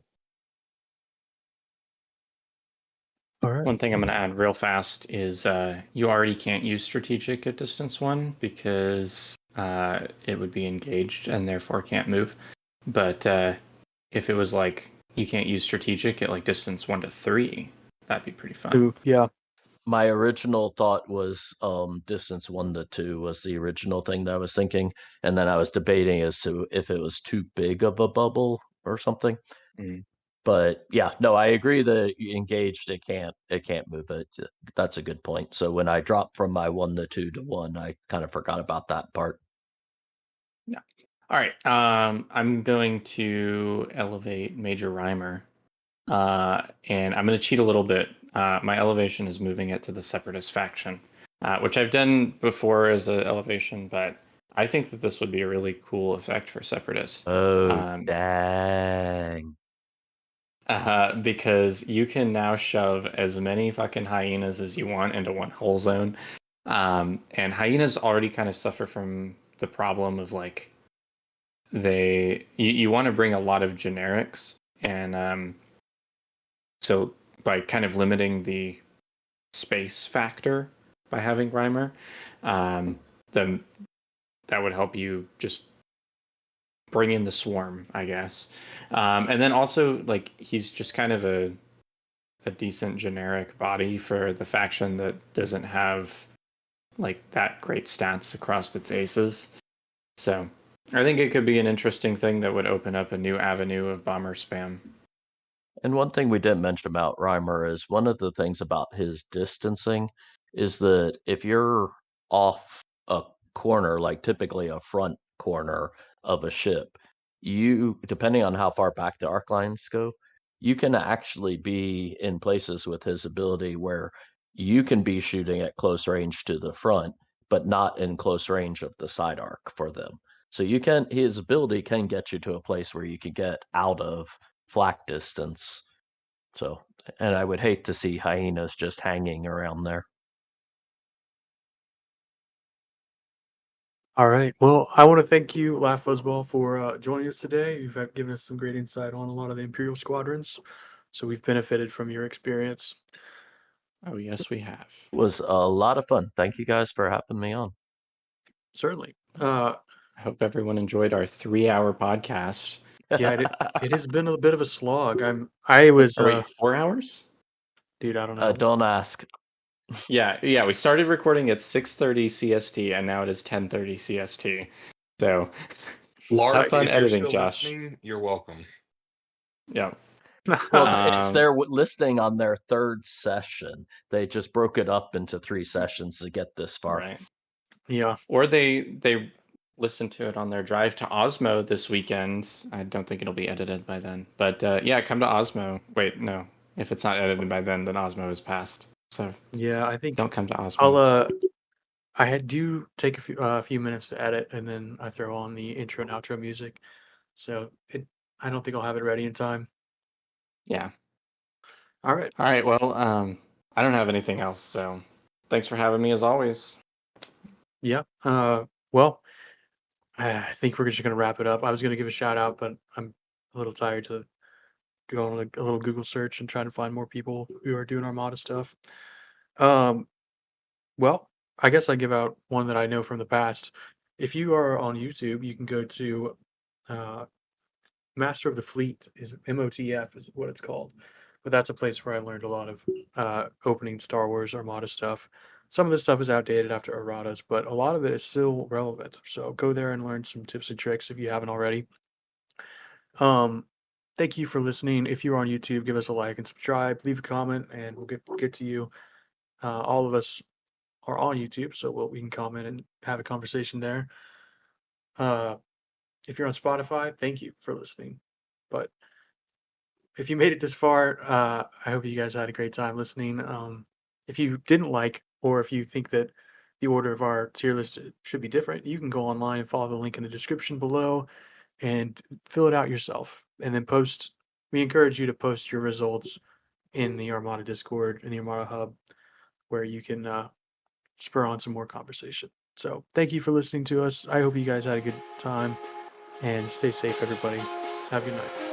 All right. One thing I'm going to add real fast is you already can't use strategic at distance one because it would be engaged and therefore can't move. But if it was like you can't use strategic at like distance 1 to 3, that'd be pretty fun. Ooh, yeah. My original thought was distance 1 to 2 was the original thing that I was thinking, and then I was debating as to if it was too big of a bubble or something. Mm. But yeah, no, I agree that engaged it can't move it. That's a good point. So when I dropped from my 1 to 2 to 1, I kind of forgot about that part. Yeah. All right. I'm going to elevate Major Rhymer. And I'm going to cheat a little bit. My elevation is moving it to the Separatist faction, which I've done before as an elevation, but I think that this would be a really cool effect for Separatists. Oh, dang. Because you can now shove as many fucking hyenas as you want into one whole zone. And hyenas already kind of suffer from the problem of like you want to bring a lot of generics, and so by kind of limiting the space factor by having Rhymer, then that would help you just bring in the swarm, I guess. And then also like he's just kind of a decent generic body for the faction that doesn't have like that great stats across its aces. So I think it could be an interesting thing that would open up a new avenue of bomber spam. And one thing we didn't mention about Reimer is one of the things about his distancing is that if you're off a corner, like typically a front corner of a ship, you, depending on how far back the arc lines go, you can actually be in places with his ability where you can be shooting at close range to the front, but not in close range of the side arc for them. So his ability can get you to a place where you can get out of flak distance. So, and I would hate to see hyenas just hanging around there. All right. Well, I want to thank you, Laugh Fuzzball, for joining us today. You've given us some great insight on a lot of the Imperial squadrons, so we've benefited from your experience. Oh, yes, we have. It was a lot of fun. Thank you guys for having me on. Certainly. I hope everyone enjoyed our 3-hour podcast. Yeah, it has been a bit of a slog. I was Wait, 4 hours? dude, I don't know. Don't ask. Yeah. We started recording at 6:30 CST, and now it is 10:30 CST. So, Lark, have fun if you're editing, still Josh. listening, you're welcome. Yeah. Well, it's their listing on their third session. They just broke it up into 3 sessions to get this far. Right. Yeah. Or they listened to it on their drive to Osmo this weekend. I don't think it'll be edited by then. But yeah, come to Osmo. Wait, no. If it's not edited by then Osmo is passed. So Yeah, I think don't come to Osmo. I do take a few minutes to edit, and then I throw on the intro and outro music. So I don't think I'll have it ready in time. Yeah. All right. All right. Well, I don't have anything else. So thanks for having me as always. Yeah. Well, I think we're just gonna wrap it up. I was gonna give a shout out, but a little tired to go on a little Google search and try to find more people who are doing Armada stuff. Um, well, I guess I give out one that I know from the past. If you are on YouTube, you can go to uh, Master of the Fleet is MOTF is what it's called. But that's a place where I learned a lot of opening Star Wars Armada stuff. Some of this stuff is outdated after erratas, but a lot of it is still relevant. So go there and learn some tips and tricks if you haven't already. Um, thank you for listening. If you're on YouTube, give us a like and subscribe. Leave a comment, and we'll get to you. All of us are on YouTube, so we can comment and have a conversation there. Uh, if you're on Spotify, thank you for listening. But if you made it this far, I hope you guys had a great time listening. If you didn't like, or if you think that the order of our tier list should be different, you can go online and follow the link in the description below and fill it out yourself. And then post, we encourage you to post your results in the Armada Discord, in the Armada Hub, where you can spur on some more conversation. So thank you for listening to us. I hope you guys had a good time and stay safe, everybody. Have a good night.